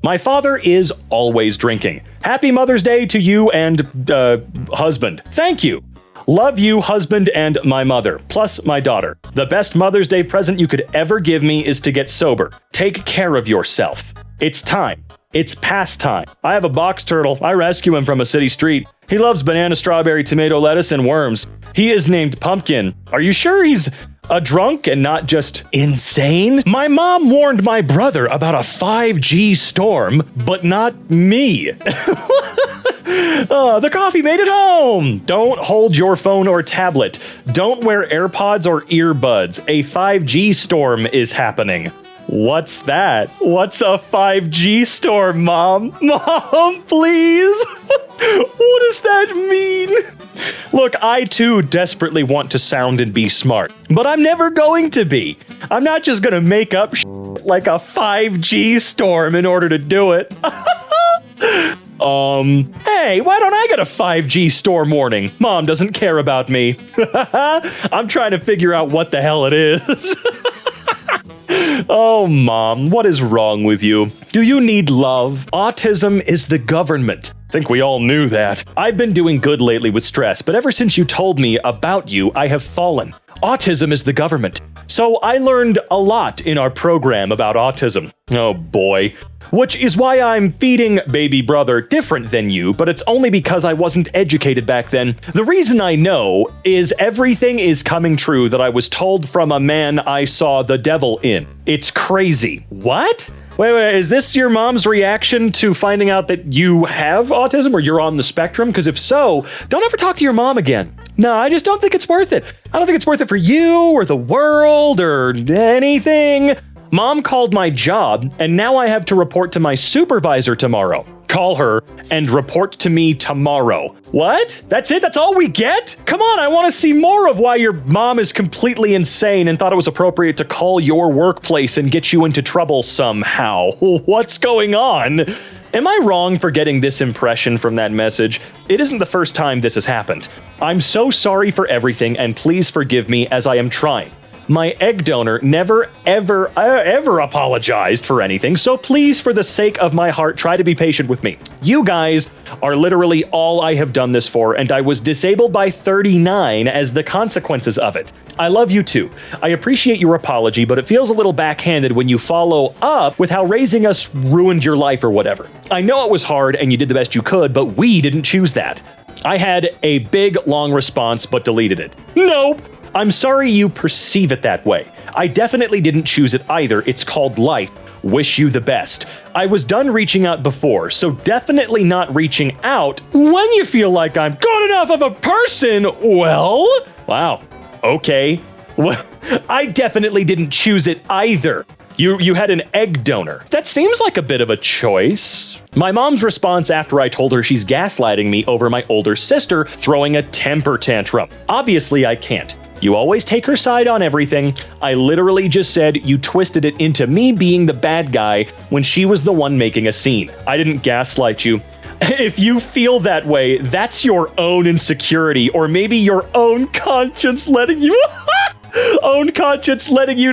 My father is always drinking. Happy Mother's Day to you and, husband. Thank you. Love you, husband, and my mother, plus my daughter. The best Mother's Day present you could ever give me is to get sober. Take care of yourself. It's time. It's past time. I have a box turtle. I rescue him from a city street. He loves banana, strawberry, tomato, lettuce, and worms. He is named Pumpkin. Are you sure he's a drunk and not just insane? My mom warned my brother about a 5G storm, but not me. The coffee made it home! Don't hold your phone or tablet. Don't wear AirPods or earbuds. A 5G storm is happening. What's that? What's a 5G storm, Mom? Mom, please? What does that mean? Look, I too desperately want to sound and be smart, but I'm never going to be. I'm not just gonna make up like a 5G storm in order to do it. Hey, why don't I get a 5G storm warning? Mom doesn't care about me. I'm trying to figure out what the hell it is. Oh, Mom, what is wrong with you? Do you need love? Autism is the government. I think we all knew that. I've been doing good lately with stress, but ever since you told me about you, I have fallen. Autism is the government. So I learned a lot in our program about autism. Oh boy. Which is why I'm feeding baby brother different than you, but it's only because I wasn't educated back then. The reason I know is everything is coming true that I was told from a man I saw the devil in. It's crazy. What? Wait, is this your mom's reaction to finding out that you have autism or you're on the spectrum? Because if so, don't ever talk to your mom again. No, I just don't think it's worth it. I don't think it's worth it for you or the world or anything. Mom called my job, and now I have to report to my supervisor tomorrow. Call her and report to me tomorrow. What? That's it? That's all we get? Come on, I want to see more of why your mom is completely insane and thought it was appropriate to call your workplace and get you into trouble somehow. What's going on? Am I wrong for getting this impression from that message? It isn't the first time this has happened. I'm so sorry for everything, and please forgive me as I am trying. My egg donor never, ever apologized for anything, so please, for the sake of my heart, try to be patient with me. You guys are literally all I have done this for, and I was disabled by 39 as the consequences of it. I love you too. I appreciate your apology, but it feels a little backhanded when you follow up with how raising us ruined your life or whatever. I know it was hard and you did the best you could, but we didn't choose that. I had a big, long response, but deleted it. Nope. I'm sorry you perceive it that way. I definitely didn't choose it either. It's called life. Wish you the best. I was done reaching out before, so definitely not reaching out when you feel like I'm good enough of a person. Well, wow. Okay. Well, I definitely didn't choose it either. You had an egg donor. That seems like a bit of a choice. My mom's response after I told her she's gaslighting me over my older sister throwing a temper tantrum. Obviously, I can't. You always take her side on everything. I literally just said you twisted it into me being the bad guy when she was the one making a scene. I didn't gaslight you. If you feel that way, that's your own insecurity, or maybe your own conscience letting you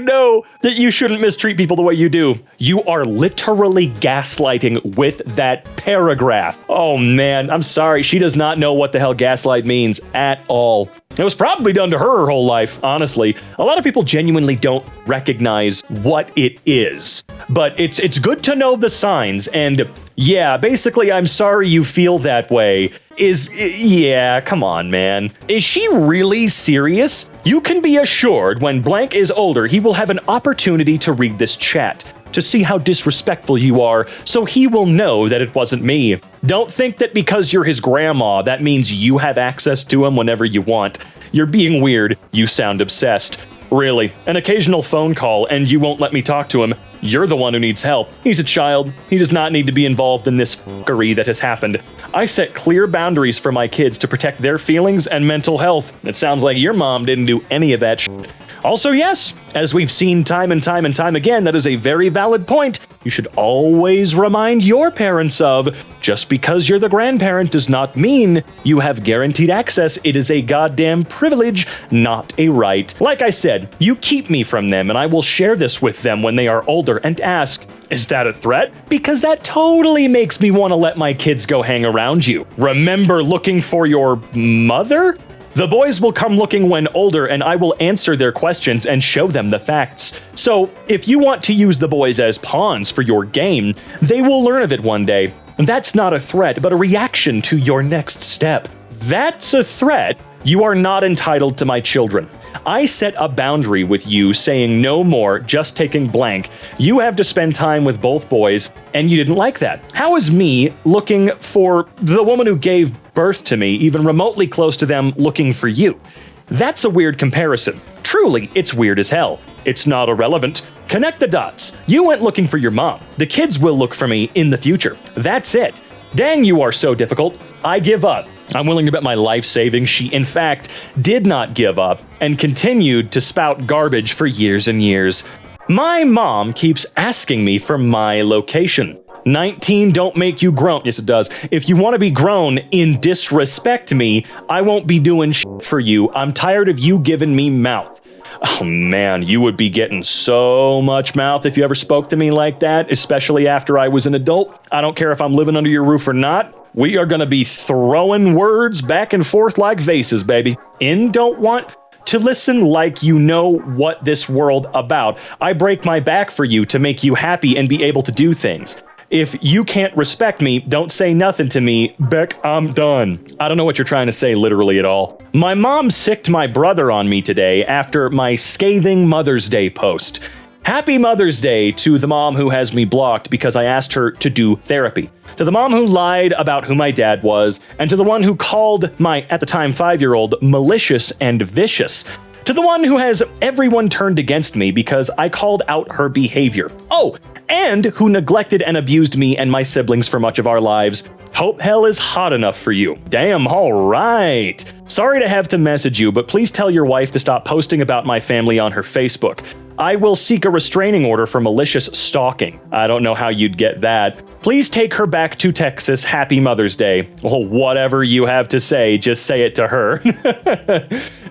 know that you shouldn't mistreat people the way you do. You are literally gaslighting with that paragraph. Oh man, I'm sorry. She does not know what the hell gaslight means at all. It was probably done to her whole life, honestly. A lot of people genuinely don't recognize what it is. But it's good to know the signs, and yeah, basically, I'm sorry you feel that way. Yeah, come on, man. Is she really serious? You can be assured when blank is older, he will have an opportunity to read this chat, to see how disrespectful you are, so he will know that it wasn't me. Don't think that because you're his grandma, that means you have access to him whenever you want. You're being weird. You sound obsessed. Really, an occasional phone call and you won't let me talk to him. You're the one who needs help. He's a child. He does not need to be involved in this fuckery that has happened. I set clear boundaries for my kids to protect their feelings and mental health. It sounds like your mom didn't do any of that shit. Also, yes, as we've seen time and time and time again, that is a very valid point you should always remind your parents of. Just because you're the grandparent does not mean you have guaranteed access. It is a goddamn privilege, not a right. Like I said, you keep me from them, and I will share this with them when they are older and ask, is that a threat? Because that totally makes me want to let my kids go hang around you. Remember looking for your mother? The boys will come looking when older, and I will answer their questions and show them the facts. So, if you want to use the boys as pawns for your game, they will learn of it one day. That's not a threat, but a reaction to your next step. That's a threat. You are not entitled to my children. I set a boundary with you saying no more, just taking blank. You have to spend time with both boys, and you didn't like that. How is me looking for the woman who gave birth to me, even remotely close to them, looking for you? That's a weird comparison. Truly, it's weird as hell. It's not irrelevant. Connect the dots. You went looking for your mom. The kids will look for me in the future. That's it. Dang, you are so difficult. I give up. I'm willing to bet my life savings she, in fact, did not give up and continued to spout garbage for years and years. My mom keeps asking me for my location. 19 don't make you grown. Yes, it does. If you want to be grown and disrespect me, I won't be doing shit for you. I'm tired of you giving me mouth. Oh man, you would be getting so much mouth if you ever spoke to me like that, especially after I was an adult. I don't care if I'm living under your roof or not. We are going to be throwing words back and forth like vases, baby. Don't want to listen like you know what this world about. I break my back for you to make you happy and be able to do things. If you can't respect me, don't say nothing to me. Beck, I'm done. I don't know what you're trying to say literally at all. My mom sicked my brother on me today after my scathing Mother's Day post. Happy Mother's Day to the mom who has me blocked because I asked her to do therapy. To the mom who lied about who my dad was, and to the one who called my, at the time, 5-year-old malicious and vicious. To the one who has everyone turned against me because I called out her behavior. Oh, and who neglected and abused me and my siblings for much of our lives. Hope hell is hot enough for you. Damn, all right. Sorry to have to message you, but please tell your wife to stop posting about my family on her Facebook. I will seek a restraining order for malicious stalking. I don't know how you'd get that. Please take her back to Texas. Happy Mother's Day. Well, whatever you have to say, just say it to her.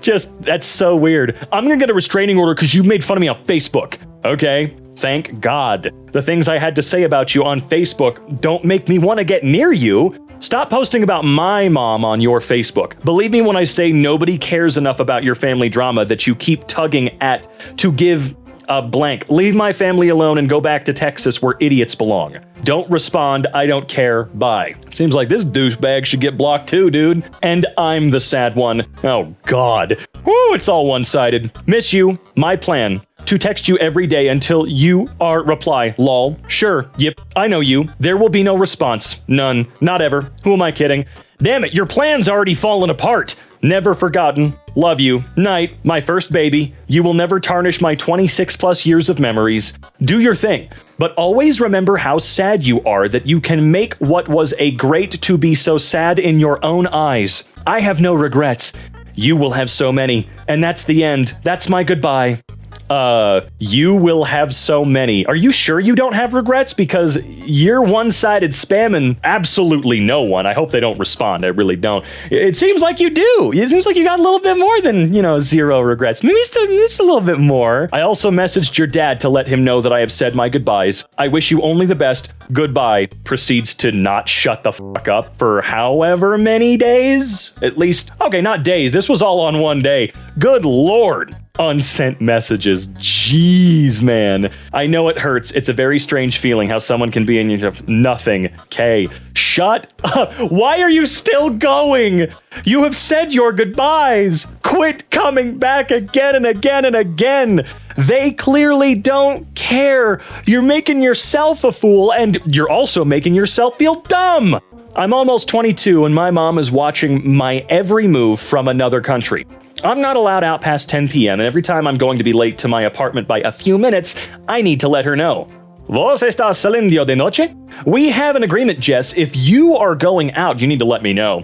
That's so weird. I'm gonna get a restraining order because you made fun of me on Facebook. Okay? Thank God. The things I had to say about you on Facebook don't make me want to get near you. Stop posting about my mom on your Facebook. Believe me when I say nobody cares enough about your family drama that you keep tugging at to give a blank. Leave my family alone and go back to Texas where idiots belong. Don't respond. I don't care. Bye. Seems like this douchebag should get blocked too, dude. And I'm the sad one. Oh, God. Woo, it's all one-sided. Miss you. My plan. To text you every day until you are reply. Lol. Sure. Yep. I know you. There will be no response. None. Not ever. Who am I kidding? Damn it. Your plan's already fallen apart. Never forgotten. Love you. Night. My first baby. You will never tarnish my 26 plus years of memories. Do your thing. But always remember how sad you are that you can make what was a great to be so sad in your own eyes. I have no regrets. You will have so many. And that's the end. That's my goodbye. You will have so many. Are you sure you don't have regrets? Because you're one-sided spamming absolutely no one. I hope they don't respond. I really don't. It seems like you do. It seems like you got a little bit more than, zero regrets. Maybe just a little bit more. I also messaged your dad to let him know that I have said my goodbyes. I wish you only the best. Goodbye. Proceeds to not shut the fuck up for however many days. At least, okay, not days. This was all on one day. Good Lord. Unsent messages. Jeez, man. I know it hurts. It's a very strange feeling how someone can be in your nothing. Kay. Shut up. Why are you still going? You have said your goodbyes. Quit coming back again and again and again. They clearly don't care. You're making yourself a fool, and you're also making yourself feel dumb. I'm almost 22, and my mom is watching my every move from another country. I'm not allowed out past 10 p.m., and every time I'm going to be late to my apartment by a few minutes, I need to let her know. ¿Vos estás saliendo de noche? We have an agreement, Jess. If you are going out, you need to let me know.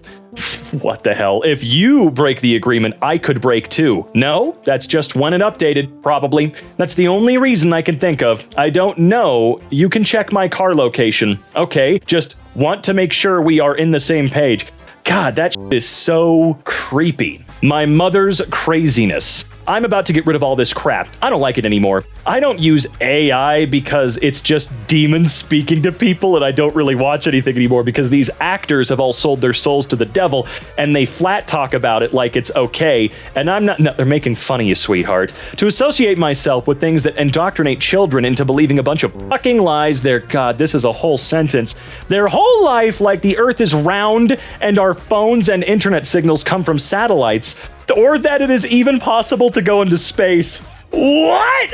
What the hell? If you break the agreement, I could break too. No, that's just when it updated, probably. That's the only reason I can think of. I don't know. You can check my car location. Okay, just want to make sure we are in the same page. God, that is so creepy. My mother's craziness. I'm about to get rid of all this crap. I don't like it anymore. I don't use AI because it's just demons speaking to people, and I don't really watch anything anymore because these actors have all sold their souls to the devil, and they flat talk about it like it's okay, and I'm not. No, they're making fun of you, sweetheart. To associate myself with things that indoctrinate children into believing a bunch of fucking lies, God, this is a whole sentence. Their whole life like the earth is round and our phones and internet signals come from satellites, or that it is even possible to go into space. What?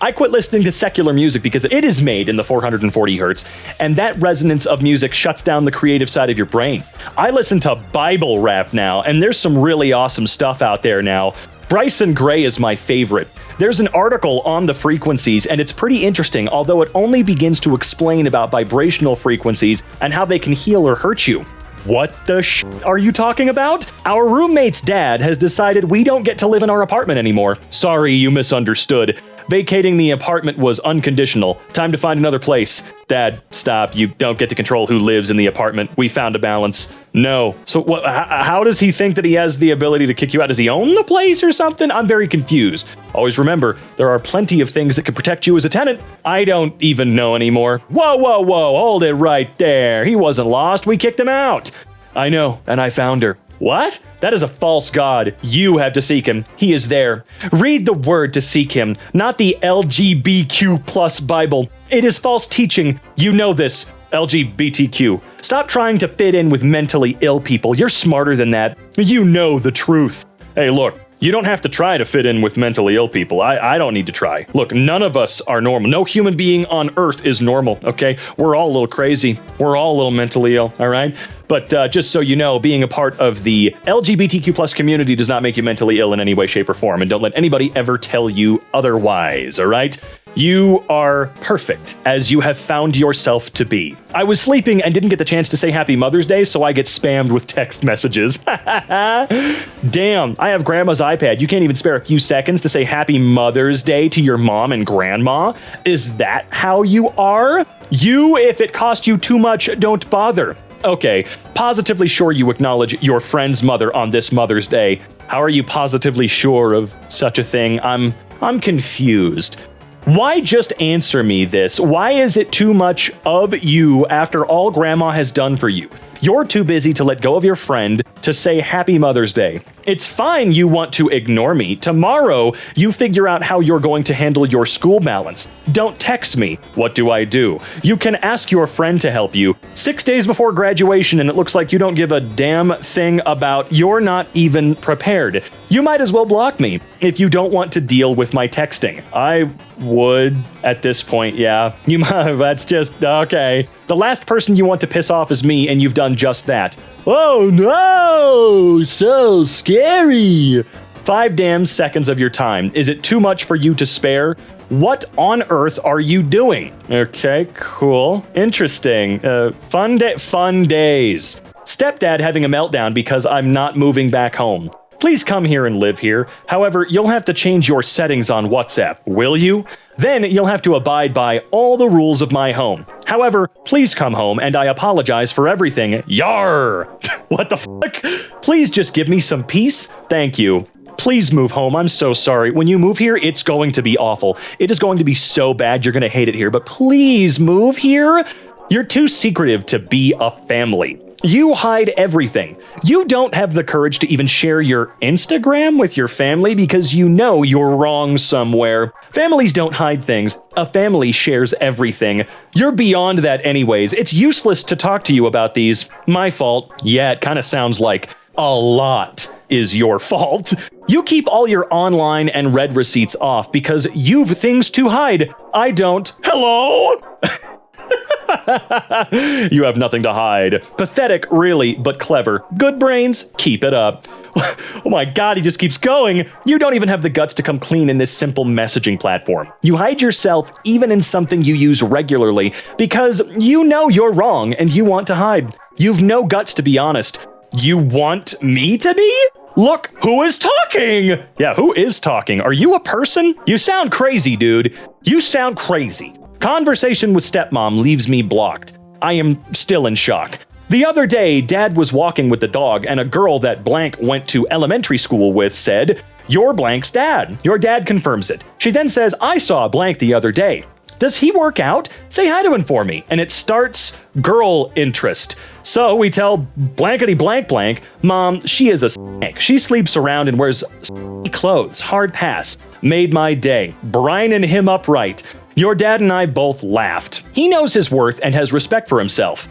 I quit listening to secular music because it is made in the 440 hertz, and that resonance of music shuts down the creative side of your brain. I listen to Bible rap now, and there's some really awesome stuff out there now. Bryson Gray is my favorite. There's an article on the frequencies, and it's pretty interesting, although it only begins to explain about vibrational frequencies and how they can heal or hurt you. What the are you talking about? Our roommate's dad has decided we don't get to live in our apartment anymore. Sorry, you misunderstood. Vacating the apartment was unconditional. Time to find another place. Dad, stop. You don't get to control who lives in the apartment. We found a balance. No. So how does he think that he has the ability to kick you out? Does he own the place or something? I'm very confused. Always remember, there are plenty of things that can protect you as a tenant. I don't even know anymore. Whoa, whoa, whoa. Hold it right there. He wasn't lost. We kicked him out. I know, and I found her. What? That is a false god. You have to seek him. He is there. Read the word to seek him, not the LGBTQ plus Bible. It is false teaching. You know this. LGBTQ. Stop trying to fit in with mentally ill people. You're smarter than that. You know the truth. Hey, look. You don't have to try to fit in with mentally ill people. I don't need to try. Look, none of us are normal. No human being on earth is normal, okay? We're all a little crazy. We're all a little mentally ill, all right? But just so you know, being a part of the LGBTQ plus community does not make you mentally ill in any way, shape, or form. And don't let anybody ever tell you otherwise, all right? You are perfect as you have found yourself to be. I was sleeping and didn't get the chance to say Happy Mother's Day, so I get spammed with text messages. Damn, I have grandma's iPad. You can't even spare a few seconds to say Happy Mother's Day to your mom and grandma? Is that how you are? You, if it cost you too much, don't bother. Okay, positively sure you acknowledge your friend's mother on this Mother's Day. How are you positively sure of such a thing? I'm confused. Why just answer me this? Why is it too much of you after all Grandma has done for you? You're too busy to let go of your friend to say Happy Mother's Day. It's fine you want to ignore me. Tomorrow, you figure out how you're going to handle your school balance. Don't text me. What do? You can ask your friend to help you. 6 days before graduation, and it looks like you don't give a damn thing about you're not even prepared. You might as well block me if you don't want to deal with my texting. I would at this point, yeah. You might, that's just, okay. The last person you want to piss off is me, and you've done just that. Oh no, so scary. 5 damn seconds of your time. Is it too much for you to spare? What on earth are you doing? Okay, cool. Interesting. Fun days. Stepdad having a meltdown because I'm not moving back home. Please come here and live here. However, you'll have to change your settings on WhatsApp, will you? Then you'll have to abide by all the rules of my home. However, please come home and I apologize for everything. Yar! What the fuck? Please just give me some peace. Thank you. Please move home. I'm so sorry. When you move here, it's going to be awful. It is going to be so bad. You're going to hate it here, but please move here. You're too secretive to be a family. You hide everything. You don't have the courage to even share your Instagram with your family because you know you're wrong somewhere. Families don't hide things. A family shares everything. You're beyond that anyways. It's useless to talk to you about these. My fault. Yeah, it kind of sounds like a lot is your fault. You keep all your online and red receipts off because you've things to hide. I don't. Hello? You have nothing to hide. Pathetic, really, but clever. Good brains, keep it up. Oh my god, he just keeps going. You don't even have the guts to come clean in this simple messaging platform. You hide yourself even in something you use regularly because you know you're wrong and you want to hide. You've no guts to be honest. You want me to be? Look, who is talking? Yeah, who is talking? Are you a person? You sound crazy, dude. You sound crazy. Conversation with stepmom leaves me blocked. I am still in shock. The other day, Dad was walking with the dog, and a girl that blank went to elementary school with said, "You're blank's dad." Your dad confirms it. She then says, "I saw blank the other day. Does he work out? Say hi to him for me." And it starts girl interest. So we tell blankety blank blank, "Mom, she is a stank. She sleeps around and wears clothes. Hard pass. Made my day. Brining him up right." Your dad and I both laughed. He knows his worth and has respect for himself.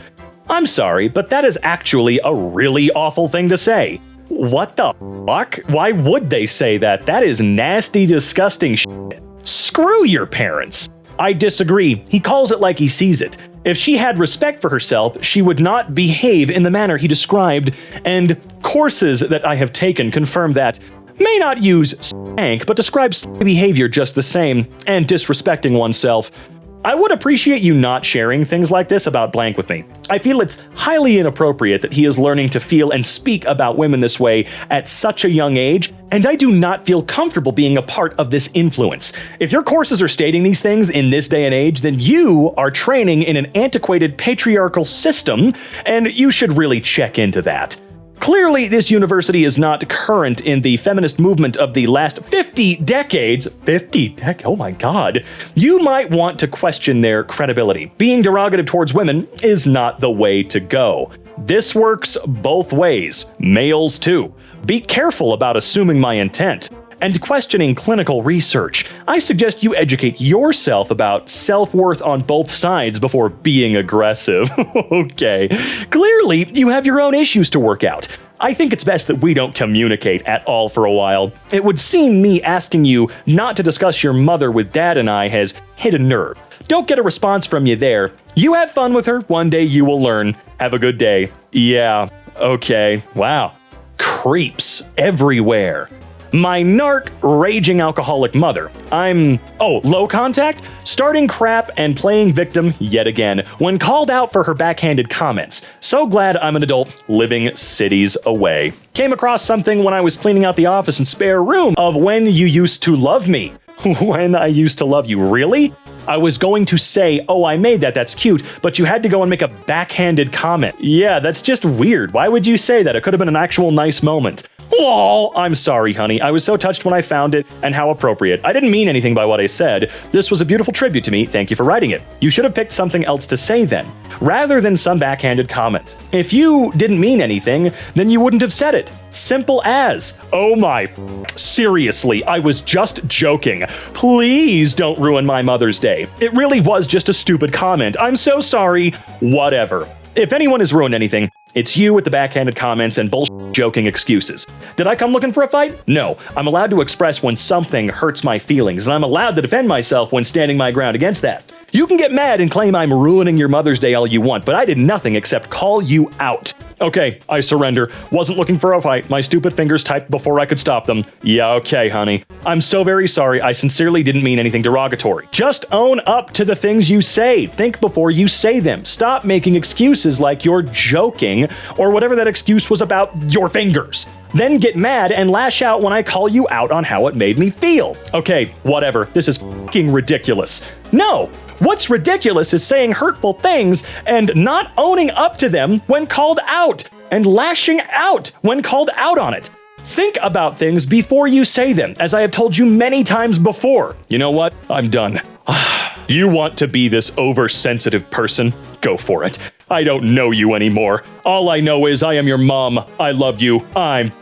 I'm sorry, but that is actually a really awful thing to say. What the fuck? Why would they say that? That is nasty, disgusting shit. Screw your parents. I disagree. He calls it like he sees it. If she had respect for herself, she would not behave in the manner he described, and courses that I have taken confirm that. May not use stank, but describe behavior just the same, and disrespecting oneself. I would appreciate you not sharing things like this about blank with me. I feel it's highly inappropriate that he is learning to feel and speak about women this way at such a young age, and I do not feel comfortable being a part of this influence. If your courses are stating these things in this day and age, then you are training in an antiquated patriarchal system, and you should really check into that. Clearly, this university is not current in the feminist movement of the last 50 decades. Oh my god. You might want to question their credibility. Being derogative towards women is not the way to go. This works both ways. Males too. Be careful about assuming my intent. And questioning clinical research. I suggest you educate yourself about self-worth on both sides before being aggressive. Okay. Clearly, you have your own issues to work out. I think it's best that we don't communicate at all for a while. It would seem me asking you not to discuss your mother with Dad and I has hit a nerve. Don't get a response from you there. You have fun with her. One day you will learn. Have a good day. Yeah. Okay. Wow. Creeps everywhere. My narc, raging alcoholic mother. Low contact? Starting crap and playing victim yet again when called out for her backhanded comments. So glad I'm an adult living cities away. Came across something when I was cleaning out the office and spare room of when you used to love me. When I used to love you, really? I was going to say, "Oh, I made that, that's cute," but you had to go and make a backhanded comment. Yeah, that's just weird. Why would you say that? It could have been an actual nice moment. Lol, I'm sorry, honey. I was so touched when I found it, and how appropriate. I didn't mean anything by what I said. This was a beautiful tribute to me. Thank you for writing it. You should have picked something else to say then, rather than some backhanded comment. If you didn't mean anything, then you wouldn't have said it. Simple as. Oh my, seriously, I was just joking. Please don't ruin my Mother's Day. It really was just a stupid comment. I'm so sorry. Whatever. If anyone has ruined anything, it's you with the backhanded comments and bullshit joking excuses. Did I come looking for a fight? No. I'm allowed to express when something hurts my feelings, and I'm allowed to defend myself when standing my ground against that. You can get mad and claim I'm ruining your Mother's Day all you want, but I did nothing except call you out. Okay, I surrender. Wasn't looking for a fight. My stupid fingers typed before I could stop them. Yeah, okay, honey. I'm so very sorry. I sincerely didn't mean anything derogatory. Just own up to the things you say. Think before you say them. Stop making excuses like you're joking or whatever that excuse was about your fingers. Then get mad and lash out when I call you out on how it made me feel. Okay, whatever. This is fucking ridiculous. No! What's ridiculous is saying hurtful things and not owning up to them when called out, and lashing out when called out on it. Think about things before you say them, as I have told you many times before. You know what? I'm done. You want to be this oversensitive person? Go for it. I don't know you anymore. All I know is I am your mom. I love you. I'm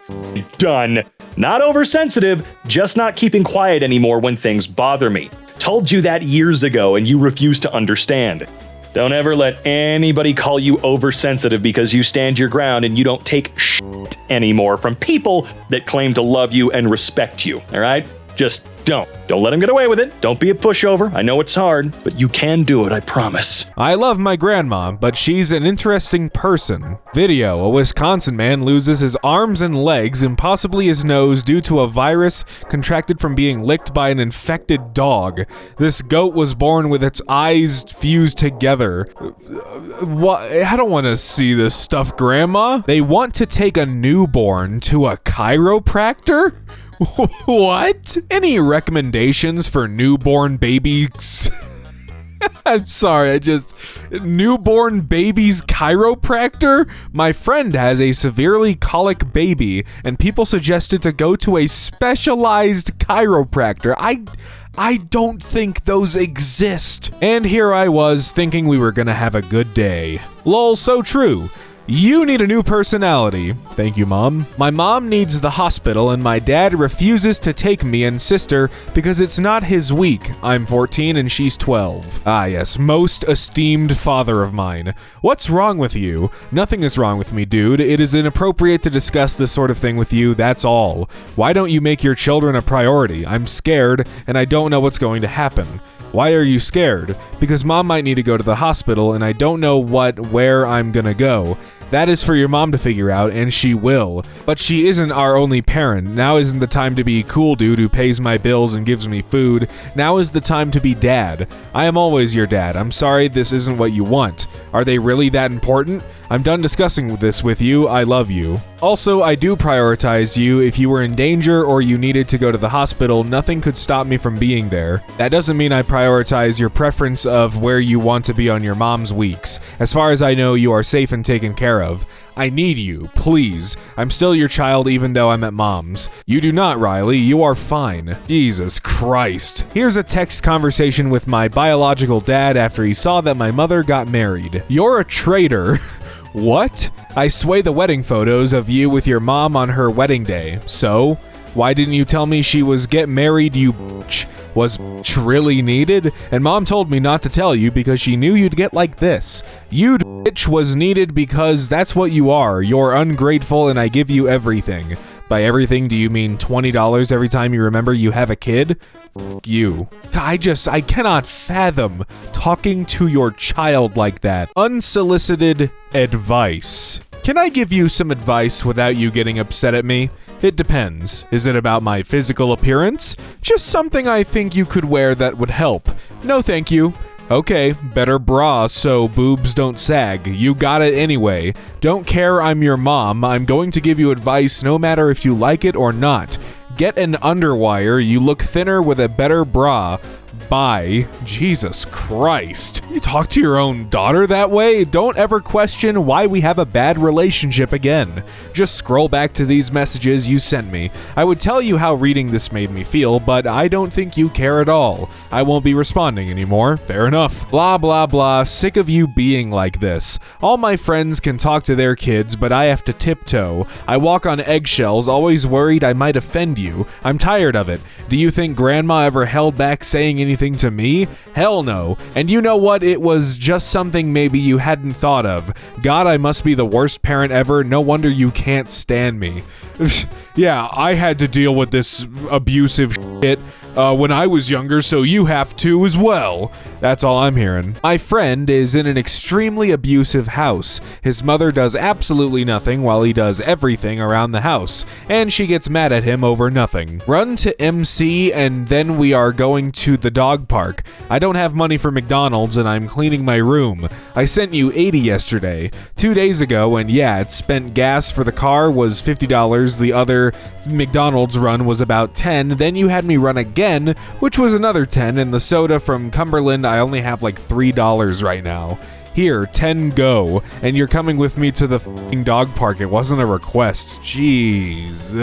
done. Not oversensitive, just not keeping quiet anymore when things bother me. Told you that years ago and you refuse to understand. Don't ever let anybody call you oversensitive because you stand your ground and you don't take shit anymore from people that claim to love you and respect you, all right? Just Don't let him get away with it. Don't be a pushover. I know it's hard, but you can do it, I promise. I love my grandma, but she's an interesting person. Video: a Wisconsin man loses his arms and legs and possibly his nose due to a virus contracted from being licked by an infected dog. This goat was born with its eyes fused together. What? I don't want to see this stuff, Grandma. They want to take a newborn to a chiropractor? What? Any recommendations for newborn babies? I'm sorry, newborn baby's chiropractor? My friend has a severely colic baby, and people suggested to go to a specialized chiropractor. I don't think those exist. And here I was thinking we were gonna have a good day. Lol, so true. You need a new personality. Thank you, Mom. My mom needs the hospital and my dad refuses to take me and sister because it's not his week. I'm 14 and she's 12. Ah yes, most esteemed father of mine. What's wrong with you? Nothing is wrong with me, dude. It is inappropriate to discuss this sort of thing with you, that's all. Why don't you make your children a priority? I'm scared and I don't know what's going to happen. Why are you scared? Because Mom might need to go to the hospital and I don't know where I'm gonna go. That is for your mom to figure out, and she will. But she isn't our only parent. Now isn't the time to be cool dude who pays my bills and gives me food. Now is the time to be dad. I am always your dad. I'm sorry this isn't what you want. Are they really that important? I'm done discussing this with you. I love you. Also, I do prioritize you. If you were in danger or you needed to go to the hospital, nothing could stop me from being there. That doesn't mean I prioritize your preference of where you want to be on your mom's weeks. As far as I know, you are safe and taken care of. I need you, please. I'm still your child even though I'm at mom's. You do not, Riley. You are fine. Jesus Christ. Here's a text conversation with my biological dad after he saw that my mother got married. You're a traitor. What? I sway the wedding photos of you with your mom on her wedding day. So? Why didn't you tell me she was get married, you bitch? Was bitch really needed? And Mom told me not to tell you because she knew you'd get like this. You bitch was needed because that's what you are. You're ungrateful and I give you everything. By everything, do you mean $20 every time you remember you have a kid? F you. I cannot fathom talking to your child like that. Unsolicited advice. Can I give you some advice without you getting upset at me? It depends. Is it about my physical appearance? Just something I think you could wear that would help. No thank you. Okay, better bra so boobs don't sag. You got it anyway. Don't care I'm your mom. I'm going to give you advice no matter if you like it or not. Get an underwire. You look thinner with a better bra. Bye. Jesus Christ. You talk to your own daughter that way? Don't ever question why we have a bad relationship again. Just scroll back to these messages you sent me. I would tell you how reading this made me feel, but I don't think you care at all. I won't be responding anymore. Fair enough. Blah blah blah. Sick of you being like this. All my friends can talk to their kids, but I have to tiptoe. I walk on eggshells, always worried I might offend you. I'm tired of it. Do you think Grandma ever held back saying anything to me? Hell no. And you know what? It was just something maybe you hadn't thought of. God, I must be the worst parent ever. No wonder you can't stand me. Yeah, I had to deal with this abusive shit when I was younger, so you have to as well. That's all I'm hearing. My friend is in an extremely abusive house. His mother does absolutely nothing while he does everything around the house, and she gets mad at him over nothing. Run to MC and then we are going to the dog park. I don't have money for McDonald's and I'm cleaning my room. I sent you $80 yesterday. 2 days ago, and yeah, it spent gas for the car was $50. The other McDonald's run was about $10. Then you had me run again, which was another $10, and the soda from Cumberland, I only have like $3 right now. Here, 10 go, and you're coming with me to the f***ing dog park. It wasn't a request. Jeez.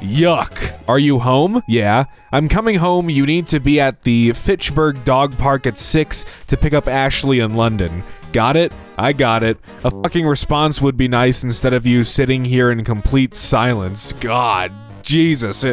Yuck. Are you home? Yeah. I'm coming home. You need to be at the Fitchburg Dog Park at 6 to pick up Ashley in London. Got it? I got it. A fucking response would be nice instead of you sitting here in complete silence. God, Jesus.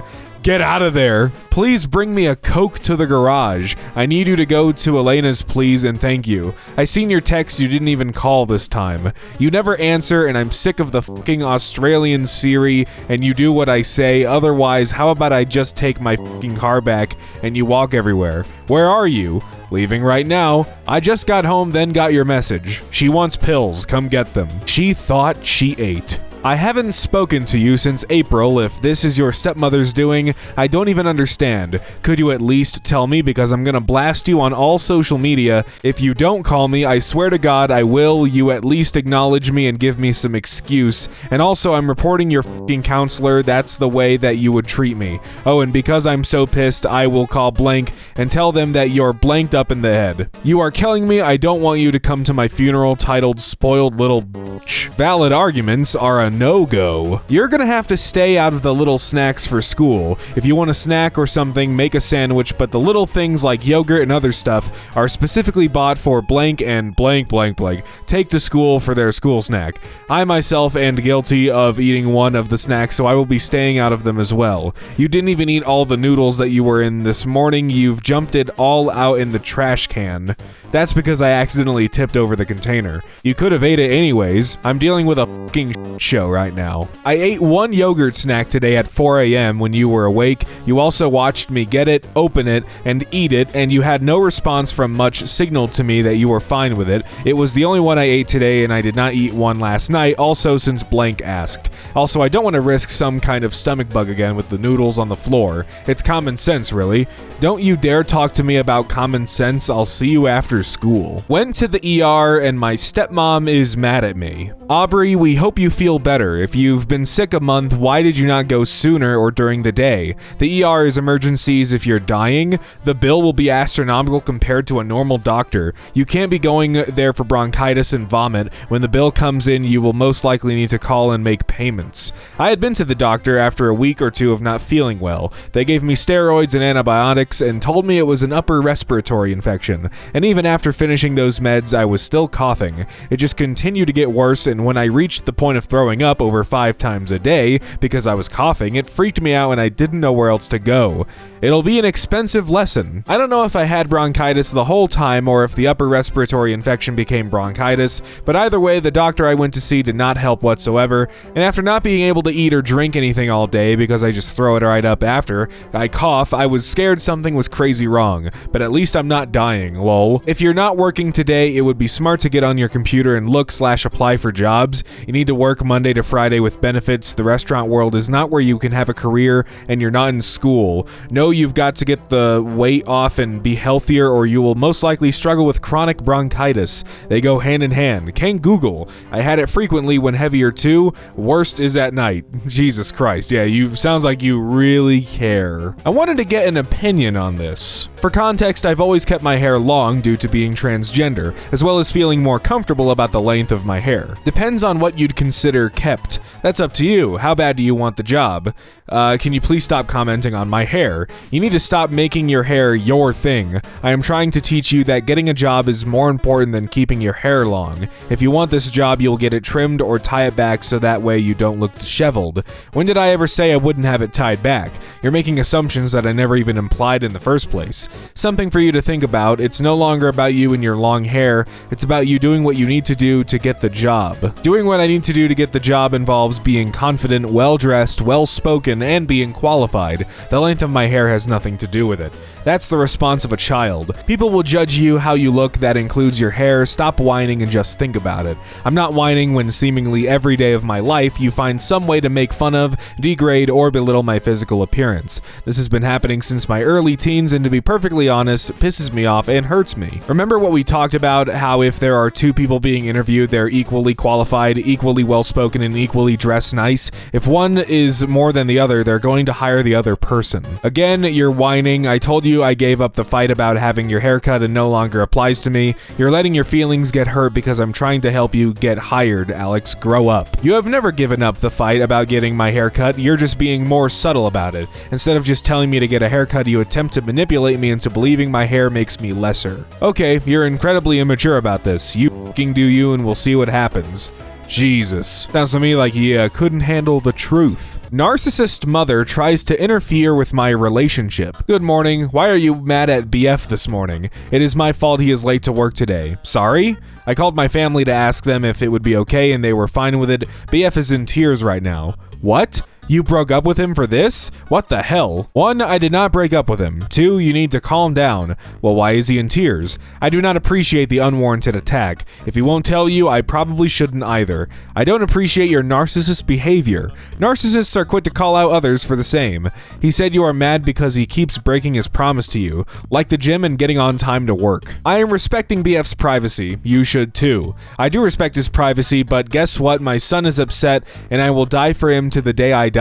Get out of there. Please bring me a Coke to the garage. I need you to go to Elena's, please, and thank you. I seen your text, you didn't even call this time. You never answer, and I'm sick of the fucking Australian Siri, and you do what I say. Otherwise, how about I just take my fucking car back and you walk everywhere? Where are you? Leaving right now. I just got home, then got your message. She wants pills, come get them. She thought she ate. I haven't spoken to you since April. If this is your stepmother's doing, I don't even understand. Could you at least tell me, because I'm gonna blast you on all social media. If you don't call me, I swear to God I will. You at least acknowledge me and give me some excuse. And also, I'm reporting your fucking counselor. That's the way that you would treat me. Oh, and because I'm so pissed, I will call blank and tell them that you're blanked up in the head. You are killing me. I don't want you to come to my funeral titled Spoiled Little Bitch. Valid arguments are a no-go. You're gonna have to stay out of the little snacks for school. If you want a snack or something, make a sandwich, but the little things like yogurt and other stuff are specifically bought for blank and blank blank blank. Take to school for their school snack. I myself am guilty of eating one of the snacks, so I will be staying out of them as well. You didn't even eat all the noodles that you were in this morning. You've jumped it all out in the trash can. That's because I accidentally tipped over the container. You could have ate it anyways. I'm dealing with a fucking show right now. I ate one yogurt snack today at 4 a.m. when you were awake. You also watched me get it, open it, and eat it, and you had no response from much signal to me that you were fine with it. It was the only one I ate today, and I did not eat one last night, also since blank asked. Also, I don't want to risk some kind of stomach bug again with the noodles on the floor. It's common sense, really. Don't you dare talk to me about common sense. I'll see you after school. Went to the ER and my stepmom is mad at me. Aubrey, we hope you feel better. If you've been sick a month, why did you not go sooner or during the day? The ER is emergencies if you're dying. The bill will be astronomical compared to a normal doctor. You can't be going there for bronchitis and vomit. When the bill comes in, you will most likely need to call and make payments. I had been to the doctor after a week or two of not feeling well. They gave me steroids and antibiotics and told me it was an upper respiratory infection. And even after finishing those meds, I was still coughing. It just continued to get worse, and when I reached the point of throwing up over 5 times a day because I was coughing, it freaked me out and I didn't know where else to go. It'll be an expensive lesson. I don't know if I had bronchitis the whole time or if the upper respiratory infection became bronchitis, but either way, the doctor I went to see did not help whatsoever, and after not being able to eat or drink anything all day because I just throw it right up after I cough, I was scared something was crazy wrong, but at least I'm not dying, lol. If you're not working today, it would be smart to get on your computer and look/apply for jobs. You need to work Monday to Friday with benefits. The restaurant world is not where you can have a career and you're not in school. No, you've got to get the weight off and be healthier, or you will most likely struggle with chronic bronchitis. They go hand in hand. Can Google. I had it frequently when heavier too. Worst is at night. Jesus Christ. Yeah, sounds like you really care. I wanted to get an opinion on this. For context, I've always kept my hair long due to being transgender, as well as feeling more comfortable about the length of my hair. Depends on what you'd consider kept. That's up to you. How bad do you want the job? Can you please stop commenting on my hair? You need to stop making your hair your thing. I am trying to teach you that getting a job is more important than keeping your hair long. If you want this job, you'll get it trimmed or tie it back so that way you don't look disheveled. When did I ever say I wouldn't have it tied back? You're making assumptions that I never even implied in the first place. Something for you to think about. It's no longer about you and your long hair. It's about you doing what you need to do to get the job. Doing what I need to do to get the job involves being confident, well-dressed, well-spoken, and being qualified. The length of my hair has nothing to do with it. That's the response of a child. People will judge you how you look, that includes your hair. Stop whining and just think about it. I'm not whining when seemingly every day of my life you find some way to make fun of, degrade, or belittle my physical appearance. This has been happening since my early teens, and to be perfectly honest, pisses me off and hurts me. Remember what we talked about, how if there are 2 people being interviewed, they're equally qualified, equally well-spoken, and equally dressed nice? If one is more than the other, they're going to hire the other person. Again, you're whining. I told you I gave up the fight about having your hair cut and no longer applies to me. You're letting your feelings get hurt because I'm trying to help you get hired, Alex. Grow up. You have never given up the fight about getting my hair cut. You're just being more subtle about it. Instead of just telling me to get a haircut, you attempt to manipulate me into believing my hair makes me lesser. Okay, you're incredibly immature about this. You f***ing do you and we'll see what happens. Jesus. Sounds to me like he couldn't handle the truth. Narcissist mother tries to interfere with my relationship. Good morning. Why are you mad at BF this morning? It is my fault he is late to work today. Sorry? I called my family to ask them if it would be okay and they were fine with it. BF is in tears right now. What? You broke up with him for this? What the hell? 1, I did not break up with him. 2, you need to calm down. Well, why is he in tears? I do not appreciate the unwarranted attack. If he won't tell you, I probably shouldn't either. I don't appreciate your narcissist behavior. Narcissists are quick to call out others for the same. He said you are mad because he keeps breaking his promise to you, like the gym and getting on time to work. I am respecting BF's privacy. You should too. I do respect his privacy, but guess what? My son is upset, and I will die for him to the day I die.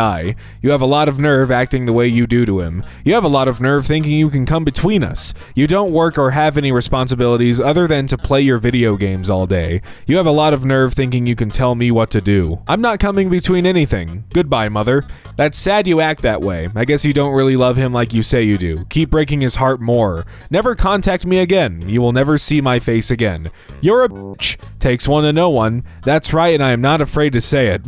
You have a lot of nerve acting the way you do to him. You have a lot of nerve thinking you can come between us. You don't work or have any responsibilities other than to play your video games all day. You have a lot of nerve thinking you can tell me what to do. I'm not coming between anything. Goodbye, mother. That's sad you act that way. I guess you don't really love him like you say you do. Keep breaking his heart more. Never contact me again. You will never see my face again. You're a bitch. Takes one to know one. That's right, and I am not afraid to say it.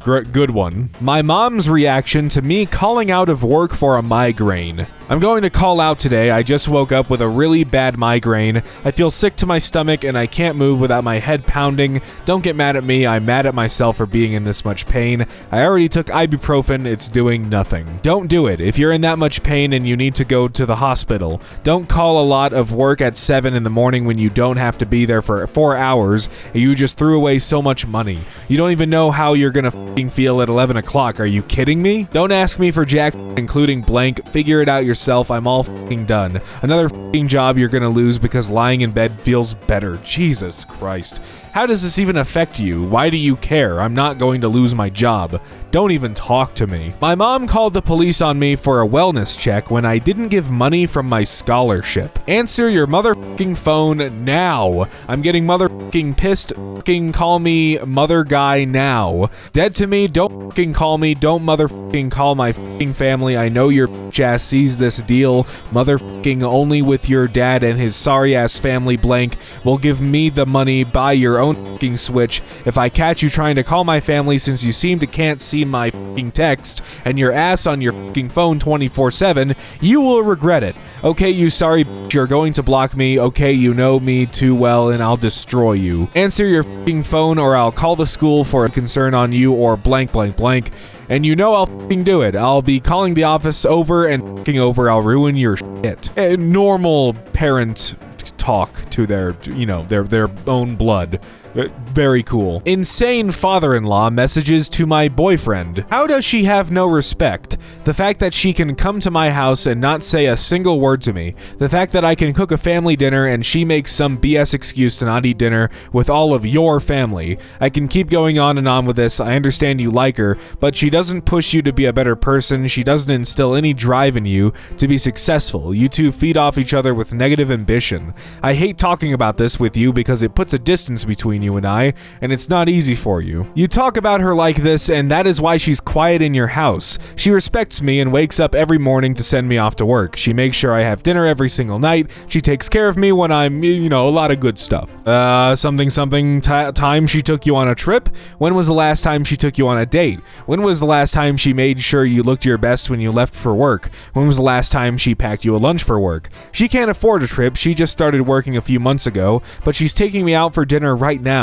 Good one. My mom's reaction to me calling out of work for a migraine. I'm going to call out today. I just woke up with a really bad migraine. I feel sick to my stomach and I can't move without my head pounding. Don't get mad at me. I'm mad at myself for being in this much pain. I already took ibuprofen. It's doing nothing. Don't do it. If you're in that much pain and you need to go to the hospital, don't call a lot of work at 7 in the morning when you don't have to be there for 4 hours and you just threw away so much money. You don't even know how you're gonna feel at 11 o'clock. Are you kidding me? Don't ask me for jack including blank. Figure it out yourself. I'm all done. Another job you're gonna lose because lying in bed feels better. Jesus Christ. How does this even affect you? Why do you care? I'm not going to lose my job. Don't even talk to me. My mom called the police on me for a wellness check when I didn't give money from my scholarship. Answer your motherfucking phone now. I'm getting motherfucking pissed. Fucking call me mother guy now. Dead to me, don't fucking call me. Don't motherfucking call my fucking family. I know your bitch ass sees this deal. Motherfucking only with your dad and his sorry ass family blank will give me the money. Buy your own fucking switch. If I catch you trying to call my family since you seem to can't see my fucking text and your ass on your fucking phone 24/7, you will regret it. Okay, you sorry bitch, you're going to block me. Okay, you know me too well and I'll destroy you. Answer your fucking phone or I'll call the school for a concern on you or blank blank blank. And you know I'll fucking do it. I'll be calling the office over and fucking over. I'll ruin your shit. Normal parent talk to their, their own blood. Very cool. Insane father-in-law messages to my boyfriend. How does she have no respect? The fact that she can come to my house and not say a single word to me. The fact that I can cook a family dinner and she makes some BS excuse to not eat dinner with all of your family. I can keep going on and on with this. I understand you like her, but she doesn't push you to be a better person. She doesn't instill any drive in you to be successful. You two feed off each other with negative ambition. I hate talking about this with you because it puts a distance between you and I, and it's not easy for you. You talk about her like this, and that is why she's quiet in your house. She respects me and wakes up every morning to send me off to work. She makes sure I have dinner every single night. She takes care of me when I'm, a lot of good stuff. Time she took you on a trip? When was the last time she took you on a date? When was the last time she made sure you looked your best when you left for work? When was the last time she packed you a lunch for work? She can't afford a trip. She just started working a few months ago, but she's taking me out for dinner right now.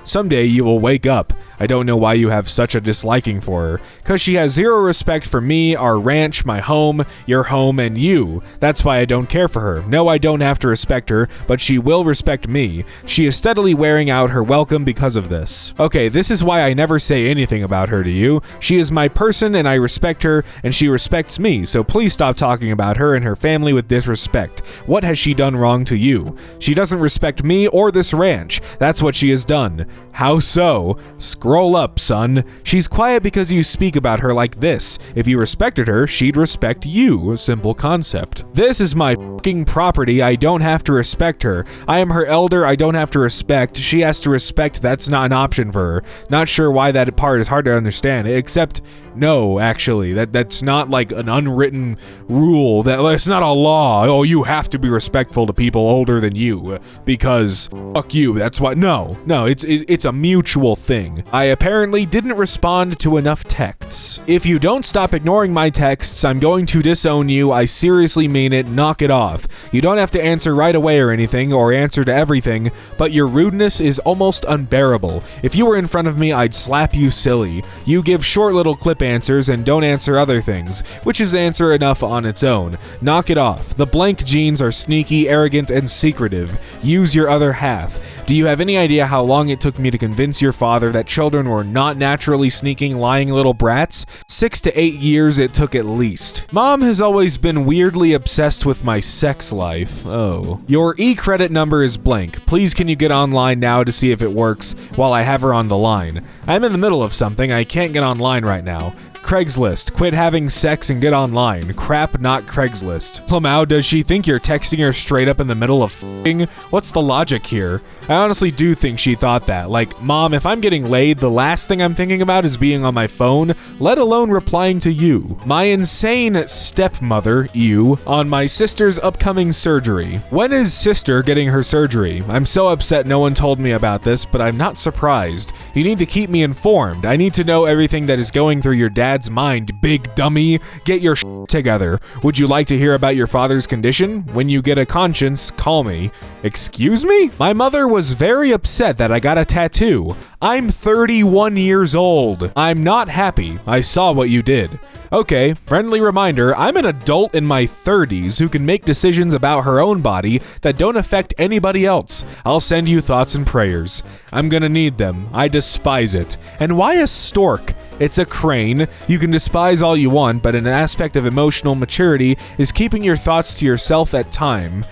Someday you will wake up. I don't know why you have such a disliking for her. Cause she has zero respect for me, our ranch, my home, your home, and you. That's why I don't care for her. No, I don't have to respect her, but she will respect me. She is steadily wearing out her welcome because of this. Okay, this is why I never say anything about her to you. She is my person and I respect her, and she respects me, so please stop talking about her and her family with disrespect. What has she done wrong to you? She doesn't respect me or this ranch. That's what she has done. How so? Scroll up, son. She's quiet because you speak about her like this. If you respected her, she'd respect you. Simple concept. This is my fucking property. I don't have to respect her. I am her elder. I don't have to respect. She has to respect. That's not an option for her. Not sure why that part is hard to understand, except no, actually. That's not like an unwritten rule. It's not a law. Oh, you have to be respectful to people older than you because fuck you. That's why. No, it's It's a mutual thing. I apparently didn't respond to enough texts. If you don't stop ignoring my texts, I'm going to disown you. I seriously mean it. Knock it off. You don't have to answer right away or anything, or answer to everything, but your rudeness is almost unbearable. If you were in front of me, I'd slap you silly. You give short little clip answers and don't answer other things, which is answer enough on its own. Knock it off. The blank genes are sneaky, arrogant, and secretive. Use your other half. Do you have any idea how long it took me to convince your father that children were not naturally sneaking, lying little brats? 6 to 8 years it took at least. Mom has always been weirdly obsessed with my sex life. Oh. Your e-credit number is blank. Please can you get online now to see if it works while I have her on the line? I'm in the middle of something. I can't get online right now. Craigslist. Quit having sex and get online. Crap, not Craigslist. Lamau, does she think you're texting her straight up in the middle of f***ing? What's the logic here? I honestly do think she thought that. Like, Mom, if I'm getting laid, the last thing I'm thinking about is being on my phone, let alone replying to you. My insane stepmother, you, on my sister's upcoming surgery. When is sister getting her surgery? I'm so upset no one told me about this, but I'm not surprised. You need to keep me informed. I need to know everything that is going through your dad's mind, big dummy. Get your shit together. Would you like to hear about your father's condition? When you get a conscience, call me. Excuse me? My mother was very upset that I got a tattoo. I'm 31 years old. I'm not happy. I saw what you did. Okay, friendly reminder, I'm an adult in my 30s who can make decisions about her own body that don't affect anybody else. I'll send you thoughts and prayers. I'm gonna need them. I despise it. And why a stork? It's a crane. You can despise all you want, but an aspect of emotional maturity is keeping your thoughts to yourself at time.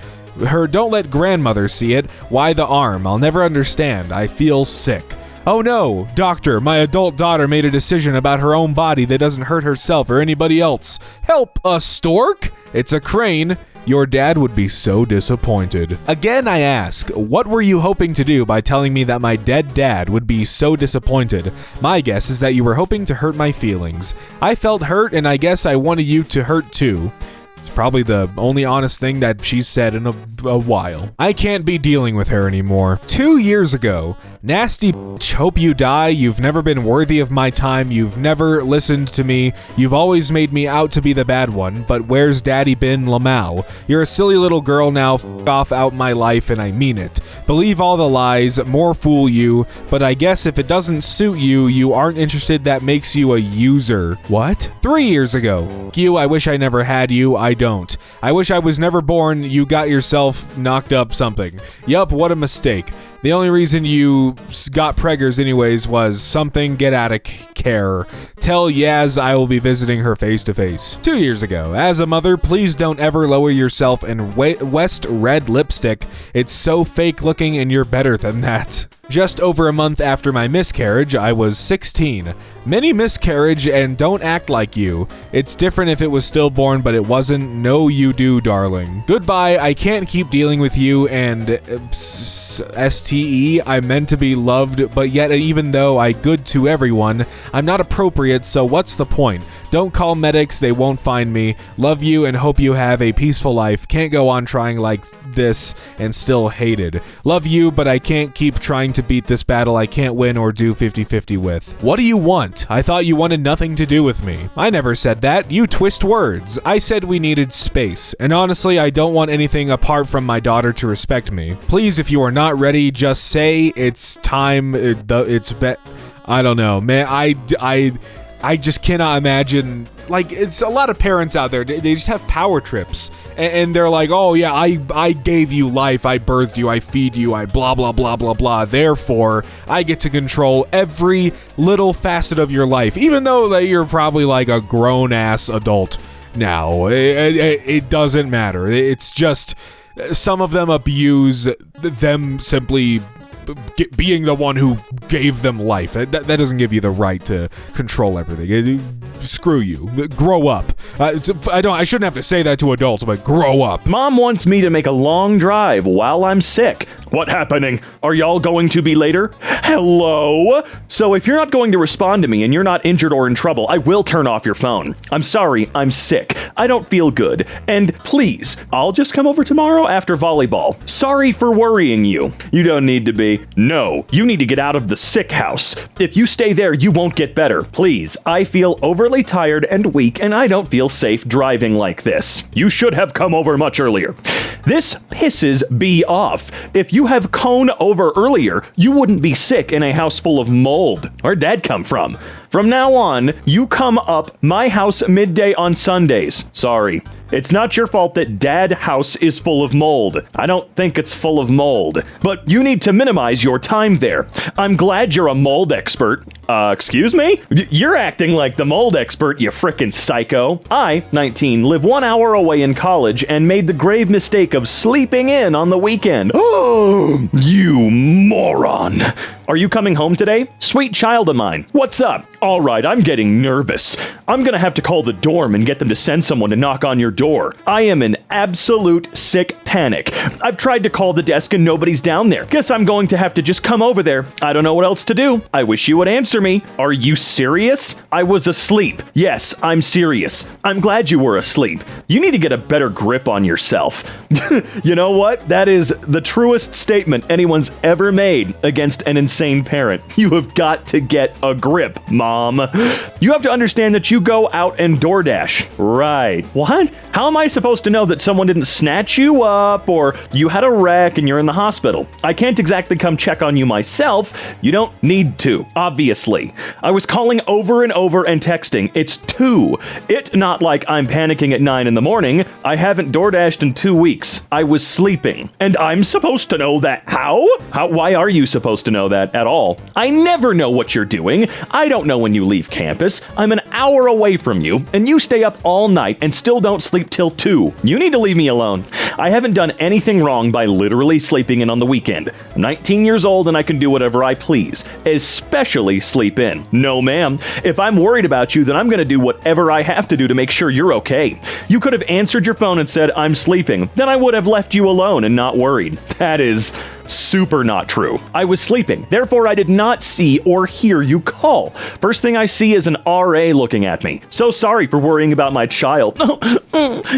Her don't let grandmother see it. Why the arm? I'll never understand. I feel sick. Oh no, doctor, my adult daughter made a decision about her own body that doesn't hurt herself or anybody else. Help, a stork? It's a crane. Your dad would be so disappointed. Again, I ask, what were you hoping to do by telling me that my dead dad would be so disappointed? My guess is that you were hoping to hurt my feelings. I felt hurt, and I guess I wanted you to hurt too. It's probably the only honest thing that she's said in a while. I can't be dealing with her anymore. 2 years ago, nasty bitch, hope you die. You've never been worthy of my time. You've never listened to me. You've always made me out to be the bad one. But where's daddy been, Lamau? You're a silly little girl now. F off out my life, and I mean it. Believe all the lies, more fool you. But I guess if it doesn't suit you, you aren't interested. That makes you a user. What? 3 years ago. You, I wish I never had you. I don't. I wish I was never born. You got yourself knocked up something. Yup, what a mistake. The only reason you got preggers anyways was something. Get out of care. Tell Yaz I will be visiting her face to face. 2 years ago. As a mother, please don't ever lower yourself in West red lipstick. It's so fake looking and you're better than that. Just over a month after my miscarriage, I was 16. Mini miscarriage and don't act like you. It's different if it was stillborn, but it wasn't. No, you do, darling. Goodbye, I can't keep dealing with you and STE, I'm meant to be loved, but yet even though I good to everyone, I'm not appropriate, so what's the point? Don't call medics, they won't find me. Love you and hope you have a peaceful life. Can't go on trying like this and still hated. Love you, but I can't keep trying to beat this battle I can't win or do 50-50 with. What do you want? I thought you wanted nothing to do with me. I never said that. You twist words. I said we needed space, and honestly, I don't want anything apart from my daughter to respect me. Please, if you are not ready, just say it's time. I don't know, man. I just cannot imagine, like, it's a lot of parents out there, they just have power trips, and they're like, oh yeah, I gave you life, I birthed you, I feed you, I blah blah blah blah blah, therefore, I get to control every little facet of your life, even though you're probably like a grown-ass adult now. It doesn't matter, it's just, some of them abuse them simply being the one who gave them life. That doesn't give you the right to control everything. Screw you. Grow up. I shouldn't have to say that to adults, but grow up. Mom wants me to make a long drive while I'm sick. What happening? Are y'all going to be later? Hello? So if you're not going to respond to me and you're not injured or in trouble, I will turn off your phone. I'm sorry, I'm sick. I don't feel good. And please, I'll just come over tomorrow after volleyball. Sorry for worrying you. You don't need to be. No, you need to get out of the sick house. If you stay there, you won't get better. Please, I feel overly tired and weak and I don't feel safe driving like this. You should have come over much earlier. This pisses B off. If you have come over earlier, you wouldn't be sick in a house full of mold. Where'd that come from? From now on, you come up my house midday on Sundays. Sorry. It's not your fault that Dad house is full of mold. I don't think it's full of mold. But you need to minimize your time there. I'm glad you're a mold expert. Excuse me? You're acting like the mold expert, you frickin' psycho. I, 19, live 1 hour away in college and made the grave mistake of sleeping in on the weekend. Oh, you moron. Are you coming home today? Sweet child of mine. What's up? All right, I'm getting nervous. I'm gonna have to call the dorm and get them to send someone to knock on your door. I am in absolute sick panic. I've tried to call the desk and nobody's down there. Guess I'm going to have to just come over there. I don't know what else to do. I wish you would answer me. Are you serious? I was asleep. Yes, I'm serious. I'm glad you were asleep. You need to get a better grip on yourself. You know what? That is the truest statement anyone's ever made against an insane parent. You have got to get a grip, Mom. You have to understand that you go out and DoorDash. Right. What? How am I supposed to know that someone didn't snatch you up or you had a wreck and you're in the hospital? I can't exactly come check on you myself. You don't need to, obviously. I was calling over and over and texting. It's 2. It not like I'm panicking at 9 in the morning. I haven't DoorDashed in 2 weeks. I was sleeping. And I'm supposed to know that. How? Why are you supposed to know that at all? I never know what you're doing. I don't know when you leave campus. I'm an hour away from you, and you stay up all night and still don't sleep till 2. You need to leave me alone. I haven't done anything wrong by literally sleeping in on the weekend. I'm 19 years old and I can do whatever I please, especially sleep in. No, ma'am. If I'm worried about you, then I'm going to do whatever I have to do to make sure you're okay. You could have answered your phone and said, I'm sleeping. Then I would have left you alone and not worried. That is super not true. I was sleeping, therefore I did not see or hear you call. First thing I see is an RA looking at me. So sorry for worrying about my child.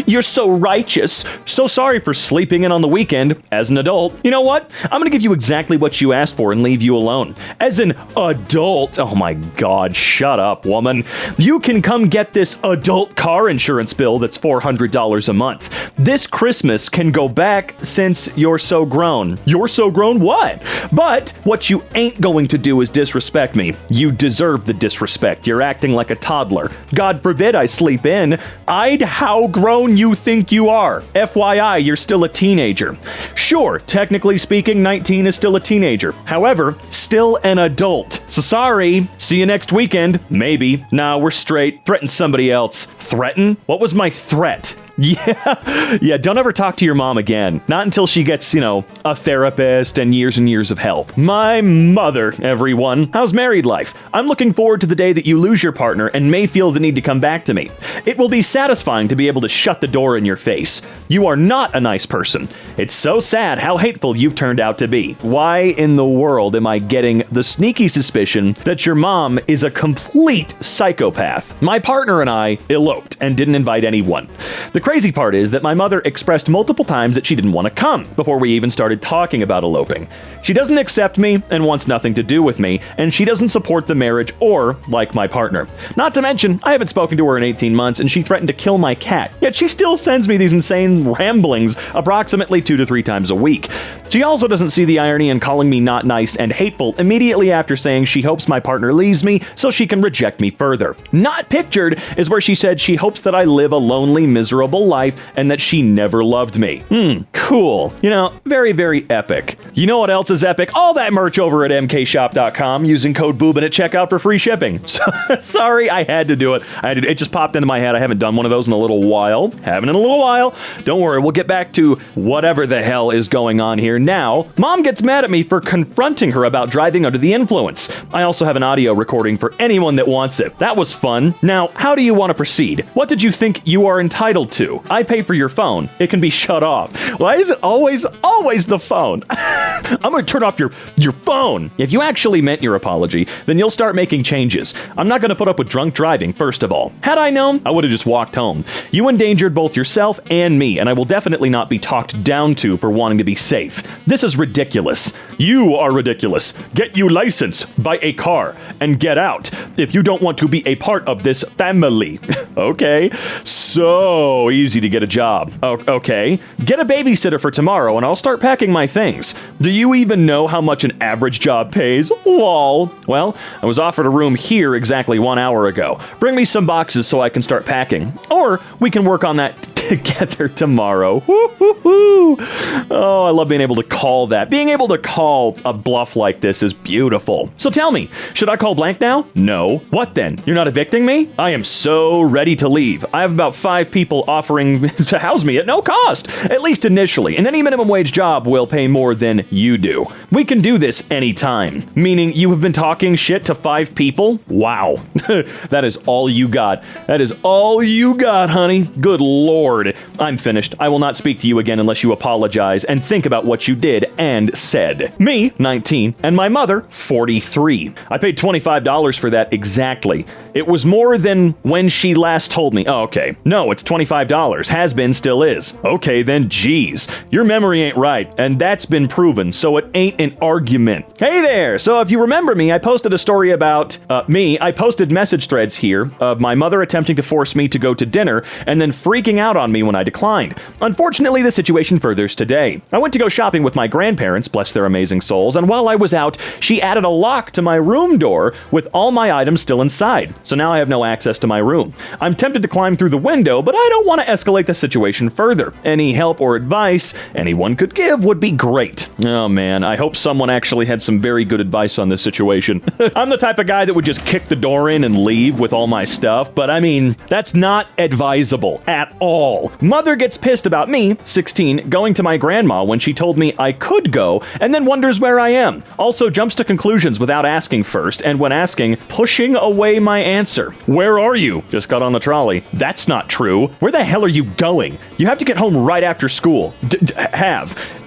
You're so righteous. So sorry for sleeping in on the weekend. As an adult, you know what? I'm gonna give you exactly what you asked for and leave you alone. As an adult, oh my god, shut up, woman. You can come get this adult car insurance bill that's $400 a month. This Christmas can go back since you're so grown. You're so grown what? But what you ain't going to do is disrespect me. You deserve the disrespect. You're acting like a toddler. God forbid I sleep in. How grown you think you are? FYI, you're still a teenager. Sure, technically speaking, 19 is still a teenager. However, still an adult. So sorry. See you next weekend. Maybe. Nah, we're straight. Threaten somebody else. Threaten? What was my threat? Yeah, don't ever talk to your mom again. Not until she gets, a therapist and years of help. My mother, everyone. How's married life? I'm looking forward to the day that you lose your partner and may feel the need to come back to me. It will be satisfying to be able to shut the door in your face. You are not a nice person. It's so sad how hateful you've turned out to be. Why in the world am I getting the sneaky suspicion that your mom is a complete psychopath? My partner and I eloped and didn't invite anyone. The crazy part is that my mother expressed multiple times that she didn't want to come before we even started talking about eloping. She doesn't accept me and wants nothing to do with me, and she doesn't support the marriage or like my partner. Not to mention, I haven't spoken to her in 18 months and she threatened to kill my cat, yet she still sends me these insane ramblings approximately 2 to 3 times a week. She also doesn't see the irony in calling me not nice and hateful immediately after saying she hopes my partner leaves me so she can reject me further. Not pictured is where she said she hopes that I live a lonely, miserable horrible life and that she never loved me. Cool. You know, very, very epic. You know what else is epic? All that merch over at EmKayShop.com using code BOOBIN at checkout for free shipping. So, sorry, I had to do it. It just popped into my head. I haven't done one of those in a little while. Don't worry, we'll get back to whatever the hell is going on here now. Mom gets mad at me for confronting her about driving under the influence. I also have an audio recording for anyone that wants it. That was fun. Now, how do you want to proceed? What did you think you are entitled to? I pay for your phone. It can be shut off. Why is it always the phone? I'm going to turn off your phone. If you actually meant your apology, then you'll start making changes. I'm not going to put up with drunk driving, first of all. Had I known, I would have just walked home. You endangered both yourself and me, and I will definitely not be talked down to for wanting to be safe. This is ridiculous. You are ridiculous. Get you license, buy a car, and get out if you don't want to be a part of this family. Okay, so easy to get a job. Okay, get a babysitter for tomorrow and I'll start packing my things. Do you even know how much an average job pays? Lol. Well, I was offered a room here exactly 1 hour ago. Bring me some boxes so I can start packing. Or we can work on that together tomorrow. Woo-hoo-hoo. Oh, I love being able to call that. Being able to call a bluff like this is beautiful. So tell me, should I call blank now? No. What then? You're not evicting me? I am so ready to leave. I have about 5 people offering to house me at no cost, at least initially, and any minimum wage job will pay more than you do. We can do this anytime. Meaning you have been talking shit to 5 people? Wow. That is all you got. That is all you got, honey. Good Lord. I'm finished. I will not speak to you again unless you apologize and think about what you did and said. Me, 19, and my mother, 43. I paid $25 for that exactly. It was more than when she last told me. Oh, okay. No, it's $25. Has been, still is. Okay, then, geez. Your memory ain't right, and that's been proven, so it ain't an argument. Hey there! So if you remember me, I posted a story about I posted message threads here of my mother attempting to force me to go to dinner and then freaking out on me when I declined. Unfortunately, the situation furthers today. I went to go shopping with my grandparents, bless their amazing souls, and while I was out, she added a lock to my room door with all my items still inside. So now I have no access to my room. I'm tempted to climb through the window, but I don't want to escalate the situation further. Any help or advice anyone could give would be great. Oh man, I hope someone actually had some very good advice on this situation. I'm the type of guy that would just kick the door in and leave with all my stuff, but I mean, that's not advisable at all. Mother gets pissed about me, 16, going to my grandma when she told me I could go, and then wonders where I am. Also jumps to conclusions without asking first, and when asking, pushing away my answer. Where are you? Just got on the trolley. That's not true. Where the hell are you going? You have to get home right after school.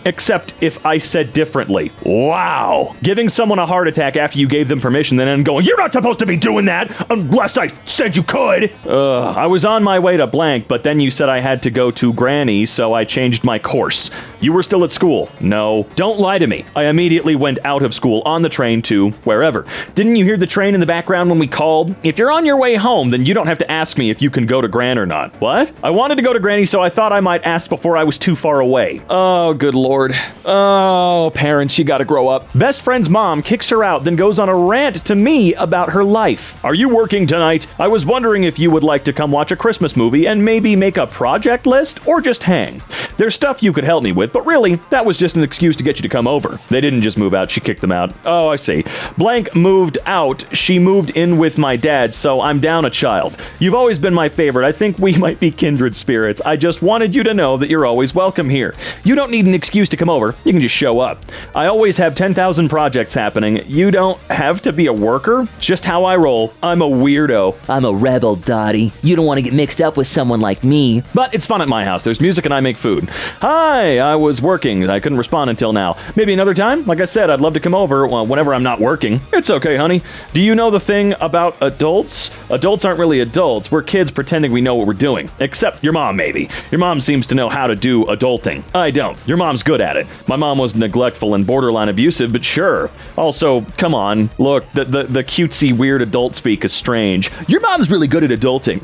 Except if I said differently. Wow. Giving someone a heart attack after you gave them permission, then going, you're not supposed to be doing that unless I said you could. I was on my way to blank, but then you said I had to go to Granny, so I changed my course. You were still at school. No. Don't lie to me. I immediately went out of school on the train to wherever. Didn't you hear the train in the background when we called? If you're on your way home, then you don't have to ask me if you can go to Gran or not. What? I wanted to go to Granny, so I thought I might ask before I was too far away. Oh, good Lord. Oh, parents, you gotta grow up. Best friend's mom kicks her out, then goes on a rant to me about her life. Are you working tonight? I was wondering if you would like to come watch a Christmas movie and maybe make a project list or just hang. There's stuff you could help me with, but really, that was just an excuse to get you to come over. They didn't just move out, she kicked them out. Oh, I see. Blank moved out, she moved in with my dad, so I'm down a child. You've always been my favorite. I think we might be kindred spirits. I just wanted you to know that you're always welcome here. You don't need an excuse to come over. You can just show up. I always have 10,000 projects happening. You don't have to be a worker. It's just how I roll. I'm a weirdo. I'm a rebel, Dottie. You don't want to get mixed up with someone like me. But it's fun at my house. There's music and I make food. Hi, I was working. I couldn't respond until now. Maybe another time? Like I said, I'd love to come over whenever I'm not working. It's okay, honey. Do you know the thing about adults? Adults aren't really adults. We're kids pretending we know what we're doing. Except your mom, maybe. Your mom seems to know how to do adulting. I don't. Your mom's good at it. My mom was neglectful and borderline abusive, but sure. Also, come on. Look, the cutesy weird adult speak is strange. Your mom's really good at adulting.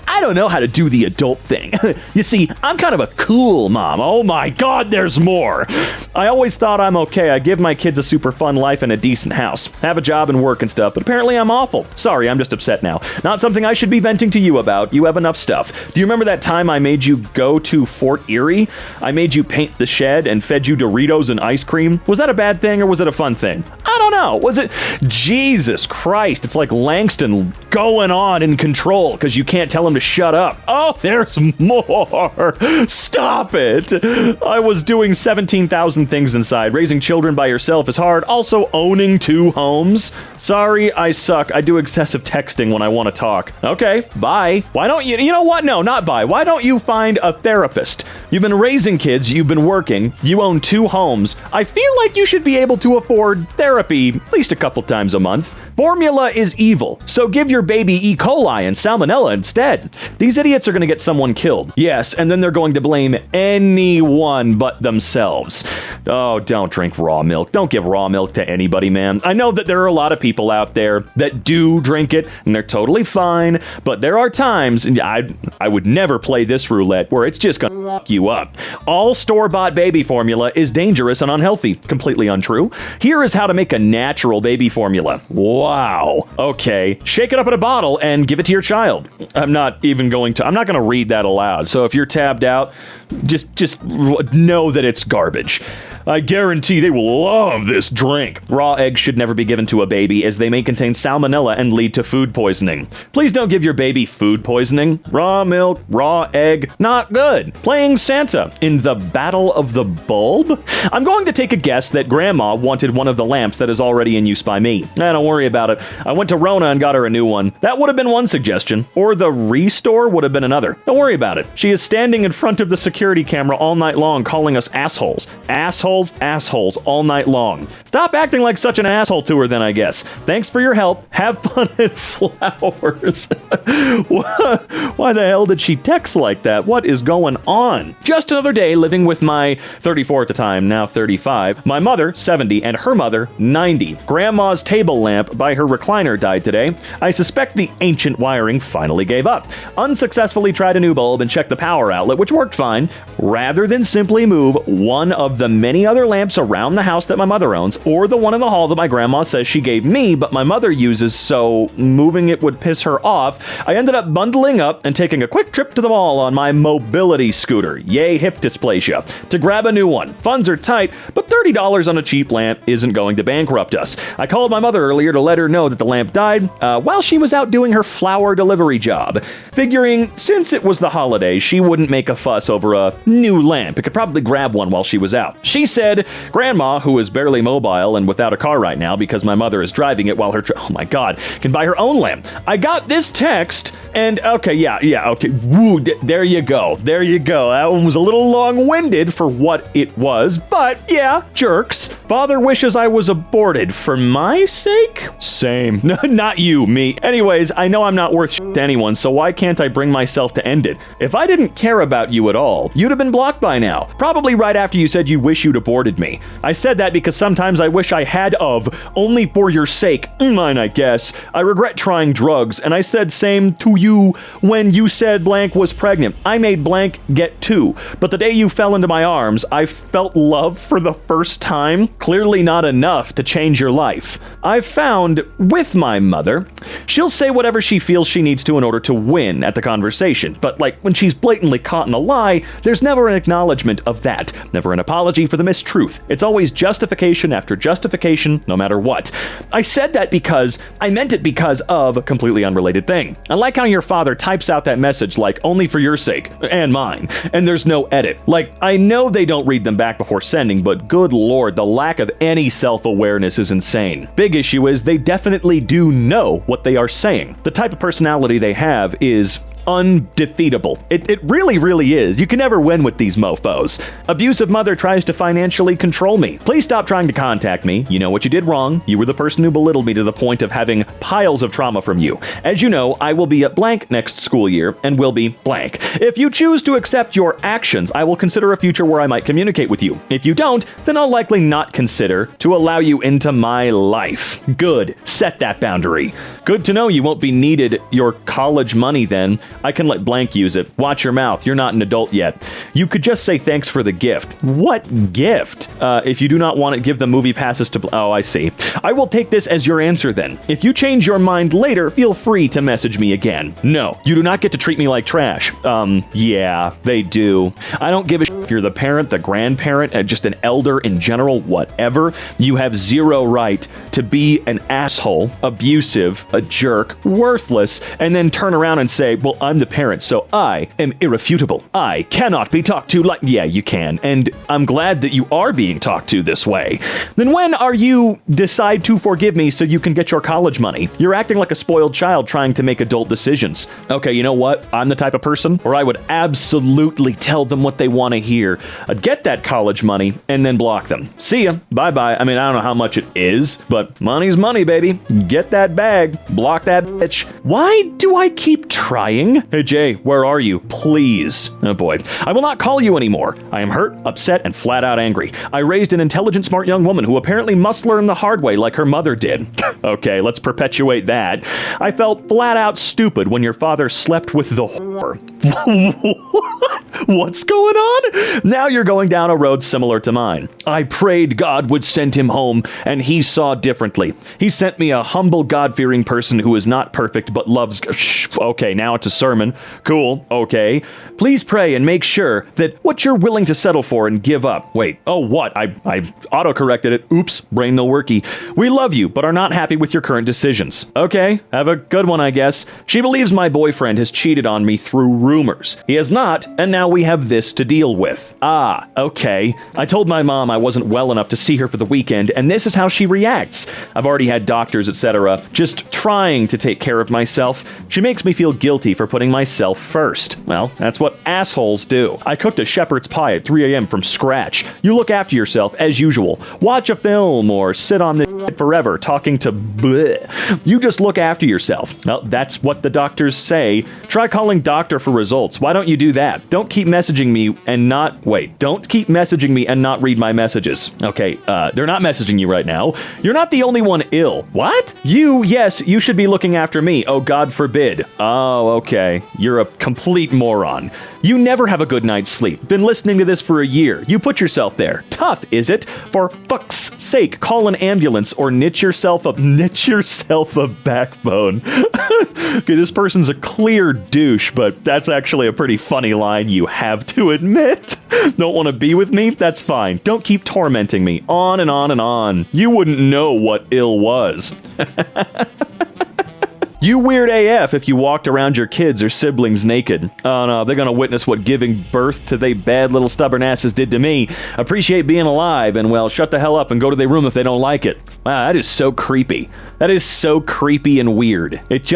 I don't know how to do the adult thing. You see, I'm kind of a cool mom. Oh my God. God, there's more. I always thought I'm okay. I give my kids a super fun life and a decent house. Have a job and work and stuff, but apparently I'm awful. Sorry, I'm just upset now. Not something I should be venting to you about. You have enough stuff. Do you remember that time I made you go to Fort Erie? I made you paint the shed and fed you Doritos and ice cream. Was that a bad thing or was it a fun thing? I don't know. Was it? Jesus Christ. It's like Langston going on in control because you can't tell him to shut up. Oh, there's more. Stop it. I was doing 17,000 things inside. Raising children by yourself is hard. Also owning 2 homes. Sorry, I suck. I do excessive texting when I want to talk. Okay, bye. Why don't you know what? No, not bye. Why don't you find a therapist? You've been raising kids, you've been working, you own 2 homes. I feel like you should be able to afford therapy at least a couple times a month. Formula is evil, so give your baby E. coli and salmonella instead. These idiots are going to get someone killed. Yes, and then they're going to blame anyone but themselves. Oh, don't drink raw milk. Don't give raw milk to anybody, man. I know that there are a lot of people out there that do drink it, and they're totally fine, but there are times, and I would never play this roulette, where it's just gonna fuck you up. All store-bought baby formula is dangerous and unhealthy. Completely untrue. Here is how to make a natural baby formula. Wow. Okay. Shake it up in a bottle and give it to your child. I'm not going to read that aloud. So if you're tabbed out, just know that it's garbage. I guarantee they will love this drink. Raw eggs should never be given to a baby as they may contain salmonella and lead to food poisoning. Please don't give your baby food poisoning. Raw milk, raw egg, not good. Playing Santa in the Battle of the Bulb? I'm going to take a guess that Grandma wanted one of the lamps that is already in use by me. Don't worry about it. I went to Rona and got her a new one. That would have been one suggestion. Or the Restore would have been another. Don't worry about it. She is standing in front of the security camera all night long calling us assholes. Assholes all night long. Stop acting like such an asshole to her then, I guess. Thanks for your help. Have fun and flowers. Why the hell did she text like that? What is going on? Just another day living with my 34 at the time, now 35, my mother, 70, and her mother, 90. Grandma's table lamp by her recliner died today. I suspect the ancient wiring finally gave up. Unsuccessfully tried a new bulb and checked the power outlet, which worked fine. Rather than simply move one of the many other lamps around the house that my mother owns, or the one in the hall that my grandma says she gave me, but my mother uses, so moving it would piss her off, I ended up bundling up and taking a quick trip to the mall on my mobility scooter, yay hip dysplasia, to grab a new one. Funds are tight, but $30 on a cheap lamp isn't going to bankrupt us. I called my mother earlier to let her know that the lamp died while she was out doing her flower delivery job, figuring since it was the holidays, she wouldn't make a fuss over a new lamp. It could probably grab one while she was out. She said, Grandma, who is barely mobile and without a car right now because my mother is driving it while oh my God, can buy her own lamp. I got this text and okay. Woo, there you go. That one was a little long-winded for what it was, but yeah, jerks. Father wishes I was aborted for my sake? Same. Not you, me. Anyways, I know I'm not worth shit to anyone, so why can't I bring myself to end it? If I didn't care about you at all, you'd have been blocked by now. Probably right after you said you wish you'd aborted me. I said that because sometimes I wish I had only for your sake. Mine, I guess. I regret trying drugs, and I said same to you when you said blank was pregnant. I made blank get 2, but the day you fell into my arms, I felt love for the first time. Clearly not enough to change your life. I've found with my mother, she'll say whatever she feels she needs to in order to win at the conversation, but like when she's blatantly caught in a lie, there's never an acknowledgement of that. Never an apology for the mistruth. It's always justification after justification, no matter what. I said that because I meant it because of a completely unrelated thing. I like how your father types out that message like, only for your sake, and mine, and there's no edit. Like, I know they don't read them back before sending, but good lord, the lack of any self-awareness is insane. Big issue is they definitely do know what they are saying. The type of personality they have is undefeatable. It really is. You can never win with these mofos. Abusive mother tries to financially control me. Please stop trying to contact me. You know what you did wrong. You were the person who belittled me to the point of having piles of trauma from you. As you know, I will be at blank next school year and will be blank. If you choose to accept your actions, I will consider a future where I might communicate with you. If you don't, then I'll likely not consider to allow you into my life. Good. Set that boundary. Good to know you won't be needed your college money then. I can let blank use it. Watch your mouth. You're not an adult yet. You could just say thanks for the gift. What gift? If you do not want it, give the movie passes to... Oh, I see. I will take this as your answer then. If you change your mind later, feel free to message me again. No, you do not get to treat me like trash. Yeah, they do. I don't give a shit if you're the parent, the grandparent, just an elder in general, whatever. You have zero right to be an asshole, abusive, a jerk, worthless, and then turn around and say, well, I'm the parent, so I am irrefutable. I cannot be talked to like... Yeah, you can. And I'm glad that you are being talked to this way. Then when are you decide to forgive me so you can get your college money? You're acting like a spoiled child trying to make adult decisions. Okay, you know what? I'm the type of person where I would absolutely tell them what they want to hear. I'd get that college money and then block them. See ya. Bye-bye. I mean, I don't know how much it is, but money's money, baby. Get that bag. Block that bitch. Why do I keep trying? Hey, Jay, where are you? Please. Oh, boy. I will not call you anymore. I am hurt, upset, and flat out angry. I raised an intelligent, smart young woman who apparently must learn the hard way like her mother did. Okay, let's perpetuate that. I felt flat out stupid when your father slept with the whore. What's going on? Now you're going down a road similar to mine. I prayed God would send him home, and he saw differently. He sent me a humble, God-fearing person who is not perfect but loves... Okay, now it's a sermon. Cool. Okay. Please pray and make sure that what you're willing to settle for and give up. Wait. Oh, what? I auto-corrected it. Oops. Brain no worky. We love you, but are not happy with your current decisions. Okay. Have a good one, I guess. She believes my boyfriend has cheated on me through rumors. He has not, and now we have this to deal with. Ah, okay. I told my mom I wasn't well enough to see her for the weekend, and this is how she reacts. I've already had doctors, etc., just trying to take care of myself. She makes me feel guilty for putting myself first. Well, that's what assholes do. I cooked a shepherd's pie at 3 a.m. from scratch. You look after yourself as usual. Watch a film or sit on this forever talking to bleh. You just look after yourself. Well, that's what the doctors say. Try calling doctor for results. Why don't you do that? Don't keep messaging me and not... Wait, don't keep messaging me and not read my messages. Okay, they're not messaging you right now. You're not the only one ill. What? Yes, you should be looking after me. Oh, God forbid. Oh, okay. You're a complete moron. You never have a good night's sleep. Been listening to this for a year. You put yourself there. Tough, is it? For fuck's sake, call an ambulance or knit yourself a backbone. Okay, this person's a clear douche, but that's actually a pretty funny line you have to admit. Don't want to be with me? That's fine. Don't keep tormenting me. On and on and on. You wouldn't know what ill was. You weird AF if you walked around your kids or siblings naked. Oh no, they're gonna witness what giving birth to they bad little stubborn asses did to me. Appreciate being alive and, well, shut the hell up and go to their room if they don't like it. Wow, that is so creepy. That is so creepy and weird. It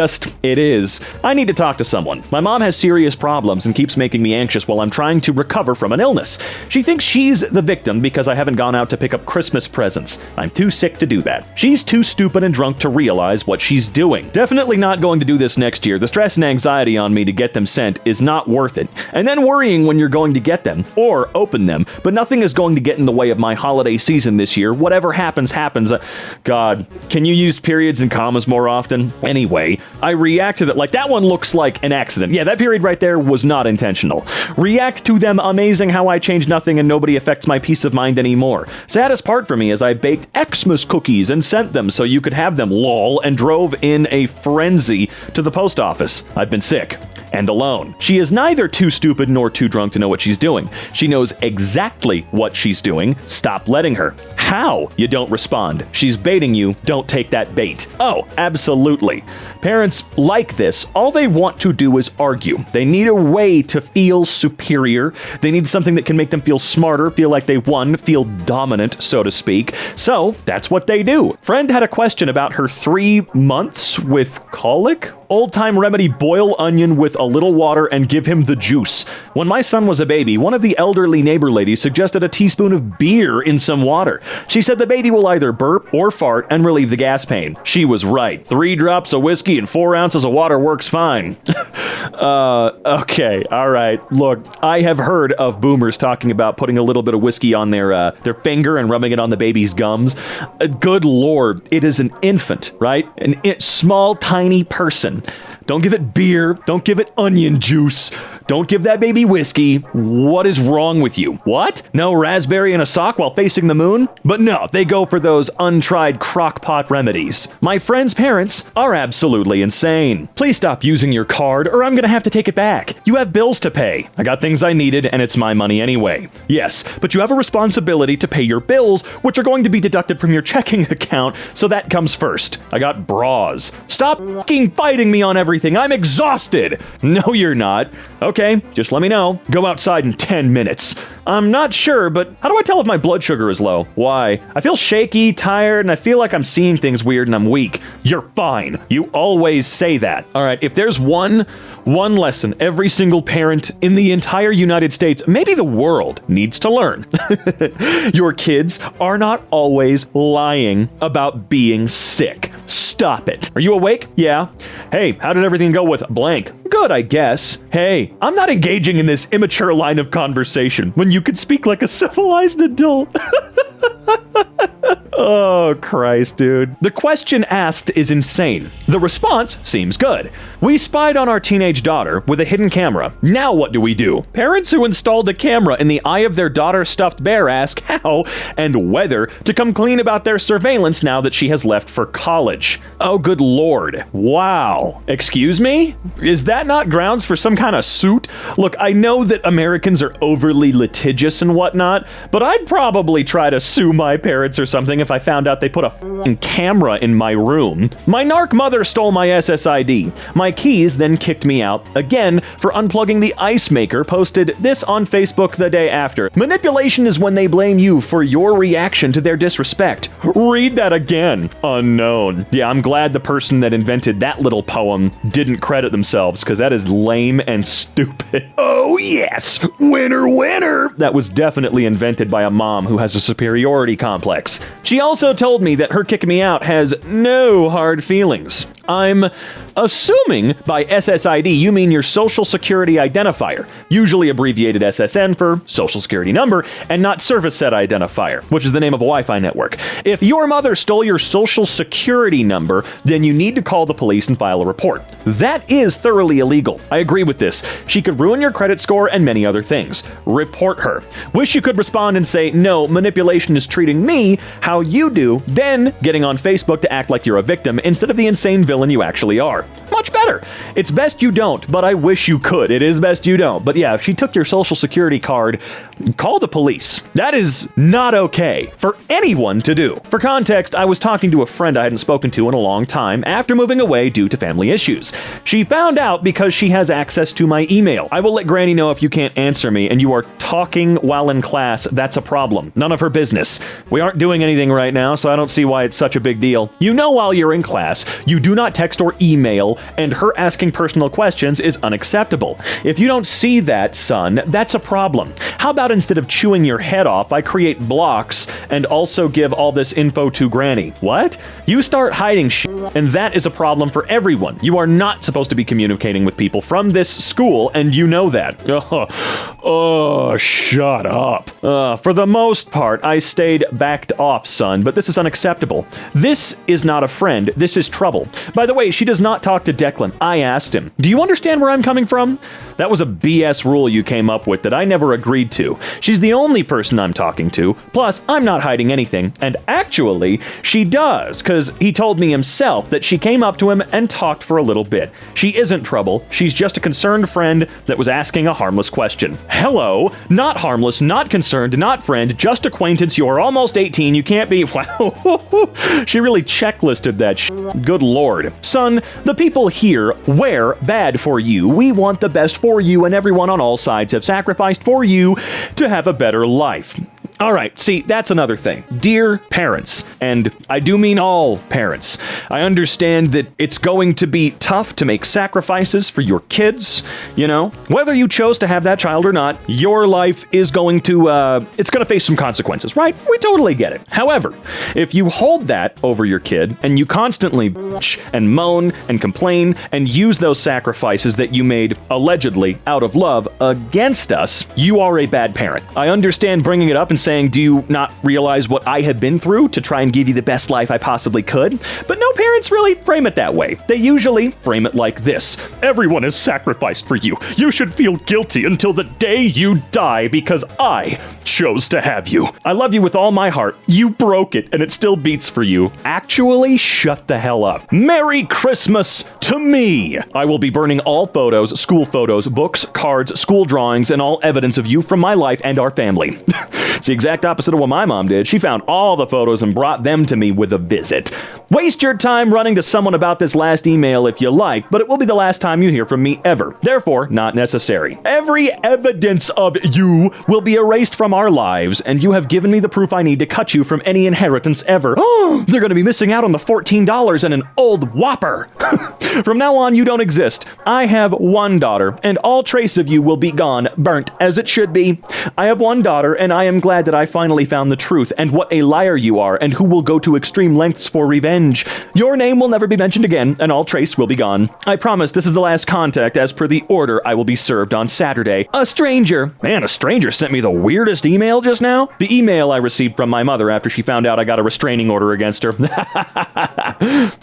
is. I need to talk to someone. My mom has serious problems and keeps making me anxious while I'm trying to recover from an illness. She thinks she's the victim because I haven't gone out to pick up Christmas presents. I'm too sick to do that. She's too stupid and drunk to realize what she's doing. Definitely not going to do this next year. The stress and anxiety on me to get them sent is not worth it. And then worrying when you're going to get them or open them. But nothing is going to get in the way of my holiday season this year. Whatever happens, happens. God, can you use periods and commas more often? Anyway, I react to that like that one looks like an accident. Yeah, that period right there was not intentional. React to them amazing how I change nothing and nobody affects my peace of mind anymore. Saddest part for me is I baked Xmas cookies and sent them so you could have them, lol, and drove in a frenzy to the post office. I've been sick and alone. She is neither too stupid nor too drunk to know what she's doing. She knows exactly what she's doing. Stop letting her. How? You don't respond. She's baiting you. Don't take that bait. Oh, absolutely. Parents like this, all they want to do is argue. They need a way to feel superior. They need something that can make them feel smarter, feel like they won, feel dominant, so to speak. So that's what they do. Friend had a question about her 3 months with colic. Old-time remedy: boil onion with a little water and give him the juice. When my son was a baby, one of the elderly neighbor ladies suggested a teaspoon of beer in some water. She said the baby will either burp or fart and relieve the gas pain. She was right. 3 drops of whiskey and 4 ounces of water works fine. Okay, all right. Look, I have heard of boomers talking about putting a little bit of whiskey on their finger and rubbing it on the baby's gums. Good Lord, it is an infant, right? Small, tiny person. Don't give it beer. Don't give it onion juice. Don't give that baby whiskey. What is wrong with you? What? No raspberry in a sock while facing the moon? But no, they go for those untried crock-pot remedies. My friends' parents are absolutely insane. Please stop using your card or I'm gonna have to take it back. You have bills to pay. I got things I needed and it's my money anyway. Yes, but you have a responsibility to pay your bills, which are going to be deducted from your checking account, so that comes first. I got bras. Stop fucking fighting me on everything. I'm exhausted. No, you're not. Okay, just let me know. Go outside in 10 minutes. I'm not sure, but how do I tell if my blood sugar is low? Why? I feel shaky, tired, and I feel like I'm seeing things weird and I'm weak. You're fine. You always say that. All right, if there's one lesson every single parent in the entire United States, maybe the world, needs to learn. Your kids are not always lying about being sick. Stop it. Are you awake? Yeah. Hey, how did everything go with blank? Good, I guess. Hey, I'm not engaging in this immature line of conversation when you could speak like a civilized adult. Oh, Christ, dude. The question asked is insane. The response seems good. We spied on our teenage daughter with a hidden camera. Now what do? Parents who installed a camera in the eye of their daughter's stuffed bear ask how and whether to come clean about their surveillance now that she has left for college. Oh, good Lord. Wow. Excuse me? Is that not grounds for some kind of suit? Look, I know that Americans are overly litigious and whatnot, but I'd probably try to sue my parents or something if I found out they put a f***ing camera in my room. My narc mother stole my SSID. My keys then kicked me out again for unplugging the ice maker, posted this on Facebook the day after. Manipulation is when they blame you for your reaction to their disrespect. Read that again. Unknown. Yeah, I'm glad the person that invented that little poem didn't credit themselves, because that is lame and stupid. Oh yes, winner winner. That was definitely invented by a mom who has a superiority complex. She also told me that her kicking me out has no hard feelings. I'm assuming by SSID you mean your social security identifier, usually abbreviated SSN for social security number, and not service set identifier, which is the name of a Wi-Fi network. If your mother stole your social security number, then you need to call the police and file a report. That is thoroughly illegal. I agree with this. She could ruin your credit score and many other things. Report her. Wish you could respond and say, no, manipulation is treating me how you do, then getting on Facebook to act like you're a victim instead of the insane villain you actually are. Much better. It's best you don't, but I wish you could. It is best you don't. But yeah, if she took your social security card, call the police. That is not okay for anyone to do. For context, I was talking to a friend I hadn't spoken to in a long time after moving away due to family issues. She found out because she has access to my email. I will let Granny know if you can't answer me and you are talking while in class. That's a problem. None of her business. We aren't doing anything right now, so I don't see why it's such a big deal. You know, while you're in class, you do not text or email, and her asking personal questions is unacceptable. If you don't see that, son, that's a problem. How about instead of chewing your head off, I create blocks and also give all this info to Granny? What? You start hiding shit, and that is a problem for everyone. You are not supposed to be communicating with people from this school, and you know that. Oh, shut up. For the most part, I stayed backed off, son, but this is unacceptable. This is not a friend. This is trouble. By the way, she does not talk to Declan. I asked him. Do you understand where I'm coming from? That was a BS rule you came up with that I never agreed to. She's the only person I'm talking to. Plus, I'm not hiding anything. And actually, she does, because he told me himself that she came up to him and talked for a little bit. She isn't trouble. She's just a concerned friend that was asking a harmless question. Hello. Not harmless, not concerned, not friend, just acquaintance. You're almost 18. You can't be... Wow. She really checklisted that Good Lord. Son, the people here we're bad for you. We want the best for you, and everyone on all sides have sacrificed for you to have a better life. All right, see, that's another thing. Dear parents, and I do mean all parents, I understand that it's going to be tough to make sacrifices for your kids, you know? Whether you chose to have that child or not, your life is going to, it's going to face some consequences, right? We totally get it. However, if you hold that over your kid, and you constantly bitch and moan and complain and use those sacrifices that you made allegedly out of love against us, you are a bad parent. I understand bringing it up and saying saying, do you not realize what I have been through to try and give you the best life I possibly could? But no parents really frame it that way. They usually frame it like this. Everyone is sacrificed for you. You should feel guilty until the day you die because I chose to have you. I love you with all my heart. You broke it and it still beats for you. Actually, shut the hell up. Merry Christmas to me. I will be burning all photos, school photos, books, cards, school drawings, and all evidence of you from my life and our family. It's the exact opposite of what my mom did. She found all the photos and brought them to me with a visit. Waste your time running to someone about this last email if you like, but it will be the last time you hear from me ever. Therefore, not necessary. Every evidence of you will be erased from our lives, and you have given me the proof I need to cut you from any inheritance ever. Oh, they're going to be missing out on the $14 and an old Whopper. From now on, you don't exist. I have one daughter, and all trace of you will be gone, burnt, as it should be. I have one daughter, and I am glad that I finally found the truth, and what a liar you are, and who will go to extreme lengths for revenge. Your name will never be mentioned again, and all trace will be gone. I promise this is the last contact as per the order I will be served on Saturday. A stranger. Man, a stranger sent me the weirdest email just now. The email I received from my mother after she found out I got a restraining order against her.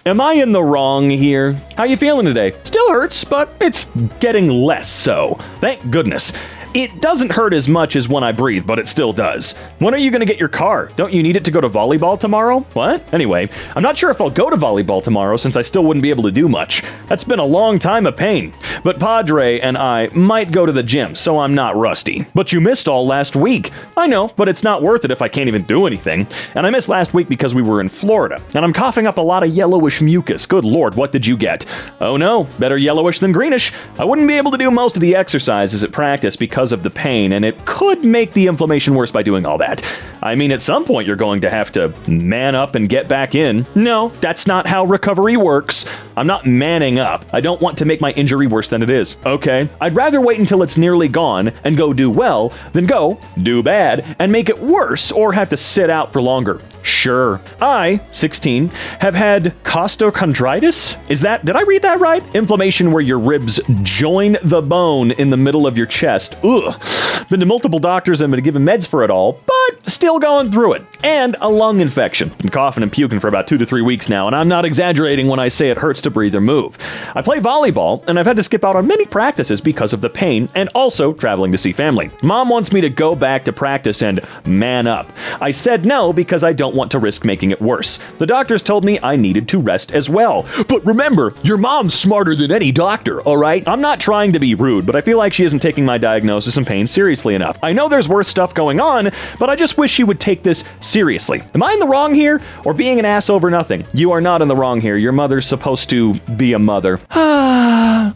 Am I in the wrong here? How you feeling today? Still hurts, but it's getting less so. Thank goodness. It doesn't hurt as much as when I breathe, but it still does. When are you going to get your car? Don't you need it to go to volleyball tomorrow? What? Anyway, I'm not sure if I'll go to volleyball tomorrow since I still wouldn't be able to do much. That's been a long time of pain. But Padre and I might go to the gym, so I'm not rusty. But you missed all last week. I know, but it's not worth it if I can't even do anything. And I missed last week because we were in Florida. And I'm coughing up a lot of yellowish mucus. Good Lord, what did you get? Oh no, better yellowish than greenish. I wouldn't be able to do most of the exercises at practice because of the pain, and it could make the inflammation worse by doing all that. I mean, at some point you're going to have to man up and get back in. No, that's not how recovery works. I'm not manning up. I don't want to make my injury worse than it is. Okay, I'd rather wait until it's nearly gone and go do well than go do bad and make it worse or have to sit out for longer. Sure. I, 16, have had costochondritis? Did I read that right? Inflammation where your ribs join the bone in the middle of your chest. Ugh. Been to multiple doctors and been given meds for it all, but still going through it. And a lung infection. Been coughing and puking for about 2 to 3 weeks now, and I'm not exaggerating when I say it hurts to breathe or move. I play volleyball, and I've had to skip out on many practices because of the pain and also traveling to see family. Mom wants me to go back to practice and man up. I said no because I don't want to risk making it worse. The doctors told me I needed to rest as well. But remember, your mom's smarter than any doctor, all right? I'm not trying to be rude, but I feel like she isn't taking my diagnosis and pain seriously enough. I know there's worse stuff going on, but I just wish she would take this seriously. Am I in the wrong here, or being an ass over nothing? You are not in the wrong here. Your mother's supposed to be a mother.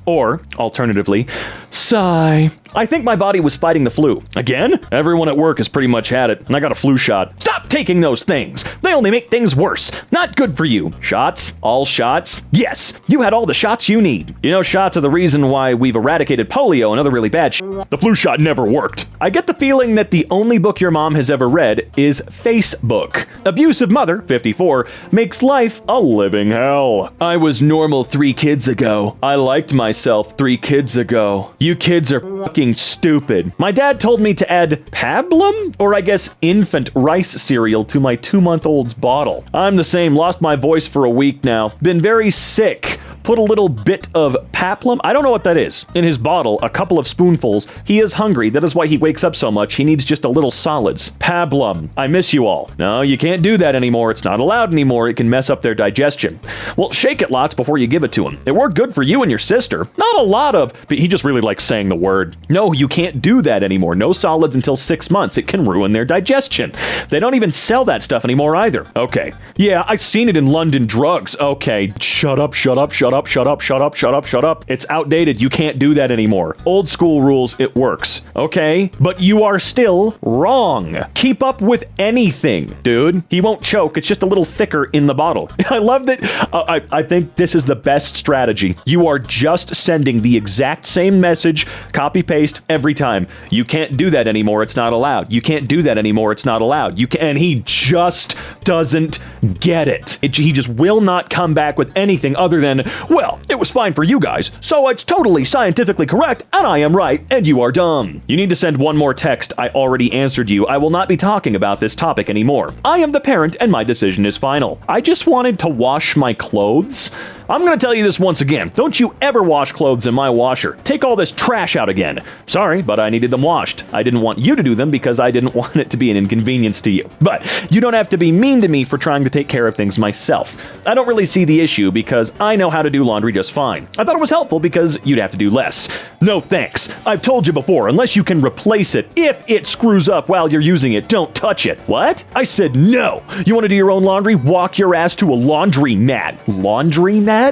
Or, alternatively, sigh. I think my body was fighting the flu. Again? Everyone at work has pretty much had it, and I got a flu shot. Stop taking those things. They only make things worse. Not good for you. Shots? All shots? Yes, you had all the shots you need. You know, shots are the reason why we've eradicated polio and other really bad shit. The flu shot never worked. I get the feeling that the only book your mom has ever read is Facebook. Abusive mother, 54, makes life a living hell. I was normal 3 kids ago. I liked myself 3 kids ago. You kids are fucking stupid. My dad told me to add pablum, or I guess infant rice cereal, to my 2-month-old's bottle. I'm the same, lost my voice for a week now. Been very sick. Put a little bit of pablum, I don't know what that is, in his bottle, a couple of spoonfuls. He is hungry, that is why he wakes up so much. He needs just a little solids. Pablum, I miss you all. No, you can't do that anymore. It's not allowed anymore. It can mess up their digestion. Well, shake it lots before you give it to him. It worked good for you and your sister. Not a lot of, but he just really likes saying the word. No, you can't do that anymore. No solids until 6 months. It can ruin their digestion. They don't even sell that stuff anymore either. Okay. Yeah, I've seen it in London Drugs. Okay. Shut up, shut up, shut up, shut up, shut up, shut up, shut up. It's outdated. You can't do that anymore. Old school rules, it works. Okay? But you are still wrong. Keep up with anything, dude. He won't choke. It's just a little thicker in the bottle. I love that. I think this is the best strategy. You are just sending the exact same message, copy paste every time. You can't do that anymore. It's not allowed. You can't do that anymore. It's not allowed. And he just doesn't get it. He just will not come back with anything other than, Well, it was fine for you guys, so it's totally scientifically correct, and I am right, and you are dumb. You need to send one more text. I already answered you. I will not be talking about this topic anymore. I am the parent, and my decision is final. I just wanted to wash my clothes. I'm gonna tell you this once again. Don't you ever wash clothes in my washer. Take all this trash out again. Sorry, but I needed them washed. I didn't want you to do them because I didn't want it to be an inconvenience to you. But you don't have to be mean to me for trying to take care of things myself. I don't really see the issue because I know how to do laundry just fine. I thought it was helpful because you'd have to do less. No thanks. I've told you before, unless you can replace it, if it screws up while you're using it, don't touch it. What? I said no. You want to do your own laundry? Walk your ass to a laundry mat. Laundry mat?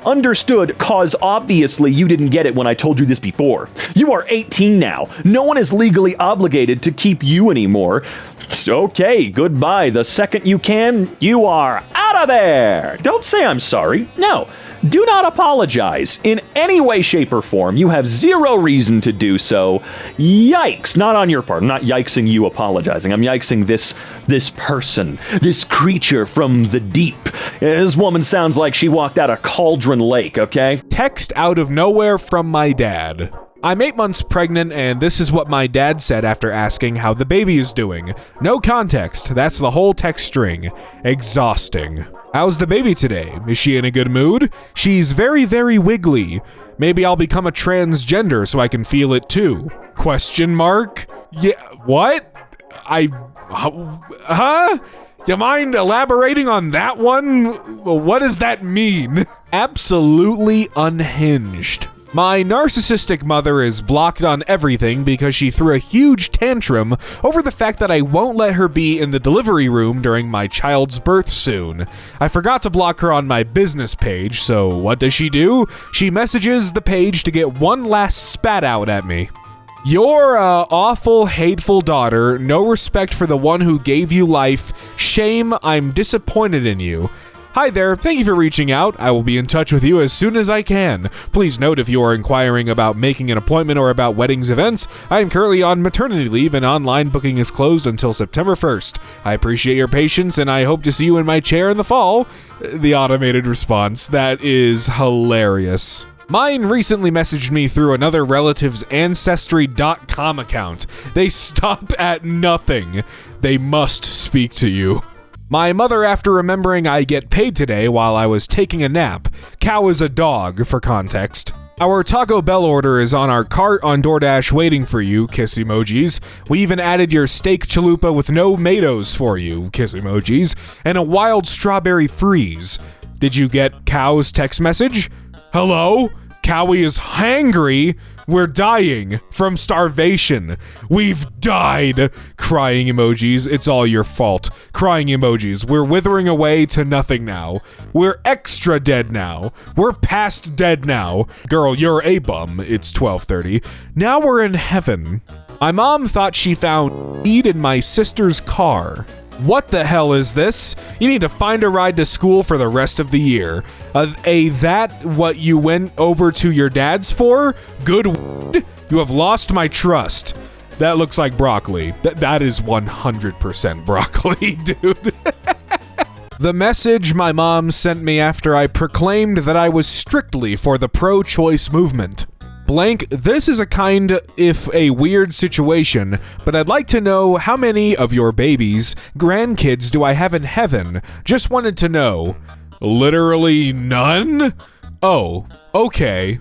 Understood, cause obviously you didn't get it when I told you this before. You are 18 now. No one is legally obligated to keep you anymore. Okay, goodbye. The second you can, you are out of there. Don't say I'm sorry. No. Do not apologize in any way, shape, or form. You have zero reason to do so. Yikes. Not on your part. I'm not yikesing you apologizing. I'm yikesing this person, this creature from the deep. This woman sounds like she walked out of Cauldron Lake, okay? Text out of nowhere from my dad. I'm 8 months pregnant, and this is what my dad said after asking how the baby is doing. No context. That's the whole text string. Exhausting. How's the baby today? Is she in a good mood? She's very, very wiggly. Maybe I'll become a transgender so I can feel it too. Question mark? Yeah, what? Huh? You mind elaborating on that one? What does that mean? Absolutely unhinged. My narcissistic mother is blocked on everything because she threw a huge tantrum over the fact that I won't let her be in the delivery room during my child's birth soon. I forgot to block her on my business page, so what does she do? She messages the page to get one last spat out at me. You're a awful, hateful daughter, no respect for the one who gave you life. Shame, I'm disappointed in you. Hi there, thank you for reaching out. I will be in touch with you as soon as I can. Please note if you are inquiring about making an appointment or about weddings events, I am currently on maternity leave and online booking is closed until September 1st. I appreciate your patience and I hope to see you in my chair in the fall. The automated response, that is hilarious. Mine recently messaged me through another relative's Ancestry.com account. They stop at nothing. They must speak to you. My mother, after remembering I get paid today while I was taking a nap. Cow is a dog, for context. Our Taco Bell order is on our cart on DoorDash waiting for you, kiss emojis. We even added your steak chalupa with no tomatoes for you, kiss emojis, and a wild strawberry freeze. Did you get Cow's text message? Hello? Cowie is hangry. We're dying from starvation. We've died. Crying emojis. It's all your fault. Crying emojis. We're withering away to nothing now. We're extra dead now. We're past dead now. Girl, you're a bum. It's 12:30. Now we're in heaven. My mom thought she found weed in my sister's car. What the hell is this? You need to find a ride to school for the rest of the year. That what you went over to your dad's for? Good weed? You have lost my trust. That looks like broccoli. That is 100% broccoli, dude. The message my mom sent me after I proclaimed that I was strictly for the pro-choice movement. Blank, this is a kind, if a weird situation, but I'd like to know how many of your babies, grandkids do I have in heaven? Just wanted to know. Literally none? Oh, okay.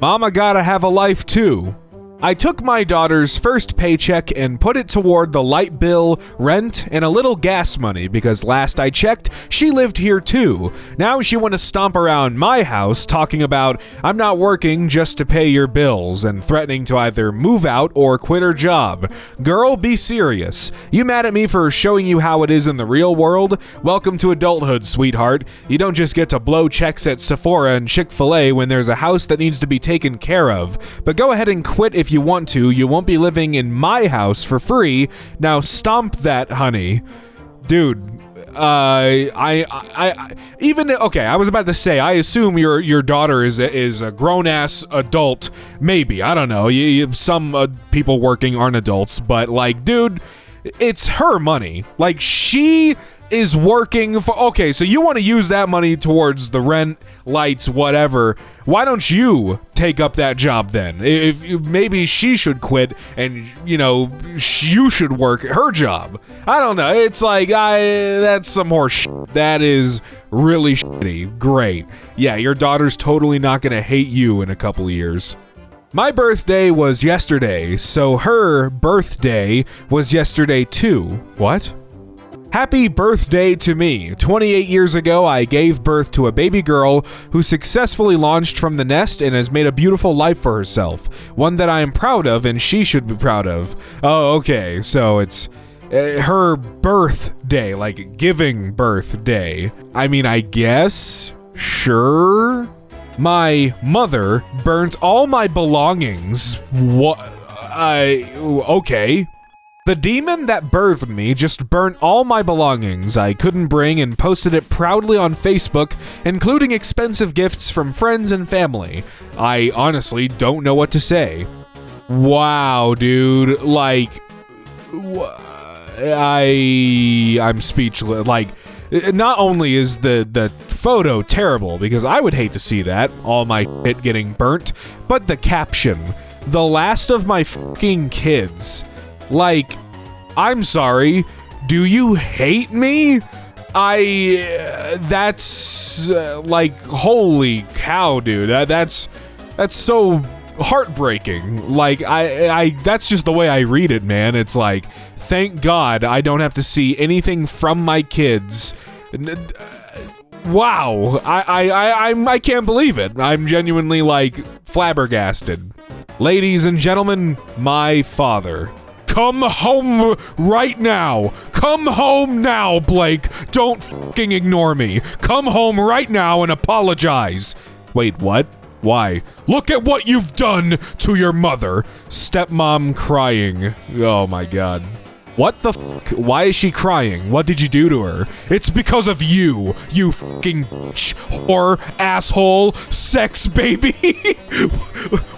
Mama gotta have a life too. I took my daughter's first paycheck and put it toward the light bill, rent, and a little gas money because last I checked, she lived here too. Now she want to stomp around my house talking about, I'm not working just to pay your bills, and threatening to either move out or quit her job. Girl, be serious. You mad at me for showing you how it is in the real world? Welcome to adulthood, sweetheart. You don't just get to blow checks at Sephora and Chick-fil-A when there's a house that needs to be taken care of. But go ahead and quit if you want to. You won't be living in my house for free. Now stomp that, honey. Dude, I was about to say, I assume your daughter is a grown-ass adult. Maybe, I don't know. Some people working aren't adults, but like, dude, it's her money. Like, she is working for... Okay, so you want to use that money towards the rent, lights, whatever. Why don't you take up that job then? If maybe she should quit and, you know, you should work her job. I don't know. It's like, that's some horse shit. That is really shitty. Great. Yeah, your daughter's totally not going to hate you in a couple years. My birthday was yesterday, so her birthday was yesterday too. What? Happy birthday to me. 28 years ago, I gave birth to a baby girl who successfully launched from the nest and has made a beautiful life for herself. One that I am proud of and she should be proud of. Oh, okay. So it's her birthday, like giving birthday. I mean, I guess? Sure. My mother burnt all my belongings. What? Okay. The demon that birthed me just burnt all my belongings I couldn't bring and posted it proudly on Facebook, including expensive gifts from friends and family. I honestly don't know what to say. Wow, dude. Like, I'm speechless. Like, not only is the photo terrible, because I would hate to see that, all my shit getting burnt, but the caption, "The last of my fucking kids." Like, I'm sorry, do you hate me? That's, like, holy cow, dude. That's so heartbreaking. Like, that's just the way I read it, man. It's like, thank God I don't have to see anything from my kids. Wow, I can't believe it. I'm genuinely, like, flabbergasted. Ladies and gentlemen, my father. Come home right now. Come home now, Blake. Don't fucking ignore me. Come home right now and apologize. Wait, what? Why? Look at what you've done to your mother. Stepmom crying. Oh my God. What the fuck? Why is she crying? What did you do to her? It's because of you, you fucking bitch, whore, asshole, sex baby.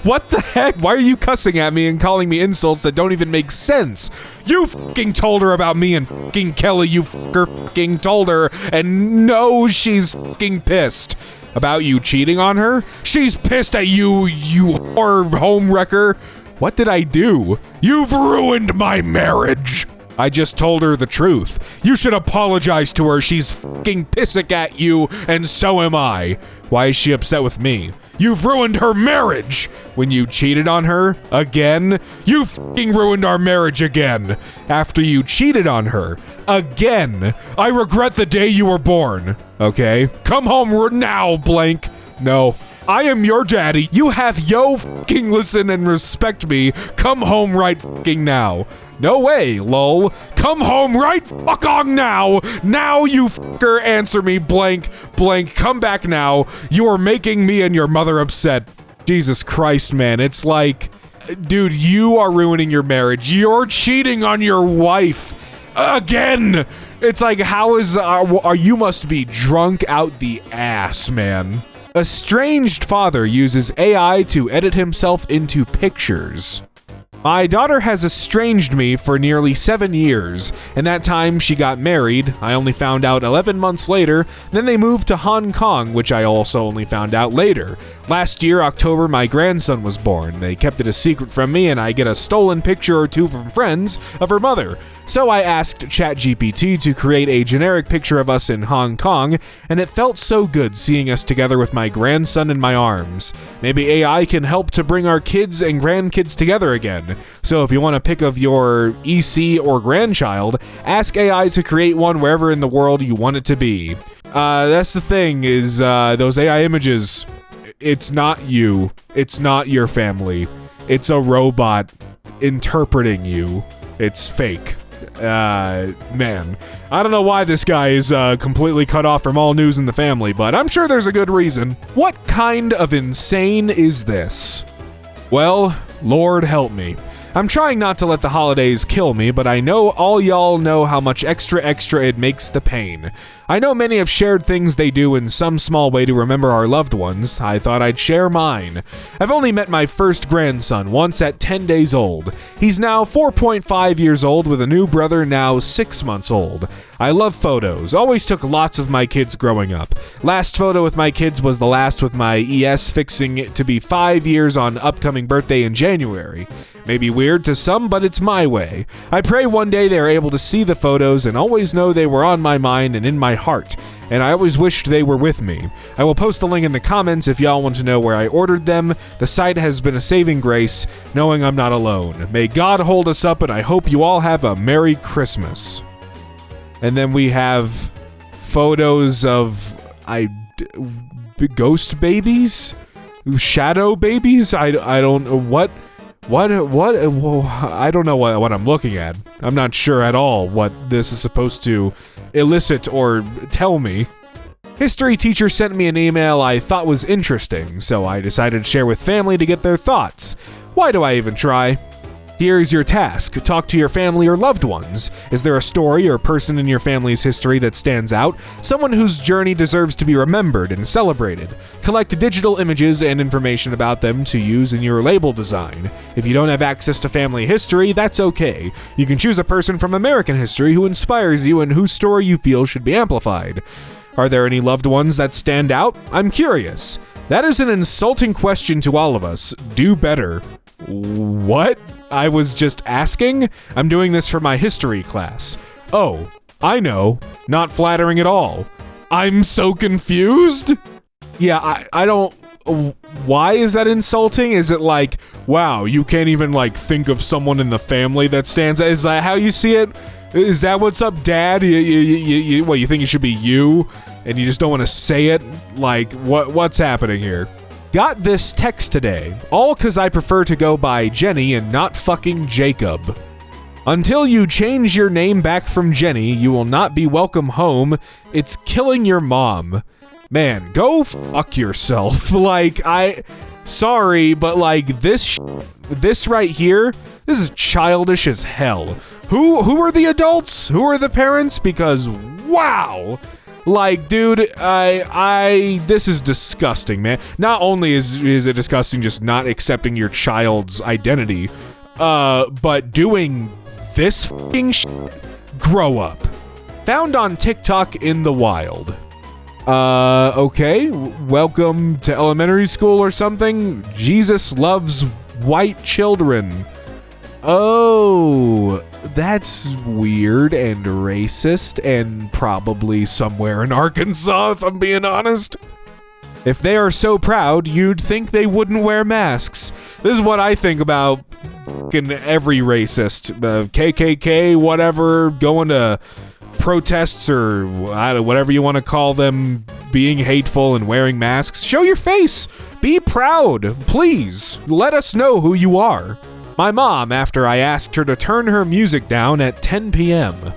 What the heck? Why are you cussing at me and calling me insults that don't even make sense? You fucking told her about me and fucking Kelly, you fucking told her, and no, she's fucking pissed. About you cheating on her? She's pissed at you, you whore homewrecker. What did I do? You've ruined my marriage. I just told her the truth. You should apologize to her. She's fucking pissing at you, and so am I. Why is she upset with me? You've ruined her marriage. When you cheated on her again, you fucking ruined our marriage again. After you cheated on her again, I regret the day you were born. Okay? Come home now, blank. No. I am your daddy. You have yo fucking listen and respect me. Come home right fucking now. No way, lol. Come home right fucking now. Now, you fucker, answer me, blank, blank. Come back now. You are making me and your mother upset. Jesus Christ, man. It's like, dude, you are ruining your marriage. You're cheating on your wife. Again. It's like, how is, you must be drunk out the ass, man. Estranged father uses AI to edit himself into pictures. My daughter has estranged me for nearly 7 years. In that time, she got married. I only found out 11 months later. Then they moved to Hong Kong, which I also only found out later. Last year, October, my grandson was born. They kept it a secret from me, and I get a stolen picture or two from friends of her mother. So I asked ChatGPT to create a generic picture of us in Hong Kong, and it felt so good seeing us together with my grandson in my arms. Maybe AI can help to bring our kids and grandkids together again. So if you want a pic of your EC or grandchild, ask AI to create one wherever in the world you want it to be. That's the thing, is those AI images, it's not you. It's not your family. It's a robot interpreting you. It's fake. Man, I don't know why this guy is completely cut off from all news in the family, but I'm sure there's a good reason. What kind of insane is this? Well, Lord help me. I'm trying not to let the holidays kill me, but I know all y'all know how much extra it makes the pain. I know many have shared things they do in some small way to remember our loved ones. I thought I'd share mine. I've only met my first grandson once at 10 days old. He's now 4.5 years old with a new brother now 6 months old. I love photos. Always took lots of my kids growing up. Last photo with my kids was the last with my ES fixing it to be 5 years on upcoming birthday in January. Maybe weird to some, but it's my way. I pray one day they are able to see the photos and always know they were on my mind and in my heart, and I always wished they were with me. I will post the link in the comments if y'all want to know where I ordered them. The site has been a saving grace, knowing I'm not alone. May God hold us up, and I hope you all have a Merry Christmas. And then we have photos of ghost babies? Shadow babies? I don't know what? I don't know what I'm looking at. I'm not sure at all what this is supposed to elicit or tell me. History teacher sent me an email I thought was interesting, so I decided to share with family to get their thoughts. Why do I even try? Here's your task. Talk to your family or loved ones. Is there a story or person in your family's history that stands out? Someone whose journey deserves to be remembered and celebrated. Collect digital images and information about them to use in your label design. If you don't have access to family history, that's okay. You can choose a person from American history who inspires you and whose story you feel should be amplified. Are there any loved ones that stand out? I'm curious. That is an insulting question to all of us. Do better. What? I was just asking? I'm doing this for my history class. Oh, I know. Not flattering at all. I'm so confused? Yeah, I don't... Why is that insulting? Is it like, wow, you can't even, like, think of someone in the family that stands out? Is that how you see it? Is that what's up, Dad? You think it should be you? And you just don't want to say it? Like, what's happening here? Got this text today, all because I prefer to go by Jenny and not fucking Jacob. Until you change your name back from Jenny, you will not be welcome home. It's killing your mom. Man, go fuck yourself. Like, sorry, but like this right here, this is childish as hell. Who are the adults? Who are the parents? Because wow. Like, dude, this is disgusting, man. Not only is it disgusting just not accepting your child's identity, but doing this fucking shit, grow up. Found on TikTok in the wild. Okay, welcome to elementary school or something. Jesus loves white children. Oh, that's weird and racist and probably somewhere in Arkansas, if I'm being honest. If they are so proud, you'd think they wouldn't wear masks. This is what I think about fucking every racist. KKK, whatever, going to protests or whatever you want to call them, being hateful and wearing masks. Show your face. Be proud. Please, let us know who you are. My mom, after I asked her to turn her music down at 10 p.m.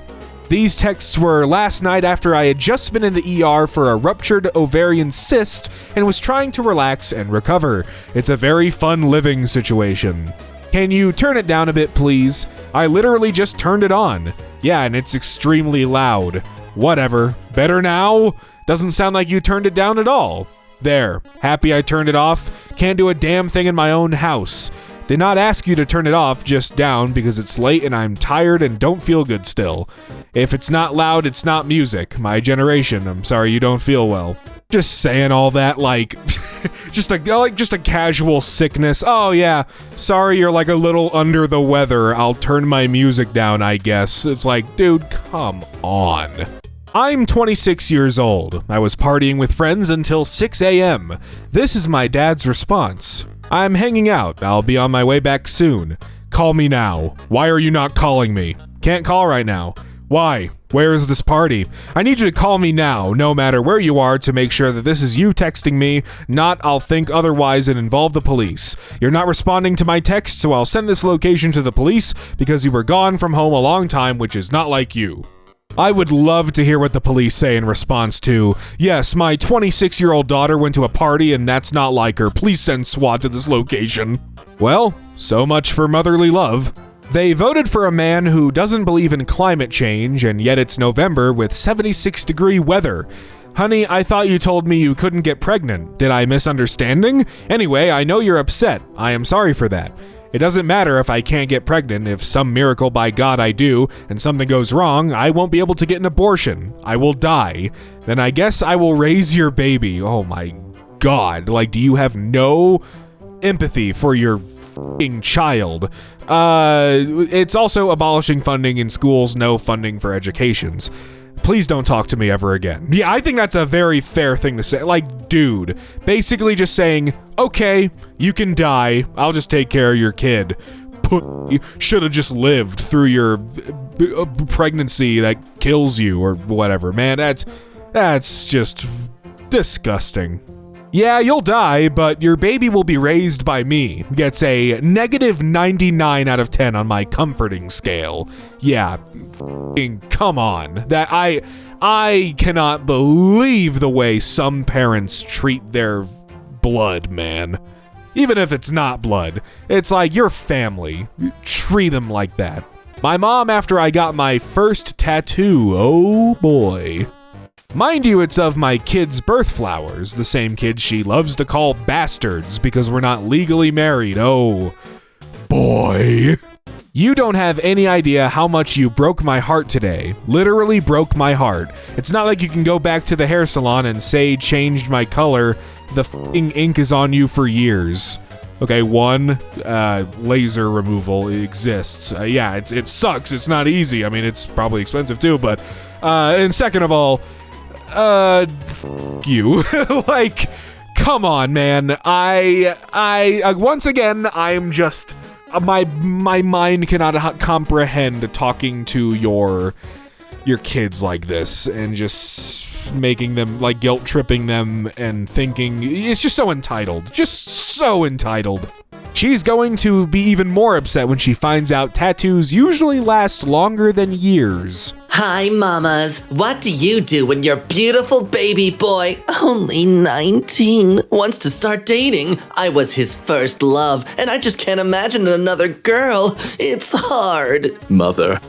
These texts were last night after I had just been in the ER for a ruptured ovarian cyst and was trying to relax and recover. It's a very fun living situation. Can you turn it down a bit, please? I literally just turned it on. Yeah, and it's extremely loud. Whatever. Better now? Doesn't sound like you turned it down at all. There. Happy I turned it off. Can't do a damn thing in my own house. Did not ask you to turn it off, just down, because it's late and I'm tired and don't feel good still. If it's not loud, it's not music. My generation. I'm sorry you don't feel well. Just saying all that like just a casual sickness. Oh yeah, sorry you're like a little under the weather. I'll turn my music down, I guess. It's like, dude, come on. I'm 26 years old. I was partying with friends until 6 a.m. This is my dad's response. I'm hanging out. I'll be on my way back soon. Call me now. Why are you not calling me? Can't call right now. Why? Where is this party? I need you to call me now, no matter where you are, to make sure that this is you texting me, not I'll think otherwise and involve the police. You're not responding to my text, so I'll send this location to the police because you were gone from home a long time, which is not like you. I would love to hear what the police say in response to, yes, my 26-year-old daughter went to a party and that's not like her. Please send SWAT to this location. Well, so much for motherly love. They voted for a man who doesn't believe in climate change, and yet it's November with 76-degree weather. Honey, I thought you told me you couldn't get pregnant. Did I misunderstanding? Anyway, I know you're upset. I am sorry for that. It doesn't matter if I can't get pregnant. If some miracle by God I do, and something goes wrong, I won't be able to get an abortion. I will die. Then I guess I will raise your baby. Oh my God. Like, do you have no empathy for your f***ing child? It's also abolishing funding in schools, no funding for educations. Please don't talk to me ever again. Yeah, I think that's a very fair thing to say. Like, dude, basically just saying, okay, you can die. I'll just take care of your kid. You should have just lived through your pregnancy that kills you or whatever. Man, that's just disgusting. Yeah, you'll die, but your baby will be raised by me. Gets a negative 99 out of 10 on my comforting scale. Yeah, come on. That I cannot believe the way some parents treat their blood, man. Even if it's not blood, it's like your family. Treat them like that. My mom, after I got my first tattoo, oh boy. Mind you, it's of my kid's birth flowers, the same kids she loves to call bastards because we're not legally married. Oh, boy. You don't have any idea how much you broke my heart today. Literally broke my heart. It's not like you can go back to the hair salon and say changed my color. The f***ing ink is on you for years. Okay, one, laser removal exists. Yeah, it sucks. It's not easy. I mean, it's probably expensive too, but, and second of all, you. Like, come on, man. I once again, I'm just, my mind cannot comprehend talking to your kids like this and just making them, like, guilt tripping them and thinking, it's just so entitled. Just so entitled. She's going to be even more upset when she finds out tattoos usually last longer than years. Hi, mamas. What do you do when your beautiful baby boy, only 19, wants to start dating? I was his first love, and I just can't imagine another girl. It's hard. Mother,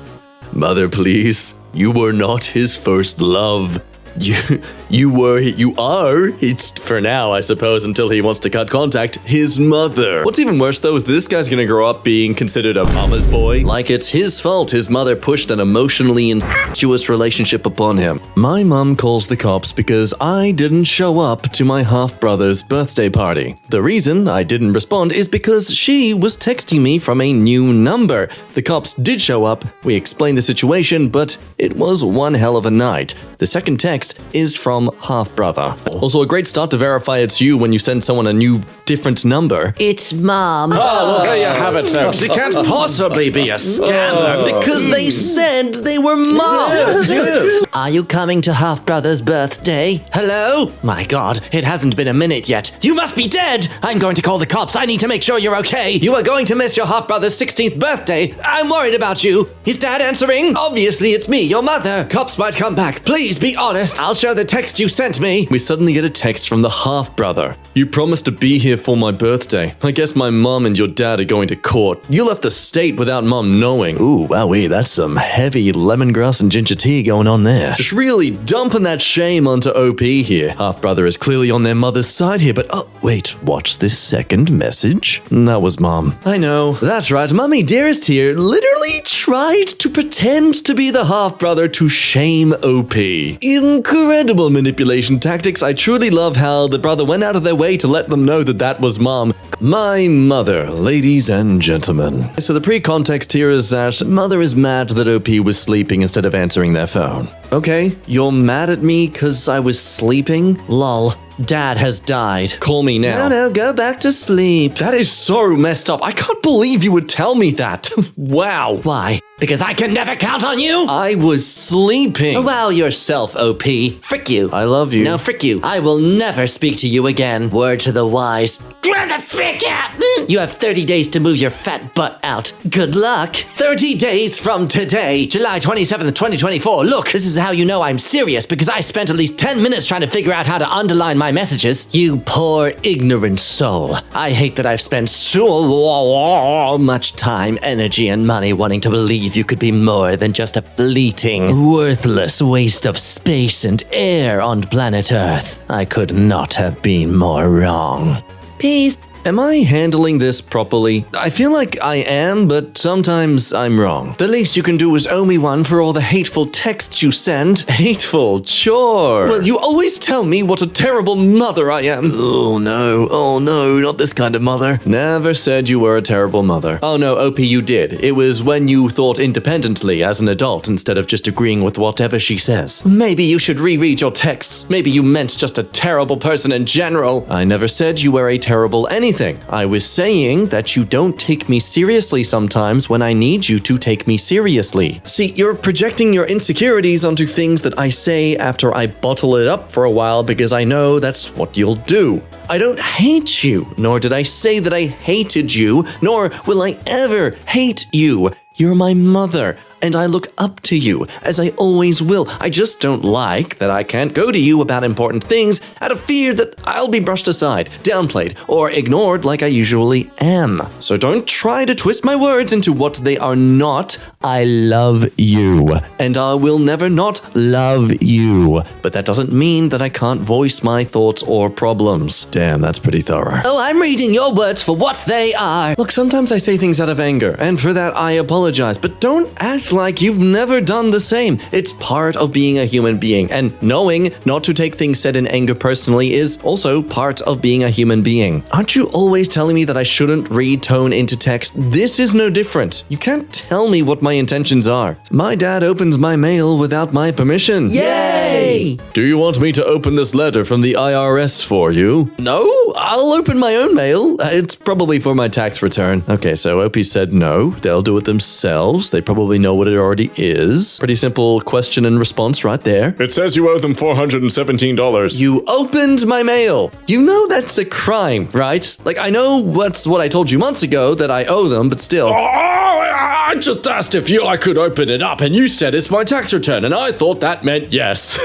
please. You were not his first love. You are, it's for now, I suppose, until he wants to cut contact, his mother. What's even worse, though, is this guy's gonna grow up being considered a mama's boy. Like it's his fault his mother pushed an emotionally incestuous relationship upon him. My mom calls the cops because I didn't show up to my half-brother's birthday party. The reason I didn't respond is because she was texting me from a new number. The cops did show up, we explained the situation, but it was one hell of a night. The second text is from half-brother. Also, a great start to verify it's you when you send someone a new, different number. It's Mom. Oh, well, there you have it, folks. It can't possibly be a scam. Because they said they were moms. Yes. Are you coming to half-brother's birthday? Hello? My God, it hasn't been a minute yet. You must be dead. I'm going to call the cops. I need to make sure you're okay. You are going to miss your half-brother's 16th birthday. I'm worried about you. Is Dad answering? Obviously, it's me, your mother. Cops might come back. Please be honest. I'll show the text you sent me. We suddenly get a text from the half-brother. You promised to be here for my birthday. I guess my mom and your dad are going to court. You left the state without mom knowing. Ooh, wowee, that's some heavy lemongrass and ginger tea going on there. Just really dumping that shame onto OP here. Half-brother is clearly on their mother's side here, but oh, wait, what's this second message? That was mom. I know. That's right, Mummy Dearest here literally tried to pretend to be the half-brother to shame OP. Incredible manipulation tactics. I truly love how the brother went out of their way to let them know that that was mom. My mother, ladies and gentlemen. So the pre-context here is that mother is mad that OP was sleeping instead of answering their phone. Okay, you're mad at me because I was sleeping? Lol. Dad has died. Call me now. No, go back to sleep. That is so messed up. I can't believe you would tell me that. Wow. Why? Because I can never count on you? I was sleeping. Wow yourself, OP. Frick you. I love you. No, frick you. I will never speak to you again. Word to the wise. Get the frick out! You have 30 days to move your fat butt out. Good luck. 30 days from today, July 27th, 2024. Look, this is how you know I'm serious, because I spent at least 10 minutes trying to figure out how to underline my messages. You poor, ignorant soul. I hate that I've spent so much time, energy, and money wanting to believe you could be more than just a fleeting, worthless waste of space and air on planet Earth. I could not have been more wrong. Peace. Am I handling this properly? I feel like I am, but sometimes I'm wrong. The least you can do is owe me one for all the hateful texts you send. Hateful? Sure. Well, you always tell me what a terrible mother I am. Oh no, not this kind of mother. Never said you were a terrible mother. Oh no, OP, you did. It was when you thought independently as an adult instead of just agreeing with whatever she says. Maybe you should reread your texts. Maybe you meant just a terrible person in general. I never said you were a terrible anything. I was saying that you don't take me seriously sometimes when I need you to take me seriously. See, you're projecting your insecurities onto things that I say after I bottle it up for a while because I know that's what you'll do. I don't hate you, nor did I say that I hated you, nor will I ever hate you. You're my mother, and I look up to you, as I always will. I just don't like that I can't go to you about important things out of fear that I'll be brushed aside, downplayed, or ignored like I usually am. So don't try to twist my words into what they are not. I love you, and I will never not love you. But that doesn't mean that I can't voice my thoughts or problems. Damn, that's pretty thorough. Oh, I'm reading your words for what they are. Look, sometimes I say things out of anger, and for that I apologize, but don't act like you've never done the same. It's part of being a human being, and knowing not to take things said in anger personally is also part of being a human being. Aren't you always telling me that I shouldn't read tone into text? This is no different. You can't tell me what my intentions are. My dad opens my mail without my permission. Yay! Do you want me to open this letter from the IRS for you? No, I'll open my own mail. It's probably for my tax return. Okay, so OP said no. They'll do it themselves. They probably know what it already is. Pretty simple question and response right there. It says you owe them $417. You opened my mail. You know that's a crime, right? Like, I know what's what I told you months ago that I owe them, but still. I just asked if I could open it up, and you said it's my tax return, and I thought that meant yes.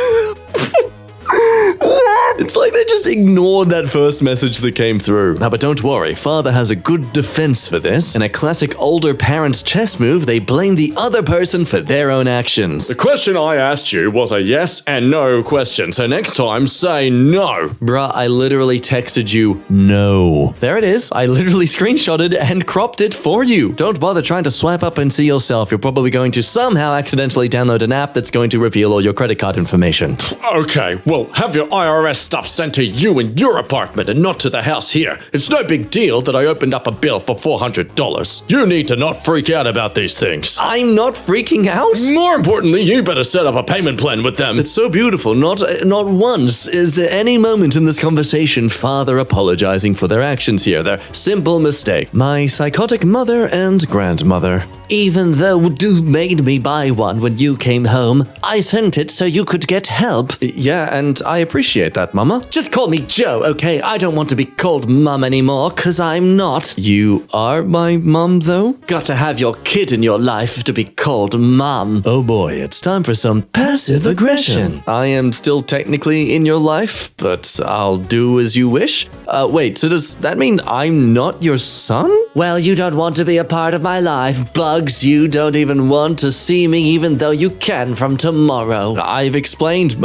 It's like they just ignored that first message that came through. Now, but don't worry, Father has a good defense for this. In a classic older parents' chess move, they blame the other person for their own actions. The question I asked you was a yes and no question, so next time, say no. Bruh, I literally texted you no. There it is. I literally screenshotted and cropped it for you. Don't bother trying to swipe up and see yourself. You're probably going to somehow accidentally download an app that's going to reveal all your credit card information. Okay, well, have your IRS stuff sent to you in your apartment and not to the house here. It's no big deal that I opened up a bill for $400. You need to not freak out about these things. I'm not freaking out. More importantly, you better set up a payment plan with them. It's so beautiful. Not once is there any moment in this conversation Father apologizing for their actions here. Their simple mistake. My psychotic mother and grandmother. Even though you made me buy one when you came home, I sent it so you could get help. Yeah, and I appreciate that, Mama. Just call me Joe, okay? I don't want to be called Mum anymore, cause I'm not. You are my mum, though? Got to have your kid in your life to be called Mum. Oh boy, it's time for some passive aggression. I am still technically in your life, but I'll do as you wish. Wait, so does that mean I'm not your son? Well, you don't want to be a part of my life, Bugs. You don't even want to see me even though you can from tomorrow. I've explained,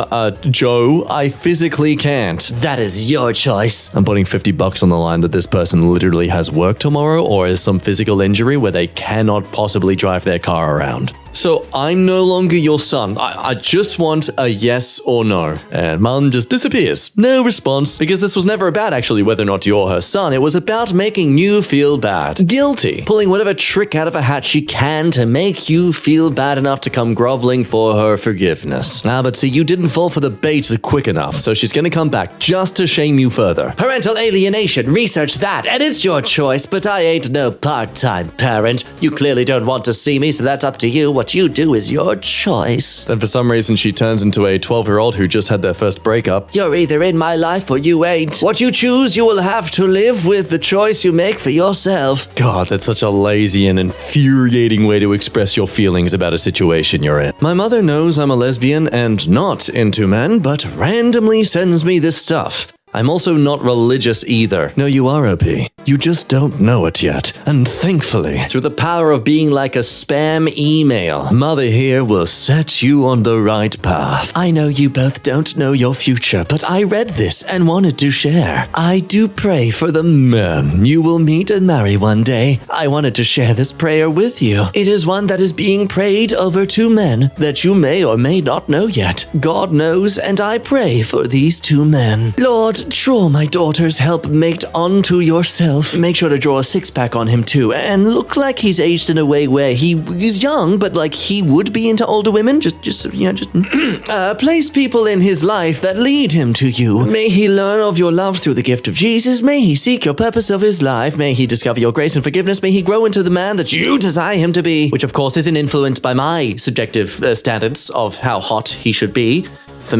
Joe, I physically can't. That is your choice. I'm putting $50 on the line that this person literally has work tomorrow or has some physical injury where they cannot possibly drive their car around. So I'm no longer your son. I just want a yes or no. And Mum just disappears. No response. Because this was never about actually whether or not you're her son. It was about making you feel bad. Guilty. Pulling whatever trick out of a hat she can to make you feel bad enough to come groveling for her forgiveness. But see, you didn't fall for the bait quick enough. So she's gonna come back just to shame you further. Parental alienation. Research that. And it's your choice, but I ain't no part-time parent. You clearly don't want to see me, so that's up to you. what you do is your choice. Then for some reason she turns into a 12-year-old who just had their first breakup. You're either in my life or you ain't. What you choose, you will have to live with the choice you make for yourself. God, that's such a lazy and infuriating way to express your feelings about a situation you're in. My mother knows I'm a lesbian and not into men, but randomly sends me this stuff. I'm also not religious either. No, you are, OP. You just don't know it yet. And thankfully, through the power of being like a spam email, Mother here will set you on the right path. I know you both don't know your future, but I read this and wanted to share. I do pray for the men you will meet and marry one day. I wanted to share this prayer with you. It is one that is being prayed over 2 men that you may or may not know yet. God knows, and I pray for these 2 men. Lord, draw my daughter's helpmate onto yourself. Make sure to draw a 6-pack on him too, and look like he's aged in a way where he's young, but like he would be into older women. Place people in his life that lead him to you. May he learn of your love through the gift of Jesus. May he seek your purpose of his life. May he discover your grace and forgiveness. May he grow into the man that you desire him to be, which of course isn't influenced by my subjective standards of how hot he should be. For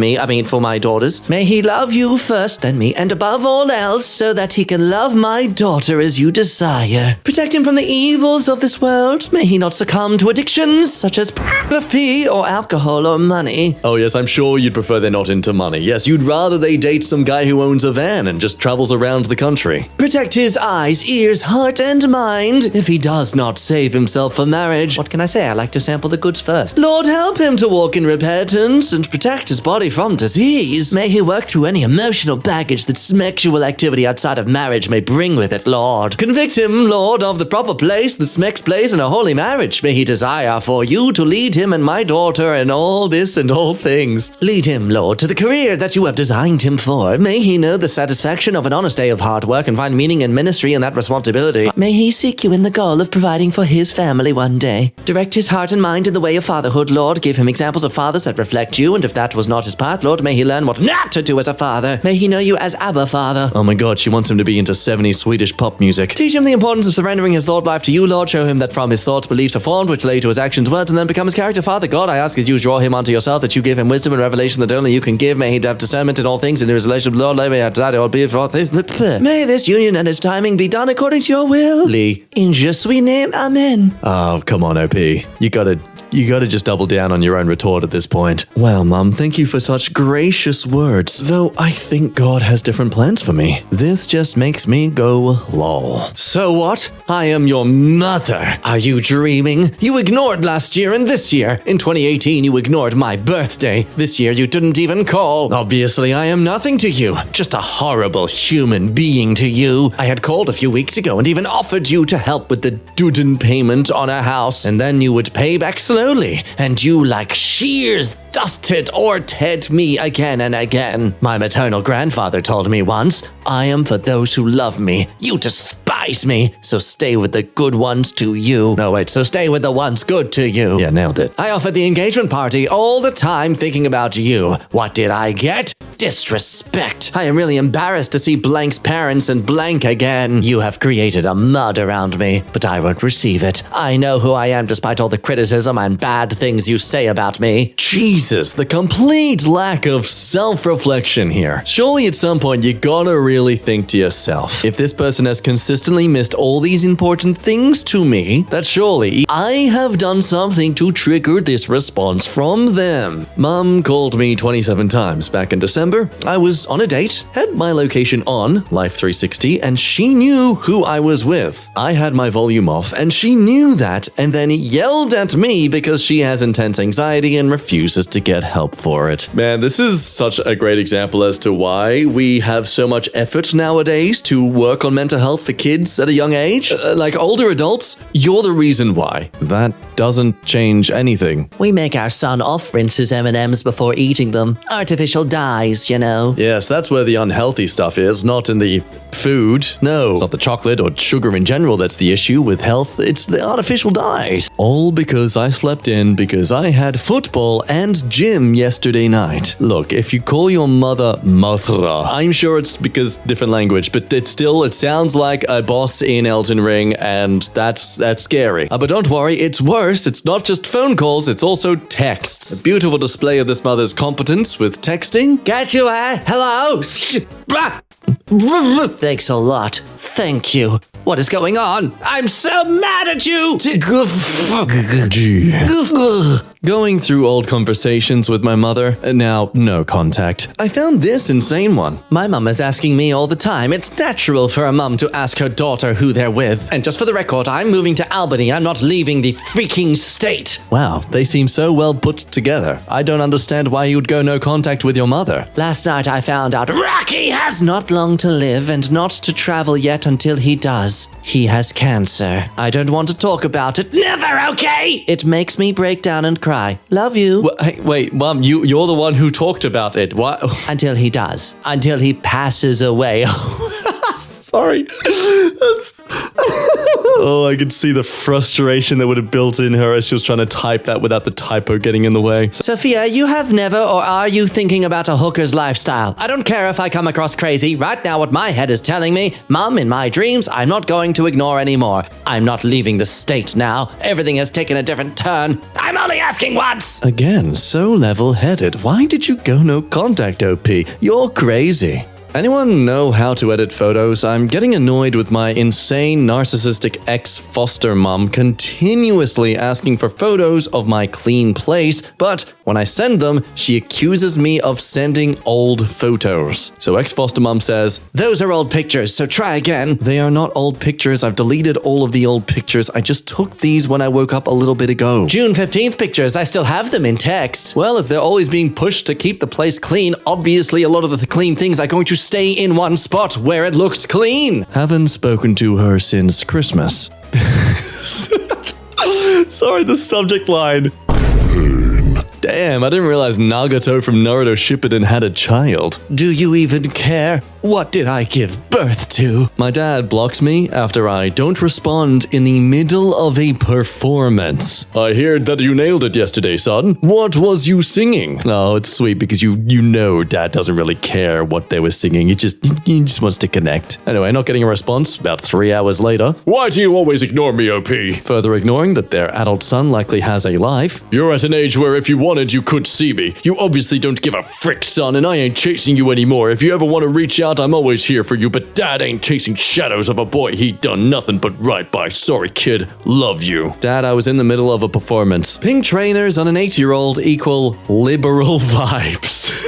my daughters. May he love you first, then me, and above all else, so that he can love my daughter as you desire. Protect him from the evils of this world. May he not succumb to addictions such as pornography or alcohol or money. Oh yes, I'm sure you'd prefer they're not into money. Yes, you'd rather they date some guy who owns a van and just travels around the country. Protect his eyes, ears, heart, and mind if he does not save himself for marriage. What can I say? I like to sample the goods first. Lord, help him to walk in repentance and protect his body from disease. May he work through any emotional baggage that sexual activity outside of marriage may bring with it, Lord. Convict him, Lord, of the proper place the Smex plays in a holy marriage. May he desire for you to lead him and my daughter in all this and all things. Lead him, Lord, to the career that you have designed him for. May he know the satisfaction of an honest day of hard work and find meaning in ministry and that responsibility. May he seek you in the goal of providing for his family one day. Direct his heart and mind in the way of fatherhood, Lord. Give him examples of fathers that reflect you, and if that was not his path, Lord, may he learn what not to do as a father. May he know you as Abba Father. Oh my god, she wants him to be into 70s Swedish pop music. Teach him the importance of surrendering his thought life to you, Lord. Show him that from his thoughts, beliefs are formed, which lay to his actions, words, and then become his character. Father God, I ask that you draw him onto yourself, that you give him wisdom and revelation that only you can give. May he have discernment in all things, in his relationship with Lord. May this union and its timing be done according to your will. Lee. In Je suis name, amen. Oh, come on, OP. You gotta just double down on your own retort at this point. Well, Mum, thank you for such gracious words, though I think God has different plans for me. This just makes me go lol. So what? I am your mother. Are you dreaming? You ignored last year and this year. In 2018, you ignored my birthday. This year, you didn't even call. Obviously, I am nothing to you. Just a horrible human being to you. I had called a few weeks ago and even offered you to help with the duden payment on our house, and then you would pay back slowly, and you like shears dusted or ted me again and again. My maternal grandfather told me once, I am for those who love me. You despise me, so stay with the good ones to you. No, wait, so stay with the ones good to you. Yeah, nailed it. I offered the engagement party all the time thinking about you. What did I get? Disrespect. I am really embarrassed to see Blank's parents and Blank again. You have created a mud around me, but I won't receive it. I know who I am despite all the criticism and bad things you say about me. Jesus, the complete lack of self-reflection here. Surely at some point you gotta really think to yourself, if this person has consistently missed all these important things to me, that surely I have done something to trigger this response from them. Mum called me 27 times back in December. I was on a date, had my location on, Life 360, and she knew who I was with. I had my volume off, and she knew that, and then yelled at me because she has intense anxiety and refuses to get help for it. Man, this is such a great example as to why we have so much effort nowadays to work on mental health for kids at a young age. Like older adults, you're the reason why. That doesn't change anything. We make our son off rinse his M&Ms before eating them. Artificial dyes. calories, you know. Yes, that's where the unhealthy stuff is, not in the food. No, it's not the chocolate or sugar in general that's the issue with health, it's the artificial dyes. All because I slept in because I had football and gym yesterday night. Look, if you call your mother Mothra, I'm sure it's because different language, but it sounds like a boss in Elden Ring, and that's scary. But don't worry, it's worse. It's not just phone calls, it's also texts. A beautiful display of this mother's competence with texting. Get you, hello? Thanks a lot. Thank you. What is going on? I'm so mad at you! Going through old conversations with my mother, now no contact. I found this insane one. My mum is asking me all the time. It's natural for a mum to ask her daughter who they're with. And just for the record, I'm moving to Albany. I'm not leaving the freaking state. Wow, they seem so well put together. I don't understand why you would go no contact with your mother. Last night I found out Rocky has not long to live and not to travel yet until he does. He has cancer. I don't want to talk about it. Never, okay? It makes me break down and cry. Love you. Wait, Mom, you're the one who talked about it. What? Until he does. Until he passes away. Sorry. Oh, I could see the frustration that would have built in her as she was trying to type that without the typo getting in the way. Sophia, you have never or are you thinking about a hooker's lifestyle? I don't care if I come across crazy. Right now what my head is telling me, Mom, in my dreams, I'm not going to ignore anymore. I'm not leaving the state now. Everything has taken a different turn. I'm only asking once. Again, so level-headed. Why did you go no contact, OP? You're crazy. Anyone know how to edit photos? I'm getting annoyed with my insane narcissistic ex-foster mom continuously asking for photos of my clean place, but when I send them, she accuses me of sending old photos. So ex-foster mom says, those are old pictures, so try again. They are not old pictures. I've deleted all of the old pictures. I just took these when I woke up a little bit ago. June 15th pictures, I still have them in text. Well, if they're always being pushed to keep the place clean, obviously a lot of the clean things are going to stay in one spot where it looked clean. Haven't spoken to her since Christmas. Sorry, the subject line. Damn, I didn't realize Nagato from Naruto Shippuden had a child. Do you even care? What did I give birth to? My dad blocks me after I don't respond in the middle of a performance. I heard that you nailed it yesterday, son. What was you singing? No, it's sweet because you know dad doesn't really care what they were singing. He just wants to connect. Anyway, not getting a response about 3 hours later. Why do you always ignore me, OP? Further ignoring that their adult son likely has a life. You're at an age where if you wanted, you could see me. You obviously don't give a frick, son, and I ain't chasing you anymore. If you ever want to reach out, I'm always here for you, but dad ain't chasing shadows of a boy he done nothing but right by. Sorry, kid. Love you. Dad, I was in the middle of a performance. Pink trainers on an 8-year-old equal liberal vibes.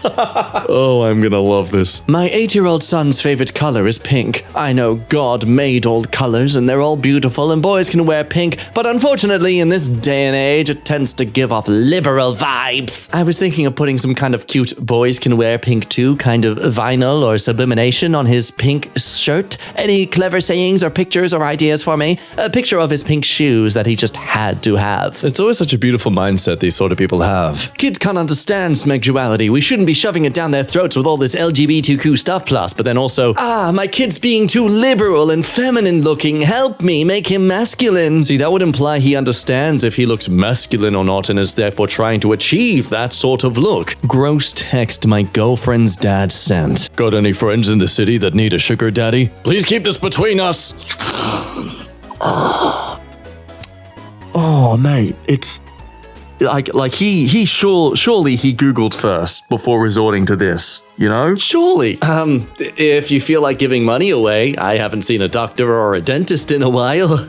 Oh, I'm gonna love this. My 8-year-old son's favorite color is pink. I know God made all colors and they're all beautiful and boys can wear pink, but unfortunately in this day and age it tends to give off liberal vibes. I was thinking of putting some kind of cute boys can wear pink too kind of vinyl or sublimination on his pink shirt. Any clever sayings or pictures or ideas for me? A picture of his pink shoes that he just had to have. It's always such a beautiful mindset these sort of people have. Kids can't understand sexuality. We shouldn't be shoving it down their throats with all this LGBTQ stuff plus, but then also, my kid's being too liberal and feminine looking. Help me, make him masculine. See, that would imply he understands if he looks masculine or not and is therefore trying to achieve that sort of look. Gross text my girlfriend's dad sent. Got any friends in the city that need a sugar daddy? Please keep this between us. Oh, mate, it's like he surely he Googled first before resorting to this, you know? Surely. If you feel like giving money away, I haven't seen a doctor or a dentist in a while.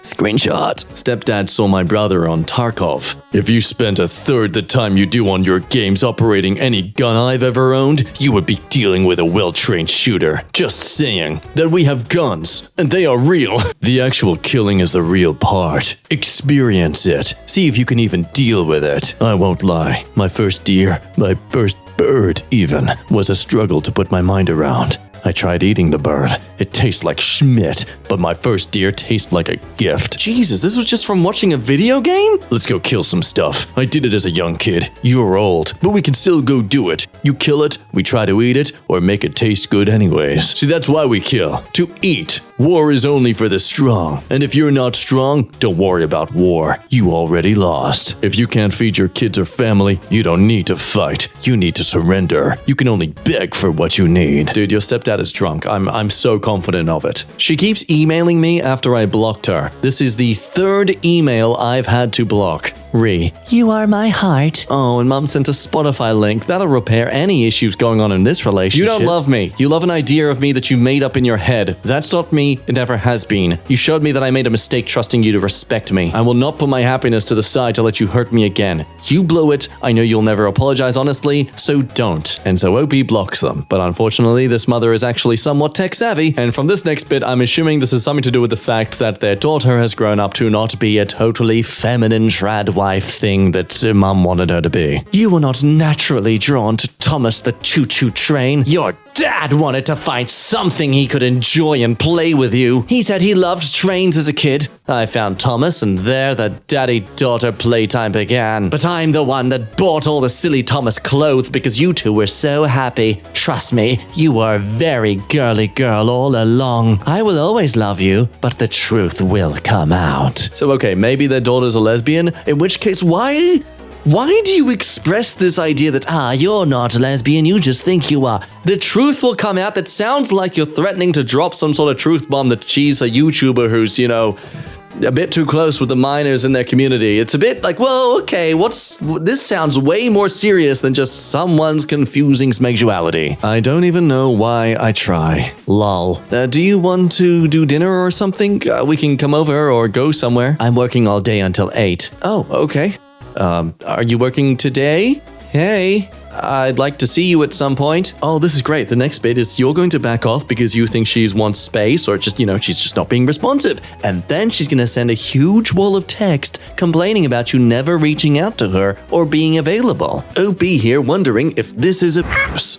Screenshot. Stepdad saw my brother on Tarkov. If you spent a third the time you do on your games operating any gun I've ever owned, you would be dealing with a well-trained shooter. Just saying that we have guns, and they are real. The actual killing is the real part. Experience it. See if you can even deal with it. I won't lie. My first deer, my first bird even, was a struggle to put my mind around. I tried eating the bird. It tastes like Schmidt, but my first deer tastes like a gift. Jesus, this was just from watching a video game? Let's go kill some stuff. I did it as a young kid. You're old, but we can still go do it. You kill it, we try to eat it, or make it taste good anyways. See, that's why we kill. To eat. War is only for the strong. And if you're not strong, don't worry about war. You already lost. If you can't feed your kids or family, you don't need to fight. You need to surrender. You can only beg for what you need. Dude, your stepdad is drunk. I'm so confident of it. She keeps emailing me after I blocked her. This is the third email I've had to block. You are my heart. Oh, and Mom sent a Spotify link. That'll repair any issues going on in this relationship. You don't love me. You love an idea of me that you made up in your head. That's not me. It never has been. You showed me that I made a mistake trusting you to respect me. I will not put my happiness to the side to let you hurt me again. You blow it. I know you'll never apologize honestly, so don't. And so OP blocks them. But unfortunately, this mother is actually somewhat tech savvy. And from this next bit, I'm assuming this is something to do with the fact that their daughter has grown up to not be a totally feminine trad wife thing that Mom wanted her to be. You were not naturally drawn to Thomas the choo-choo train. Your dad wanted to find something he could enjoy and play with you. He said he loved trains as a kid. I found Thomas, and there the daddy-daughter playtime began. But I'm the one that bought all the silly Thomas clothes because you two were so happy. Trust me, you were a very girly girl all along. I will always love you, but the truth will come out. So okay, maybe their daughter's a lesbian, in which case why do you express this idea that, you're not a lesbian, you just think you are? The truth will come out. That sounds like you're threatening to drop some sort of truth bomb that she's a YouTuber who's, a bit too close with the minors in their community. It's a bit like, well, okay, this sounds way more serious than just someone's confusing sexuality. I don't even know why I try. Lol. Do you want to do dinner or something? We can come over or go somewhere. I'm working all day until 8. Oh, okay. Are you working today? Hey, I'd like to see you at some point. Oh, this is great. The next bit is you're going to back off because you think she wants space or just, she's just not being responsive. And then she's going to send a huge wall of text complaining about you never reaching out to her or being available. OP here wondering if this is a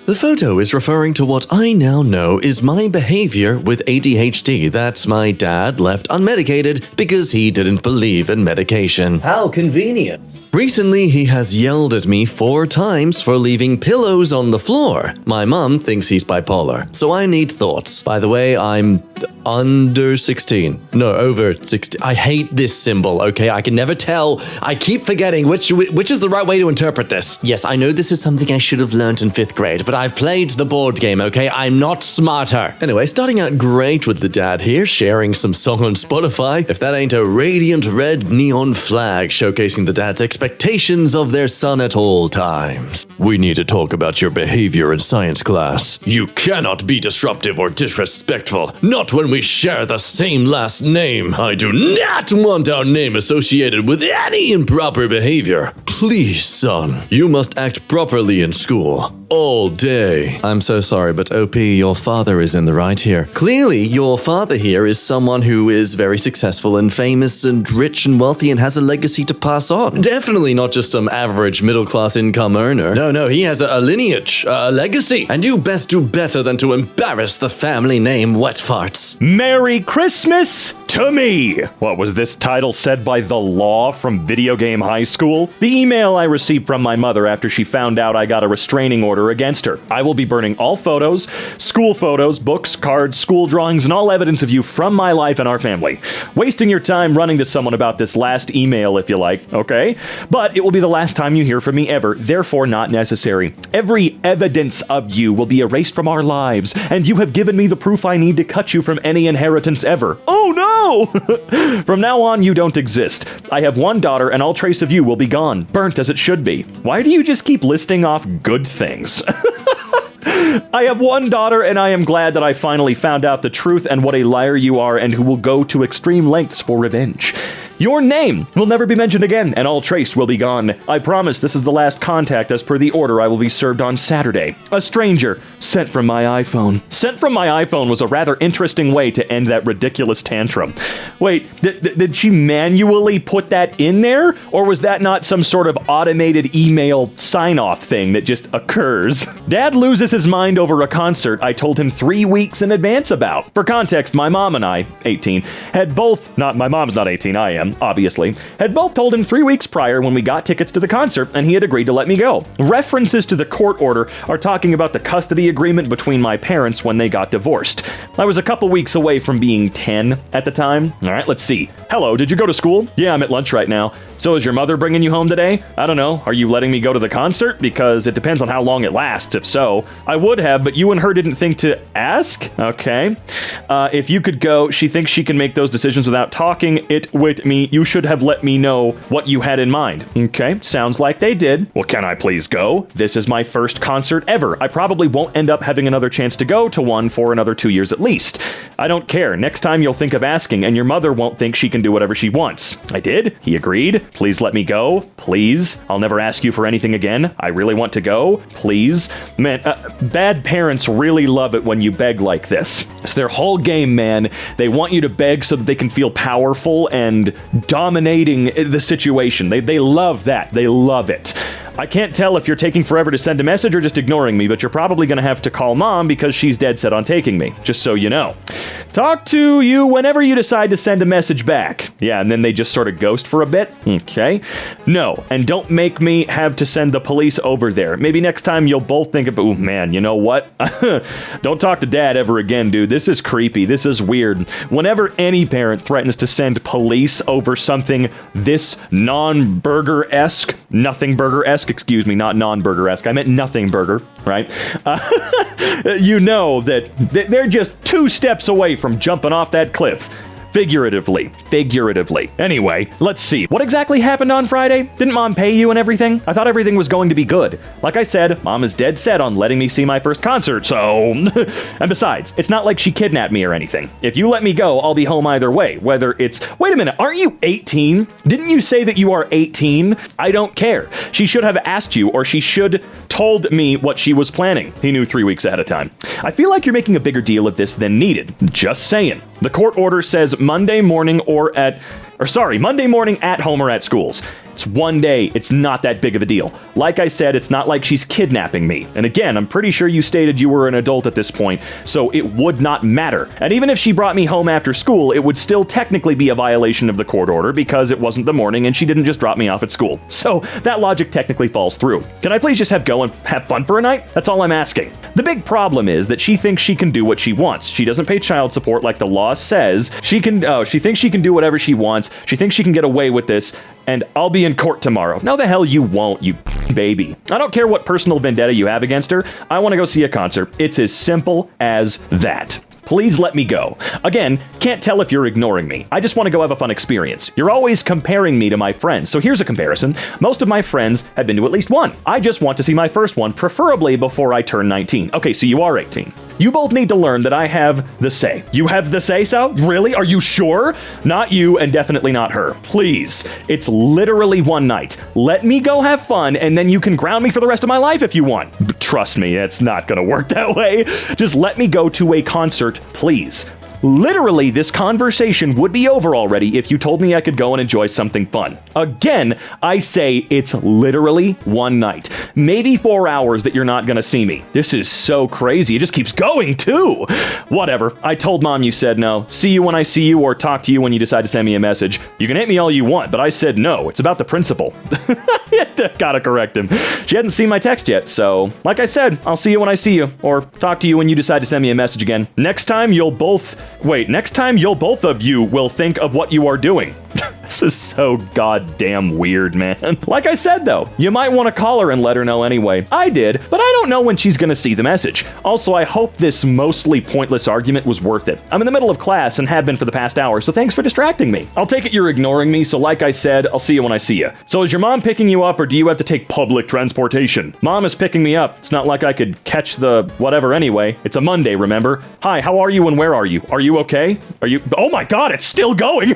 The photo is referring to what I now know is my behavior with ADHD. That's my dad left unmedicated because he didn't believe in medication. How convenient. Recently, he has yelled at me 4 times for leaving pillows on the floor. My mom thinks he's bipolar, so I need thoughts. By the way, I'm under 16. No, over 16. I hate this symbol, okay? I can never tell. I keep forgetting which is the right way to interpret this. Yes, I know this is something I should have learned in 5th grade, but I've played the board game, okay? I'm not smarter. Anyway, starting out great with the dad here, sharing some song on Spotify. If that ain't a radiant red neon flag showcasing the dad's expectations of their son at all times. We need to talk about your behavior in science class. You cannot be disruptive or disrespectful. Not when we share the same last name. I do not want our name associated with any improper behavior. Please, son, you must act properly in school. All day. I'm so sorry, but OP, your father is in the right here. Clearly, your father here is someone who is very successful and famous and rich and wealthy and has a legacy to pass on. Definitely not just some average middle-class income earner. No, he has a lineage, a legacy. And you best do better than to embarrass the family name, wet farts. Merry Christmas to me! What was this title said by the law from Video Game High School? The email I received from my mother after she found out I got a restraining order against her. I will be burning all photos, school photos, books, cards, school drawings, and all evidence of you from my life and our family. Wasting your time running to someone about this last email if you like, okay? But it will be the last time you hear from me ever, therefore not necessary. Every evidence of you will be erased from our lives, and you have given me the proof I need to cut you from any inheritance ever. Oh no! From now on, you don't exist. I have one daughter, and all trace of you will be gone, burnt as it should be. Why do you just keep listing off good things? I have one daughter, and I am glad that I finally found out the truth and what a liar you are and who will go to extreme lengths for revenge. Your name will never be mentioned again, and all trace will be gone. I promise this is the last contact as per the order I will be served on Saturday. A stranger sent from my iPhone. Sent from my iPhone was a rather interesting way to end that ridiculous tantrum. Wait, did she manually put that in there? Or was that not some sort of automated email sign-off thing that just occurs? Dad loses his mind over a concert I told him 3 weeks in advance about. For context, my mom and I, 18, had both, not my mom's not 18, I am, obviously, had both told him 3 weeks prior when we got tickets to the concert and he had agreed to let me go. References to the court order are talking about the custody agreement between my parents when they got divorced. I was a couple weeks away from being 10 at the time. All right, let's see. Hello, did you go to school? Yeah, I'm at lunch right now. So is your mother bringing you home today? I don't know. Are you letting me go to the concert? Because it depends on how long it lasts, if so. I would have, but you and her didn't think to ask? Okay. If you could go, she thinks she can make those decisions without talking it with me. You should have let me know what you had in mind. Okay, sounds like they did. Well, can I please go? This is my first concert ever. I probably won't end up having another chance to go to one for another 2 years at least. I don't care. Next time you'll think of asking, and your mother won't think she can do whatever she wants. I did. He agreed. Please let me go. Please. I'll never ask you for anything again. I really want to go. Please. Man, bad parents really love it when you beg like this. It's their whole game, man. They want you to beg so that they can feel powerful and dominating the situation. They love that. They love it. I can't tell if you're taking forever to send a message or just ignoring me, but you're probably going to have to call mom because she's dead set on taking me, just so you know. Talk to you whenever you decide to send a message back. Yeah, and then they just sort of ghost for a bit. Okay. No, and don't make me have to send the police over there. Maybe next time you'll both think about, oh man, you know what? Don't talk to dad ever again, dude. This is creepy. This is weird. Whenever any parent threatens to send police over something this non-burger-esque, nothing burger-esque, excuse me, not non-burger-esque. I meant nothing burger, right? You know that they're just 2 steps away from jumping off that cliff. Figuratively. Anyway, let's see. What exactly happened on Friday? Didn't mom pay you and everything? I thought everything was going to be good. Like I said, mom is dead set on letting me see my first concert, so... And besides, it's not like she kidnapped me or anything. If you let me go, I'll be home either way, whether it's... Wait a minute, aren't you 18? Didn't you say that you are 18? I don't care. She should have asked you, or she should told me what she was planning. He knew 3 weeks ahead of time. I feel like you're making a bigger deal of this than needed. Just saying. The court order says Monday morning at home or at schools. It's one day. It's not that big of a deal. Like I said, it's not like she's kidnapping me. And again, I'm pretty sure you stated you were an adult at this point, so it would not matter. And even if she brought me home after school, it would still technically be a violation of the court order because it wasn't the morning and she didn't just drop me off at school. So that logic technically falls through. Can I please just go and have fun for a night? That's all I'm asking. The big problem is that she thinks she can do what she wants. She doesn't pay child support like the law says. She thinks she can do whatever she wants. She thinks she can get away with this. And I'll be in court tomorrow. No, the hell you won't, you baby. I don't care what personal vendetta you have against her. I want to go see a concert. It's as simple as that. Please let me go. Again, can't tell if you're ignoring me. I just want to go have a fun experience. You're always comparing me to my friends, so here's a comparison. Most of my friends have been to at least one. I just want to see my first one, preferably before I turn 19. Okay, so you are 18. You both need to learn that I have the say. You have the say-so? Really? Are you sure? Not you, and definitely not her. Please. It's literally one night. Let me go have fun, and then you can ground me for the rest of my life if you want. But trust me, it's not gonna work that way. Just let me go to a concert, please. Literally, this conversation would be over already if you told me I could go and enjoy something fun. Again, I say it's literally one night. Maybe 4 hours that you're not gonna see me. This is so crazy. It just keeps going, too. Whatever. I told mom you said no. See you when I see you or talk to you when you decide to send me a message. You can hate me all you want, but I said no. It's about the principle. Gotta correct him. She hadn't seen my text yet, so like I said, I'll see you when I see you or talk to you when you decide to send me a message again. Next time you'll both of you will think of what you are doing. This is so goddamn weird, man. Like I said, though, you might want to call her and let her know anyway. I did, but I don't know when she's gonna see the message. Also, I hope this mostly pointless argument was worth it. I'm in the middle of class and have been for the past hour, so thanks for distracting me. I'll take it you're ignoring me, so like I said, I'll see you when I see you. So is your mom picking you up, or do you have to take public transportation? Mom is picking me up. It's not like I could catch the whatever anyway. It's a Monday, remember? Hi, how are you and where are you? Are you okay? Oh my god, it's still going!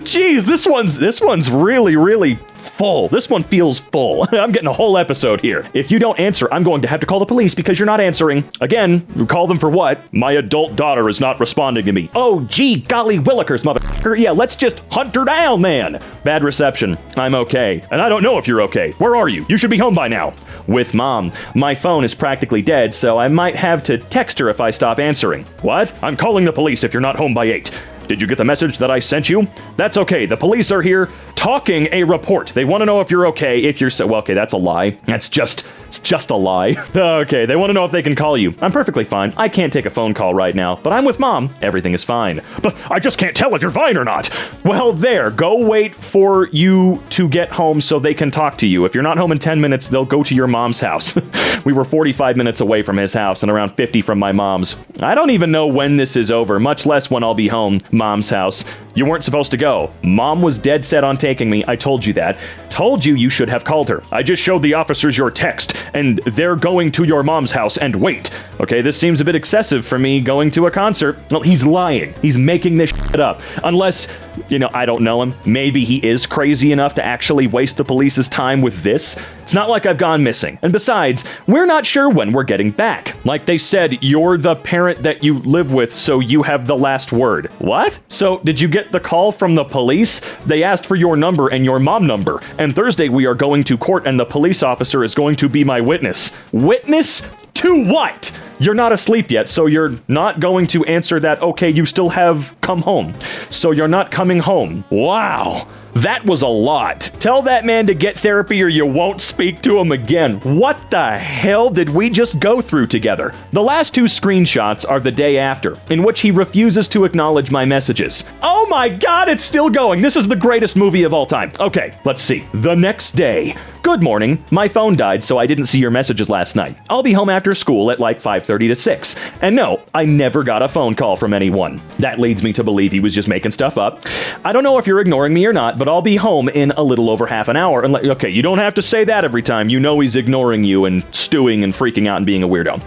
Jeez, this one's really full. This one feels full. I'm getting a whole episode here. If you don't answer, I'm going to have to call the police because you're not answering. Again, call them for what? My adult daughter is not responding to me. Oh, gee, golly willikers, motherfucker. Yeah, let's just hunt her down, man. Bad reception. I'm okay. And I don't know if you're okay. Where are you? You should be home by now. With Mom. My phone is practically dead, so I might have to text her if I stop answering. What? I'm calling the police if you're not home by 8. Did you get the message that I sent you? That's okay. The police are here talking a report. They want to know if you're okay. If you're well, okay, that's a lie. It's just a lie. Okay, they want to know if they can call you. I'm perfectly fine. I can't take a phone call right now, but I'm with Mom. Everything is fine. But I just can't tell if you're fine or not. Well, there. Go wait for you to get home so they can talk to you. If you're not home in 10 minutes, they'll go to your mom's house. We were 45 minutes away from his house and around 50 from my mom's. I don't even know when this is over, much less when I'll be home. Mom's house. You weren't supposed to go. Mom was dead set on taking me. I told you that. Told you should have called her. I just showed the officers your text, and they're going to your mom's house and wait. Okay, this seems a bit excessive for me going to a concert. Well, he's lying. He's making this shit up. Unless, I don't know him. Maybe he is crazy enough to actually waste the police's time with this. It's not like I've gone missing. And besides, we're not sure when we're getting back. Like they said, you're the parent that you live with, so you have the last word. What? So, did you get the call from the police? They asked for your number and your mom number. And Thursday we are going to court and the police officer is going to be my witness. Witness to what? You're not asleep yet, so you're not going to answer that, okay, you still have come home. So you're not coming home. Wow. That was a lot. Tell that man to get therapy or you won't speak to him again. What the hell did we just go through together? The last 2 screenshots are the day after, in which he refuses to acknowledge my messages. Oh my god, it's still going. This is the greatest movie of all time. Okay, let's see. The next day. Good morning. My phone died, so I didn't see your messages last night. I'll be home after school at like 5:30 to 6. And no, I never got a phone call from anyone. That leads me to believe he was just making stuff up. I don't know if you're ignoring me or not, but I'll be home in a little over half an hour. And okay, you don't have to say that every time. You know he's ignoring you and stewing and freaking out and being a weirdo.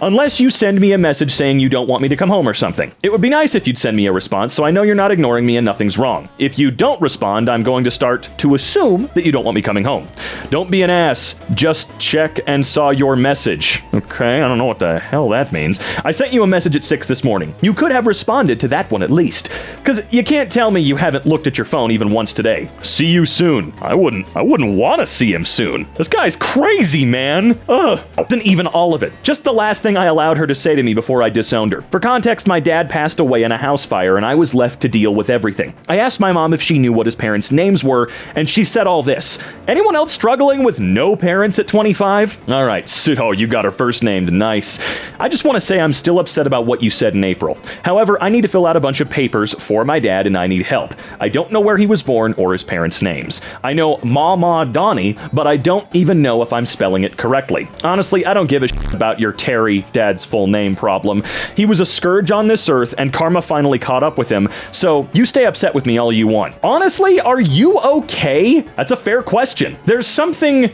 Unless you send me a message saying you don't want me to come home or something. It would be nice if you'd send me a response so I know you're not ignoring me and nothing's wrong. If you don't respond, I'm going to start to assume that you don't want me coming home. Don't be an ass. Just check and saw your message. Okay, I don't know what the hell that means. I sent you a message at 6 this morning. You could have responded to that one at least. Because you can't tell me you haven't looked at your phone even once today. See you soon. I wouldn't want to see him soon. This guy's crazy, man. Ugh. Wasn't even all of it. Just the last thing I allowed her to say to me before I disowned her. For context, my dad passed away in a house fire and I was left to deal with everything. I asked my mom if she knew what his parents' names were, and she said all this. Anyone else struggling with no parents at 25? All right, so you got her first named. Nice. I just want to say I'm still upset about what you said in April. However, I need to fill out a bunch of papers for my dad and I need help. I don't know where he was born or his parents' names. I know Mama Donnie, but I don't even know if I'm spelling it correctly. Honestly, I don't give a shit about your Terry, dad's full name problem. He was a scourge on this earth and karma finally caught up with him, so you stay upset with me all you want. Honestly, are you okay? That's a fair question. There's something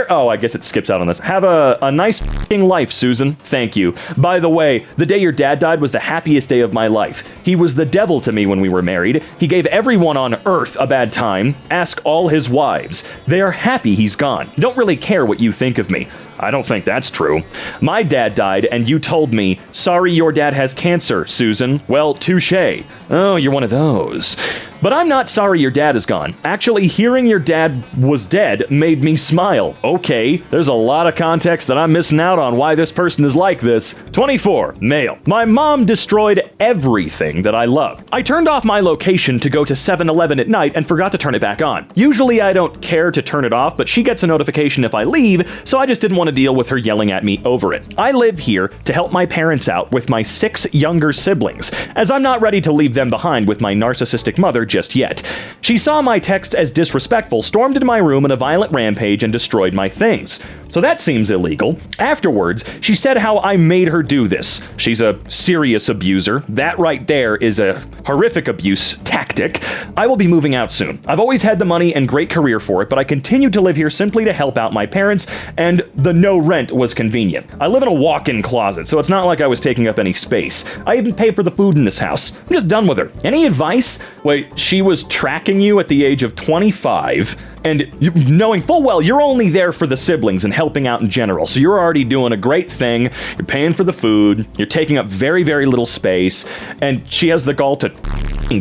oh, I guess it skips out on this. Have a nice f***ing life, Susan. Thank you. By the way, the day your dad died was the happiest day of my life. He was the devil to me when we were married. He gave everyone on earth a bad time. Ask all his wives. They are happy he's gone. Don't really care what you think of me. I don't think that's true. My dad died, and you told me, sorry your dad has cancer, Susan. Well, touche. Oh, you're one of those. But I'm not sorry your dad is gone. Actually, hearing your dad was dead made me smile. Okay, there's a lot of context that I'm missing out on why this person is like this. 24, male. My mom destroyed everything that I love. I turned off my location to go to 7-Eleven at night and forgot to turn it back on. Usually I don't care to turn it off, but she gets a notification if I leave, so I just didn't want to deal with her yelling at me over it. I live here to help my parents out with my 6 younger siblings, as I'm not ready to leave them behind with my narcissistic mother just yet. She saw my text as disrespectful, stormed into my room in a violent rampage, and destroyed my things. So that seems illegal. Afterwards, she said how I made her do this. She's a serious abuser. That right there is a horrific abuse tactic. I will be moving out soon. I've always had the money and great career for it, but I continued to live here simply to help out my parents, and the no rent was convenient. I live in a walk-in closet, so it's not like I was taking up any space. I even pay for the food in this house. I'm just done with her. Any advice? Wait, she was tracking you at the age of 25, and knowing full well you're only there for the siblings and helping out in general. So you're already doing a great thing. You're paying for the food. You're taking up very, very little space. And she has the gall to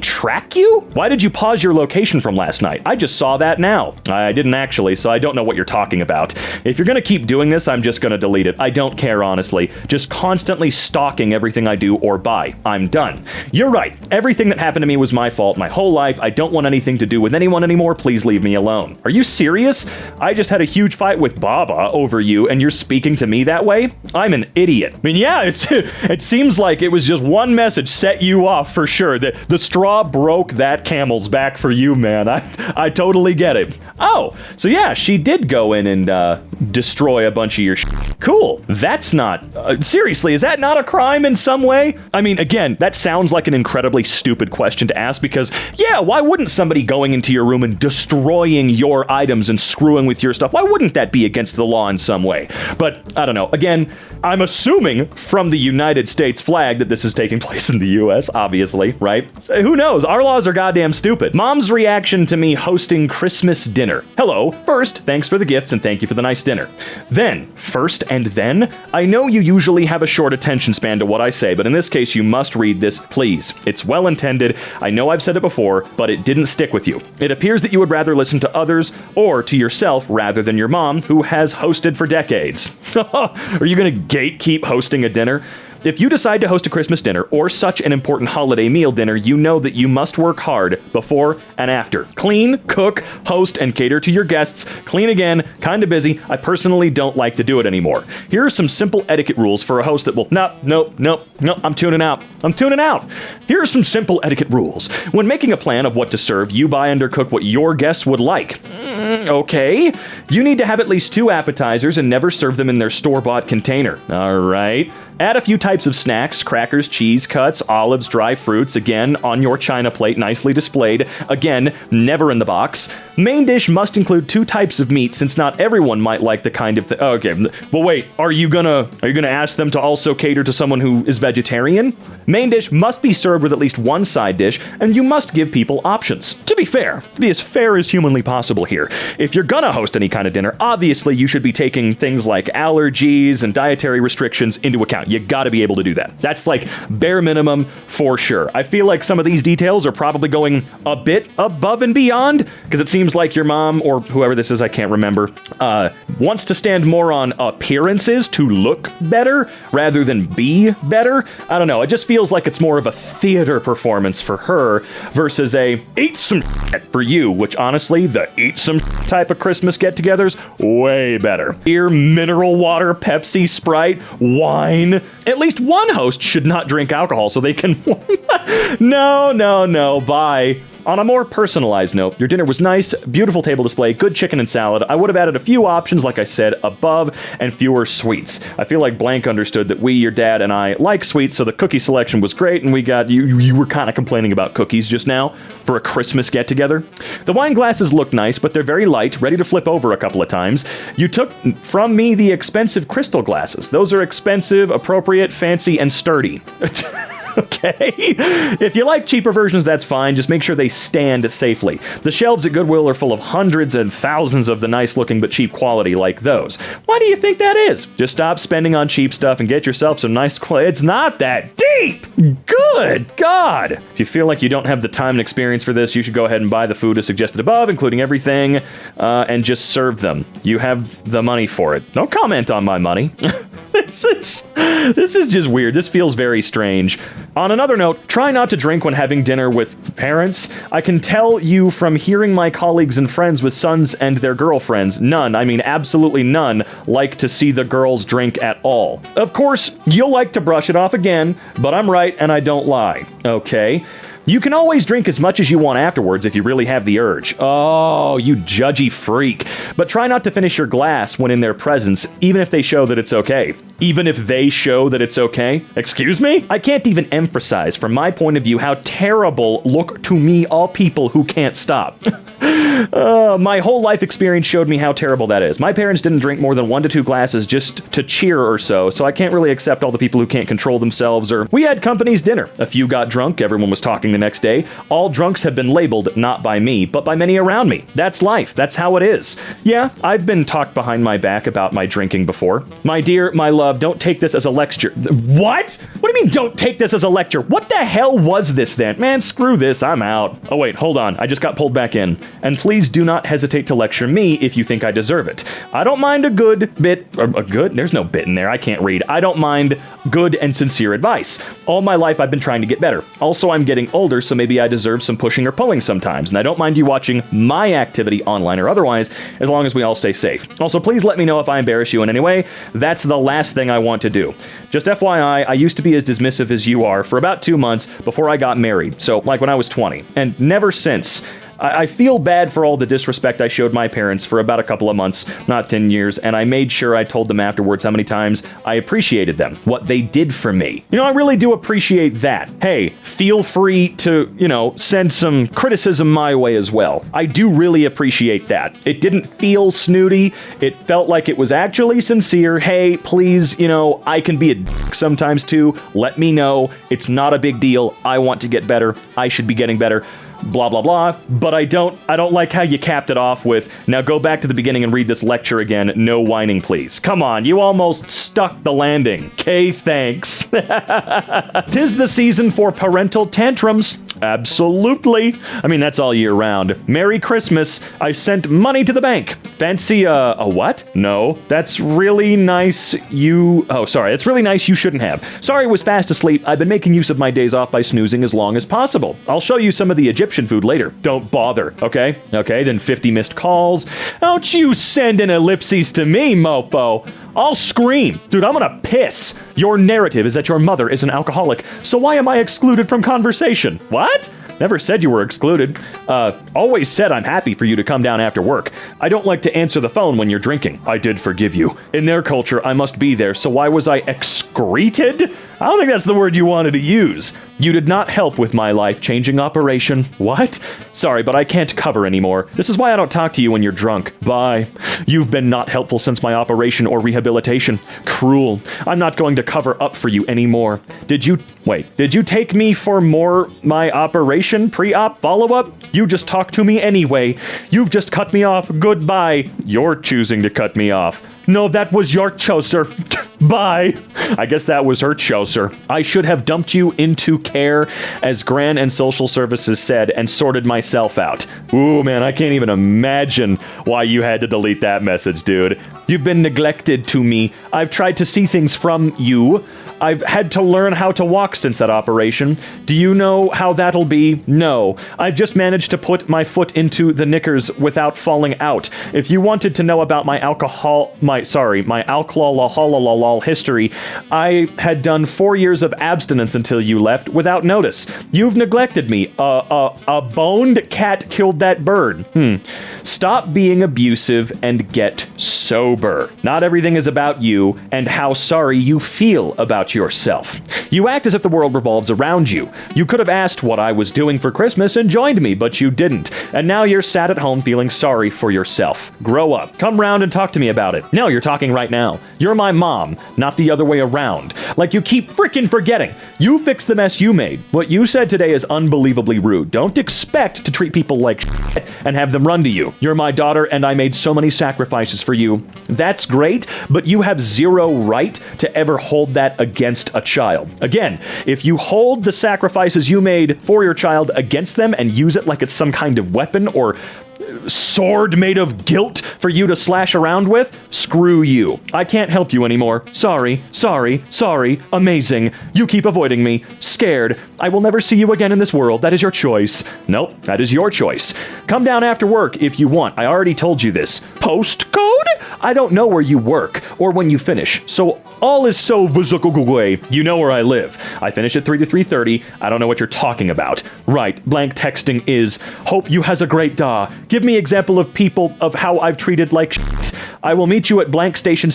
track you? Why did you pause your location from last night? I just saw that now. I didn't actually, so I don't know what you're talking about. If you're gonna keep doing this, I'm just gonna delete it. I don't care, honestly. Just constantly stalking everything I do or buy. I'm done. You're right. Everything that happened to me was my fault my whole life. I don't want anything to do with anyone anymore. Please leave me alone. Are you serious? I just had a huge fight with Baba over you, and you're speaking to me that way? I'm an idiot. I mean, yeah, it seems like it was just one message set you off for sure. The straw broke that camel's back for you, man. I totally get it. Oh, so yeah, she did go in and destroy a bunch of your Cool. That's not... seriously, is that not a crime in some way? I mean, again, that sounds like an incredibly stupid question to ask because, yeah, why wouldn't somebody going into your room and destroying your items and screwing with your stuff, why wouldn't that be against the law in some way? But, I don't know. Again, I'm assuming from the United States flag that this is taking place in the US, obviously, right? So who knows? Our laws are goddamn stupid. Mom's reaction to me hosting Christmas dinner. Hello. First, thanks for the gifts and thank you for the nice dinner. Then, first and then, I know you usually have a short attention span to what I say, but in this case, you must read this, please. It's well intended. I know I've said it before, but it didn't stick with you. It appears that you would rather listen to others or to yourself rather than your mom, who has hosted for decades. Are you gonna gatekeep hosting a dinner? If you decide to host a Christmas dinner or such an important holiday meal dinner, you know that you must work hard before and after. Clean, cook, host, and cater to your guests. Clean again, kinda busy. I personally don't like to do it anymore. Here are some simple etiquette rules for a host that will... No, I'm tuning out. Here are some simple etiquette rules. When making a plan of what to serve, you buy and undercook what your guests would like. Okay. You need to have at least 2 appetizers and never serve them in their store-bought container. All right. Add a few types of snacks, crackers, cheese cuts, olives, dry fruits, again, on your china plate, nicely displayed. Again, never in the box. Main dish must include 2 types of meat, since not everyone might like the kind of... okay, well wait, are you gonna ask them to also cater to someone who is vegetarian? Main dish must be served with at least 1 side dish, and you must give people options. To be fair as humanly possible here. If you're gonna host any kind of dinner, obviously you should be taking things like allergies and dietary restrictions into account. You gotta be able to do that. That's like bare minimum for sure. I feel like some of these details are probably going a bit above and beyond, because it seems like your mom, or whoever this is, I can't remember, wants to stand more on appearances to look better rather than be better. I don't know. It just feels like it's more of a theater performance for her versus a eat some shit for you, which honestly, the eat some shit type of Christmas get-togethers, way better. Beer, mineral water, Pepsi, Sprite, wine. At least one host should not drink alcohol so they can... No, bye. On a more personalized note, your dinner was nice, beautiful table display, good chicken and salad. I would have added a few options, like I said, above, and fewer sweets. I feel like Blank understood that we, your dad, and I like sweets, so the cookie selection was great, and we got... You were kind of complaining about cookies just now for a Christmas get-together. The wine glasses look nice, but they're very light, ready to flip over a couple of times. You took from me the expensive crystal glasses. Those are expensive, appropriate, fancy, and sturdy. Okay? If you like cheaper versions, that's fine. Just make sure they stand safely. The shelves at Goodwill are full of hundreds and thousands of the nice-looking but cheap quality like those. Why do you think that is? Just stop spending on cheap stuff and get yourself some nice quality. It's not that deep! Good God! If you feel like you don't have the time and experience for this, you should go ahead and buy the food as suggested above, including everything, and just serve them. You have the money for it. Don't comment on my money. This is just weird. This feels very strange. On another note, try not to drink when having dinner with parents. I can tell you from hearing my colleagues and friends with sons and their girlfriends, none, I mean absolutely none, like to see the girls drink at all. Of course, you'll like to brush it off again, but I'm right and I don't lie. Okay? You can always drink as much as you want afterwards if you really have the urge. Oh, you judgy freak. But try not to finish your glass when in their presence, even if they show that it's okay. Even if they show that it's okay? Excuse me? I can't even emphasize, from my point of view, how terrible look to me all people who can't stop. My whole life experience showed me how terrible that is. My parents didn't drink more than 1 to 2 glasses just to cheer or so I can't really accept all the people who can't control themselves. Or we had company's dinner. A few got drunk, everyone was talking the next day. All drunks have been labeled not by me, but by many around me. That's life. That's how it is. Yeah, I've been talked behind my back about my drinking before. My dear, my love, don't take this as a lecture. What? What do you mean don't take this as a lecture? What the hell was this then? Man, screw this. I'm out. Oh wait, hold on. I just got pulled back in. And please do not hesitate to lecture me if you think I deserve it. I don't mind a good bit, or a good? There's no bit in there. I can't read. I don't mind good and sincere advice. All my life I've been trying to get better. Also, I'm getting older, so maybe I deserve some pushing or pulling sometimes. And I don't mind you watching my activity online or otherwise, as long as we all stay safe. Also, please let me know if I embarrass you in any way. That's the last thing I want to do. Just FYI, I used to be as dismissive as you are for about 2 months before I got married. So, like when I was 20. And never since. I feel bad for all the disrespect I showed my parents for about a couple of months, not 10 years, and I made sure I told them afterwards how many times I appreciated them, what they did for me. You know, I really do appreciate that. Hey, feel free to, send some criticism my way as well. I do really appreciate that. It didn't feel snooty. It felt like it was actually sincere. Hey, please, I can be a dick sometimes too. Let me know. It's not a big deal. I want to get better. I should be getting better. Blah, blah, blah. But I don't like how you capped it off with, now go back to the beginning and read this lecture again. No whining, please. Come on, you almost stuck the landing. Okay, thanks. 'Tis the season for parental tantrums. Absolutely. I mean, that's all year round. Merry Christmas. I sent money to the bank. Fancy a what? No, that's really nice. It's really nice you shouldn't have. Sorry, I was fast asleep. I've been making use of my days off by snoozing as long as possible. I'll show you some of the Egyptian food later. Don't bother, okay? Okay, then 50 missed calls. Don't you send an ellipses to me, mofo. I'll scream. Dude, I'm gonna piss. Your narrative is that your mother is an alcoholic, so why am I excluded from conversation? What? Never said you were excluded. Always said I'm happy for you to come down after work. I don't like to answer the phone when you're drinking. I did forgive you. In their culture, I must be there, so why was I excreted? I don't think that's the word you wanted to use. You did not help with my life-changing operation. What? Sorry, but I can't cover anymore. This is why I don't talk to you when you're drunk. Bye. You've been not helpful since my operation or rehabilitation. Cruel. I'm not going to cover up for you anymore. Did you take me for my operation, pre-op, follow-up? You just talked to me anyway. You've just cut me off. Goodbye. You're choosing to cut me off. No, that was your choicer. Bye. I guess that was her choicer. I should have dumped you into care, as Gran and Social Services said, and sorted myself out. Ooh, man, I can't even imagine why you had to delete that message, dude. You've been neglected to me. I've tried to see things from you. I've had to learn how to walk since that operation. Do you know how that'll be? No. I've just managed to put my foot into the knickers without falling out. If you wanted to know about my alcohol history, I had done 4 years of abstinence until you left without notice. You've neglected me. A boned cat killed that bird. Stop being abusive and get sober. Not everything is about you and how sorry you feel about yourself. You act as if the world revolves around you. You could have asked what I was doing for Christmas and joined me, but you didn't. And now you're sat at home feeling sorry for yourself. Grow up. Come round and talk to me about it. No, you're talking right now. You're my mom, not the other way around. Like you keep freaking forgetting. You fixed the mess you made. What you said today is unbelievably rude. Don't expect to treat people like shit and have them run to you. You're my daughter and I made so many sacrifices for you. That's great, but you have zero right to ever hold that against a child. Again, if you hold the sacrifices you made for your child against them and use it like it's some kind of weapon or sword made of guilt for you to slash around with, screw you. I can't help you anymore. Sorry. Amazing. You keep avoiding me. Scared. I will never see you again in this world. That is your choice. Nope, that is your choice. Come down after work if you want. I already told you this. Postcode? I don't know where you work or when you finish, so all is so vuzukugugwe. You know where I live. I finish at 3 to 3:30. I don't know what you're talking about. Right, blank texting is, hope you has a great da. Give me example of people of how I've treated like shit. I will meet you at blank station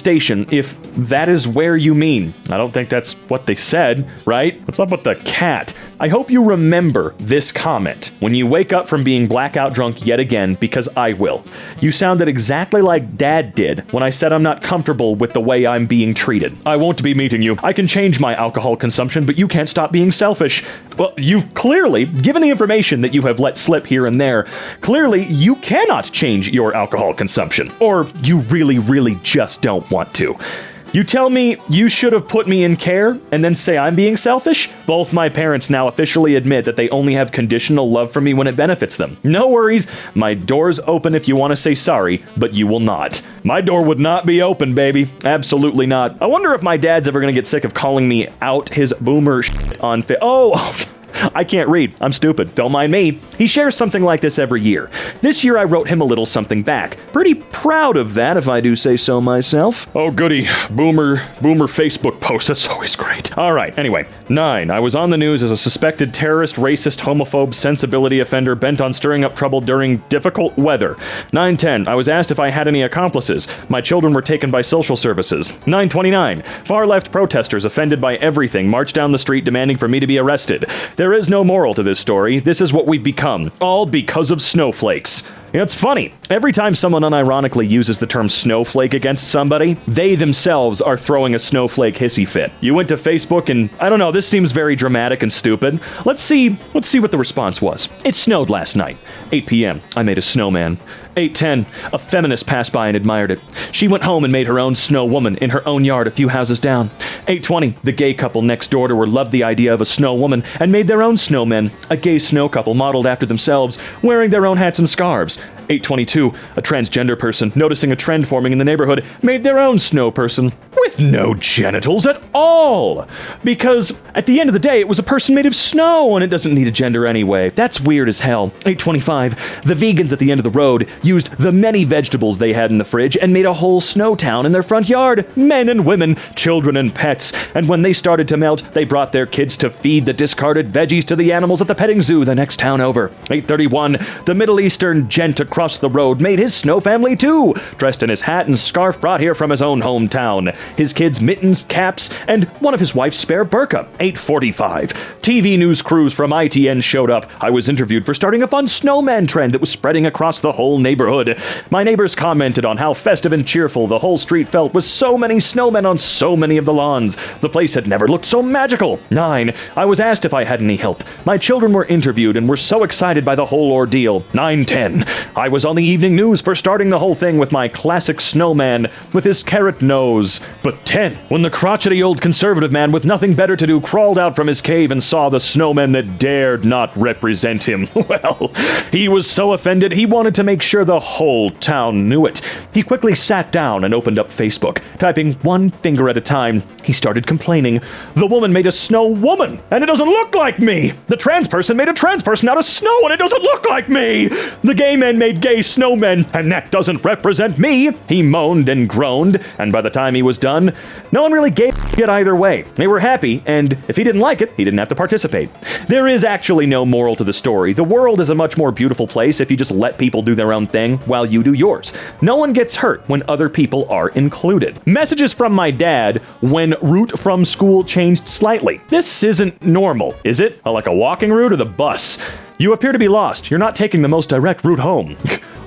if that is where you mean. I don't think that's what they said, right? What's up with the cat? I hope you remember this comment when you wake up from being blackout drunk yet again, because I will. You sounded exactly like Dad did when I said I'm not comfortable with the way I'm being treated. I won't be meeting you. I can change my alcohol consumption, but you can't stop being selfish. Well, you've clearly, given the information that you have let slip here and there, clearly you cannot change your alcohol consumption. Or you really, really just don't want to. You tell me you should have put me in care and then say I'm being selfish? Both my parents now officially admit that they only have conditional love for me when it benefits them. No worries, my door's open if you want to say sorry, but you will not. My door would not be open, baby. Absolutely not. I wonder if my dad's ever gonna get sick of calling me out his boomer shit on I can't read. I'm stupid. Don't mind me. He shares something like this every year. This year I wrote him a little something back. Pretty proud of that, if I do say so myself. Oh goody. Boomer Facebook post. That's always great. All right. Anyway, 9. I was on the news as a suspected terrorist, racist, homophobe, sensibility offender bent on stirring up trouble during difficult weather. 9/10. I was asked if I had any accomplices. My children were taken by social services. 9/29. Far-left protesters offended by everything marched down the street demanding for me to be arrested. There is no moral to this story. This is what we've become. All because of snowflakes. It's funny. Every time someone unironically uses the term snowflake against somebody, they themselves are throwing a snowflake hissy fit. You went to Facebook and, I don't know, this seems very dramatic and stupid. Let's see what the response was. It snowed last night. 8 p.m. I made a snowman. 8:10. A feminist passed by and admired it. She went home and made her own snow woman in her own yard a few houses down. 8:20. The gay couple next door to her loved the idea of a snow woman and made their own snowmen, a gay snow couple modeled after themselves, wearing their own hats and scarves. 8:22. A transgender person, noticing a trend forming in the neighborhood, made their own snow person with no genitals at all. Because at the end of the day, it was a person made of snow and it doesn't need a gender anyway. That's weird as hell. 8:25. The vegans at the end of the road used the many vegetables they had in the fridge and made a whole snow town in their front yard. Men and women, children and pets. And when they started to melt, they brought their kids to feed the discarded veggies to the animals at the petting zoo the next town over. 8:31. The Middle Eastern gent across the road made his snow family too, dressed in his hat and scarf brought here from his own hometown. His kids' mittens, caps, and one of his wife's spare burqa. 8:45. TV news crews from ITN showed up. I was interviewed for starting a fun snowman trend that was spreading across the whole neighborhood. My neighbors commented on how festive and cheerful the whole street felt with so many snowmen on so many of the lawns. The place had never looked so magical. 9. I was asked if I had any help. My children were interviewed and were so excited by the whole ordeal. 9:10. I was on the evening news for starting the whole thing with my classic snowman with his carrot nose. But 10. When the crotchety old conservative man with nothing better to do crawled out from his cave and saw the snowman that dared not represent him. Well, he was so offended he wanted to make sure the whole town knew it. He quickly sat down and opened up Facebook. Typing one finger at a time, he started complaining. The woman made a snow woman, and it doesn't look like me. The trans person made a trans person out of snow, and it doesn't look like me. The gay men made gay snowmen, and that doesn't represent me. He moaned and groaned, and by the time he was done, no one really gave a shit either way. They were happy, and if he didn't like it, he didn't have to participate. There is actually no moral to the story. The world is a much more beautiful place if you just let people do their own thing while you do yours. No one gets hurt when other people are included. Messages from my dad when route from school changed slightly. This isn't normal, is it? Like a walking route or the bus? You appear to be lost. You're not taking the most direct route home.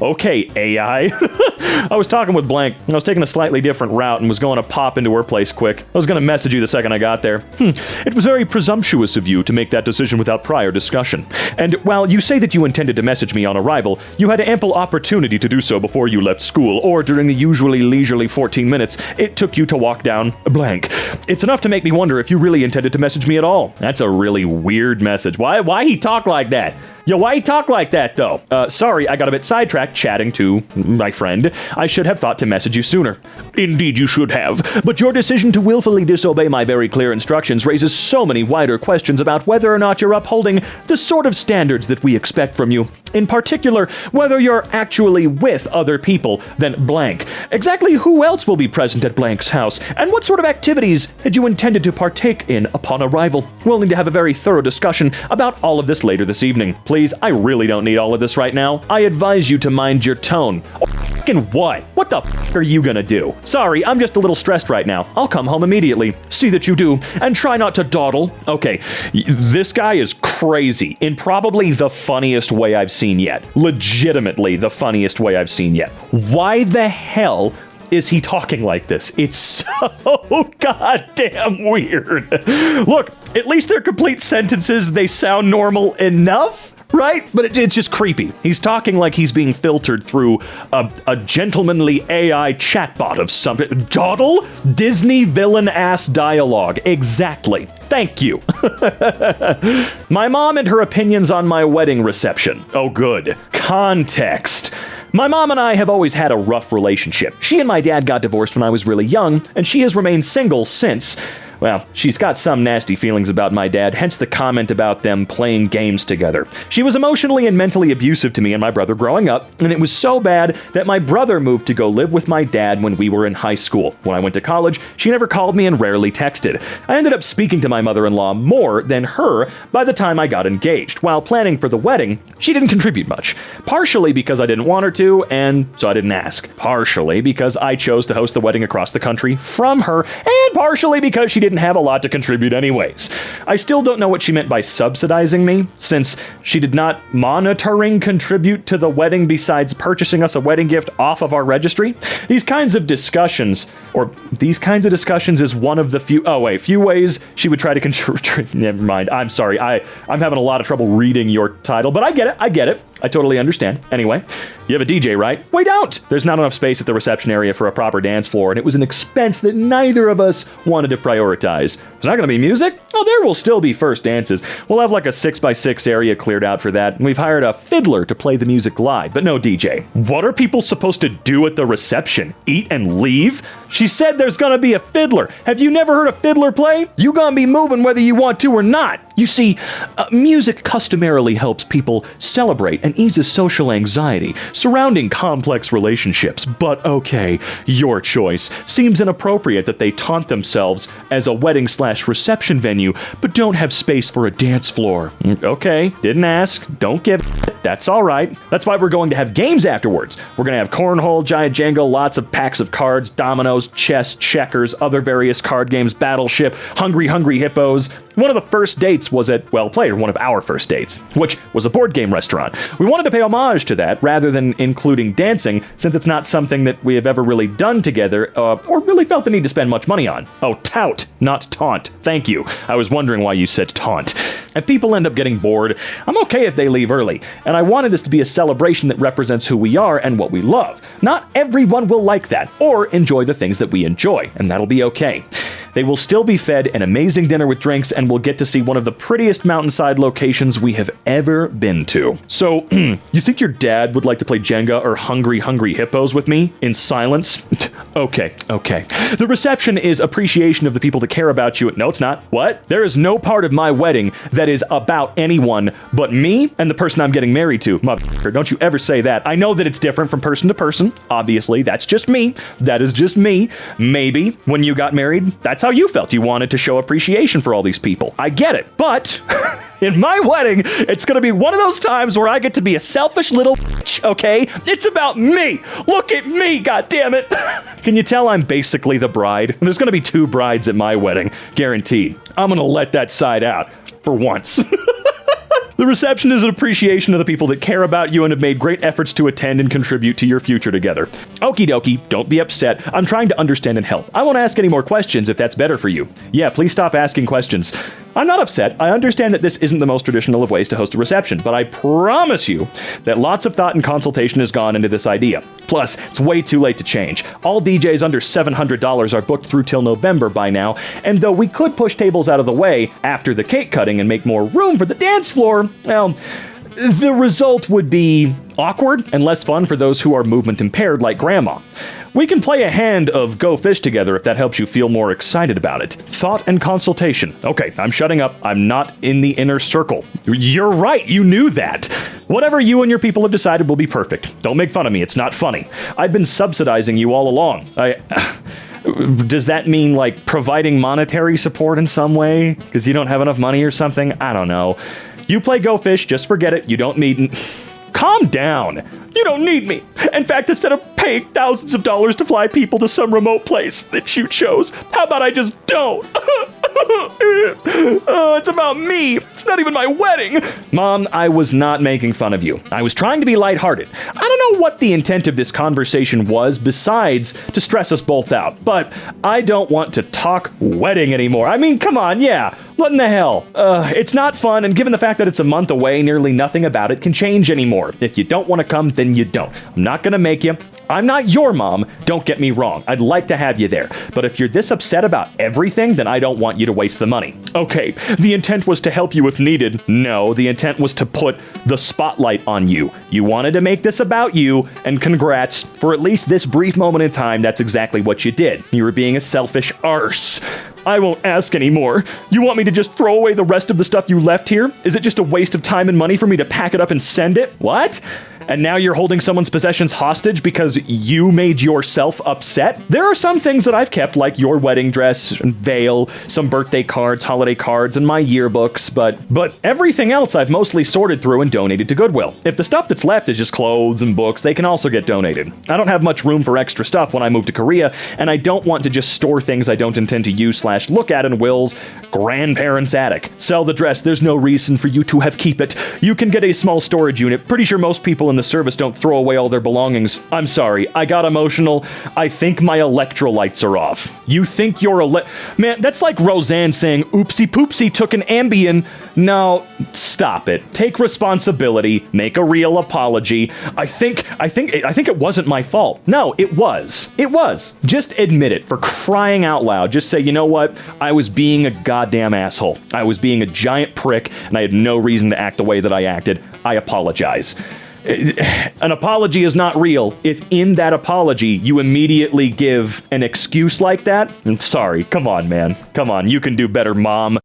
Okay, AI. I was talking with Blank. I was taking a slightly different route and was going to pop into her place quick. I was going to message you the second I got there. It was very presumptuous of you to make that decision without prior discussion. And while you say that you intended to message me on arrival, you had ample opportunity to do so before you left school, or during the usually leisurely 14 minutes it took you to walk down blank. It's enough to make me wonder if you really intended to message me at all. That's a really weird message. Why he talk like that? Yo, why he talk like that, though? Sorry, I got a bit sidetracked chatting to my friend. I should have thought to message you sooner. Indeed, you should have. But your decision to willfully disobey my very clear instructions raises so many wider questions about whether or not you're upholding the sort of standards that we expect from you. In particular, whether you're actually with other people than blank. Exactly who else will be present at blank's house, and what sort of activities had you intended to partake in upon arrival? We'll need to have a very thorough discussion about all of this later this evening. Please, I really don't need all of this right now. I advise you to mind your tone. Or Fucking what? What the are you gonna do? Sorry, I'm just a little stressed right now. I'll come home immediately. See that you do, and try not to dawdle. Okay, this guy is crazy in probably the funniest way I've seen yet. Legitimately the funniest way I've seen yet. Why the hell is he talking like this? It's so goddamn weird. Look, at least they're complete sentences. They sound normal enough, right? But it's just creepy. He's talking like he's being filtered through a gentlemanly AI chatbot of something. Dawdle? Disney villain-ass dialogue. Exactly. Thank you. My mom and her opinions on my wedding reception. Oh, good. Context. My mom and I have always had a rough relationship. She and my dad got divorced when I was really young, and she has remained single since. Well, she's got some nasty feelings about my dad, hence the comment about them playing games together. She was emotionally and mentally abusive to me and my brother growing up, and it was so bad that my brother moved to go live with my dad when we were in high school. When I went to college, she never called me and rarely texted. I ended up speaking to my mother-in-law more than her by the time I got engaged. While planning for the wedding, she didn't contribute much. Partially because I didn't want her to, and so I didn't ask. Partially because I chose to host the wedding across the country from her, and partially because she didn't have a lot to contribute anyways. I still don't know what she meant by subsidizing me, since she did not monitoring contribute to the wedding besides purchasing us a wedding gift off of our registry. These kinds of discussions is one of the few ways she would try to contribute. Never mind. I'm sorry. I'm having a lot of trouble reading your title, but I get it. I totally understand. Anyway, you have a DJ, right? We don't! There's not enough space at the reception area for a proper dance floor, and it was an expense that neither of us wanted to prioritize. There's not gonna be music? Oh, there will still be first dances. We'll have like a 6x6 area cleared out for that, and we've hired a fiddler to play the music live, but no DJ. What are people supposed to do at the reception? Eat and leave? She said there's gonna be a fiddler. Have you never heard a fiddler play? You gonna be moving whether you want to or not. You see, music customarily helps people celebrate and eases social anxiety surrounding complex relationships. But okay, your choice. Seems inappropriate that they taunt themselves as a wedding/reception venue, but don't have space for a dance floor. Okay, didn't ask, don't give it. That's all right. That's why we're going to have games afterwards. We're going to have cornhole, giant Jenga, lots of packs of cards, dominoes, chess, checkers, other various card games, Battleship, Hungry Hippos. One of the first dates was at Well Played, or one of our first dates, which was a board game restaurant. We wanted to pay homage to that rather than including dancing, since it's not something that we have ever really done together, or really felt the need to spend much money on. Oh, tout, not taunt. Thank you. I was wondering why you said taunt. If people end up getting bored, I'm okay if they leave early, and I wanted this to be a celebration that represents who we are and what we love. Not everyone will like that, or enjoy the things that we enjoy, and that'll be okay. They will still be fed an amazing dinner with drinks and will get to see one of the prettiest mountainside locations we have ever been to. So, you think your dad would like to play Jenga or Hungry Hippos with me in silence? Okay. The reception is appreciation of the people that care about you. No, it's not. What? There is no part of my wedding that is about anyone but me and the person I'm getting married to. Motherfucker, don't you ever say that. I know that it's different from person to person. Obviously, that's just me. That is just me. Maybe when you got married, that's how you felt. You wanted to show appreciation for all these people. I get it. But in my wedding, it's going to be one of those times where I get to be a selfish little bitch, okay? It's about me. Look at me, goddammit. Can you tell I'm basically the bride? There's going to be 2 brides at my wedding, guaranteed. I'm going to let that side out for once. The reception is an appreciation of the people that care about you and have made great efforts to attend and contribute to your future together. Okie dokie, don't be upset. I'm trying to understand and help. I won't ask any more questions if that's better for you. Yeah, please stop asking questions. I'm not upset. I understand that this isn't the most traditional of ways to host a reception, but I promise you that lots of thought and consultation has gone into this idea. Plus, it's way too late to change. All DJs under $700 are booked through till November by now, and though we could push tables out of the way after the cake cutting and make more room for the dance floor, well, the result would be awkward and less fun for those who are movement impaired like Grandma. We can play a hand of Go Fish together if that helps you feel more excited about it. Thought and consultation. Okay, I'm shutting up. I'm not in the inner circle. You're right, you knew that. Whatever you and your people have decided will be perfect. Don't make fun of me, it's not funny. I've been subsidizing you all along. Does that mean, like, providing monetary support in some way? Because you don't have enough money or something? I don't know. You play Go Fish, just forget it. You don't need... Calm down. You don't need me. In fact, instead of paying thousands of dollars to fly people to some remote place that you chose. How about I just don't? It's about me. It's not even my wedding. Mom, I was not making fun of you. I was trying to be lighthearted. I don't know what the intent of this conversation was besides to stress us both out, but I don't want to talk wedding anymore. I mean, come on, yeah. What in the hell? It's not fun, and given the fact that it's a month away, nearly nothing about it can change anymore. If you don't want to come, then you don't. I'm not gonna make you. I'm not your mom, don't get me wrong. I'd like to have you there. But if you're this upset about everything, then I don't want you to waste the money. Okay, the intent was to help you if needed. No, the intent was to put the spotlight on you. You wanted to make this about you, and congrats. For at least this brief moment in time, that's exactly what you did. You were being a selfish arse. I won't ask anymore. You want me to just throw away the rest of the stuff you left here? Is it just a waste of time and money for me to pack it up and send it? What? And now you're holding someone's possessions hostage because you made yourself upset? There are some things that I've kept, like your wedding dress, and veil, some birthday cards, holiday cards, and my yearbooks, but everything else I've mostly sorted through and donated to Goodwill. If the stuff that's left is just clothes and books, they can also get donated. I don't have much room for extra stuff when I move to Korea, and I don't want to just store things I don't intend to use/look at in Will's grandparents' attic. Sell the dress, there's no reason for you to have keep it. You can get a small storage unit. Pretty sure most people in the service don't throw away all their belongings. I'm sorry, I got emotional. I think my electrolytes are off. You think you're Man, that's like Roseanne saying, oopsie poopsie, took an Ambien. No, stop it. Take responsibility. Make a real apology. I think it wasn't my fault. No, it was. It was. Just admit it, for crying out loud. Just say, you know what? I was being a goddamn asshole. I was being a giant prick, and I had no reason to act the way that I acted. I apologize. An apology is not real if in that apology you immediately give an excuse like that. I'm sorry. Come on, man. Come on. You can do better, Mom.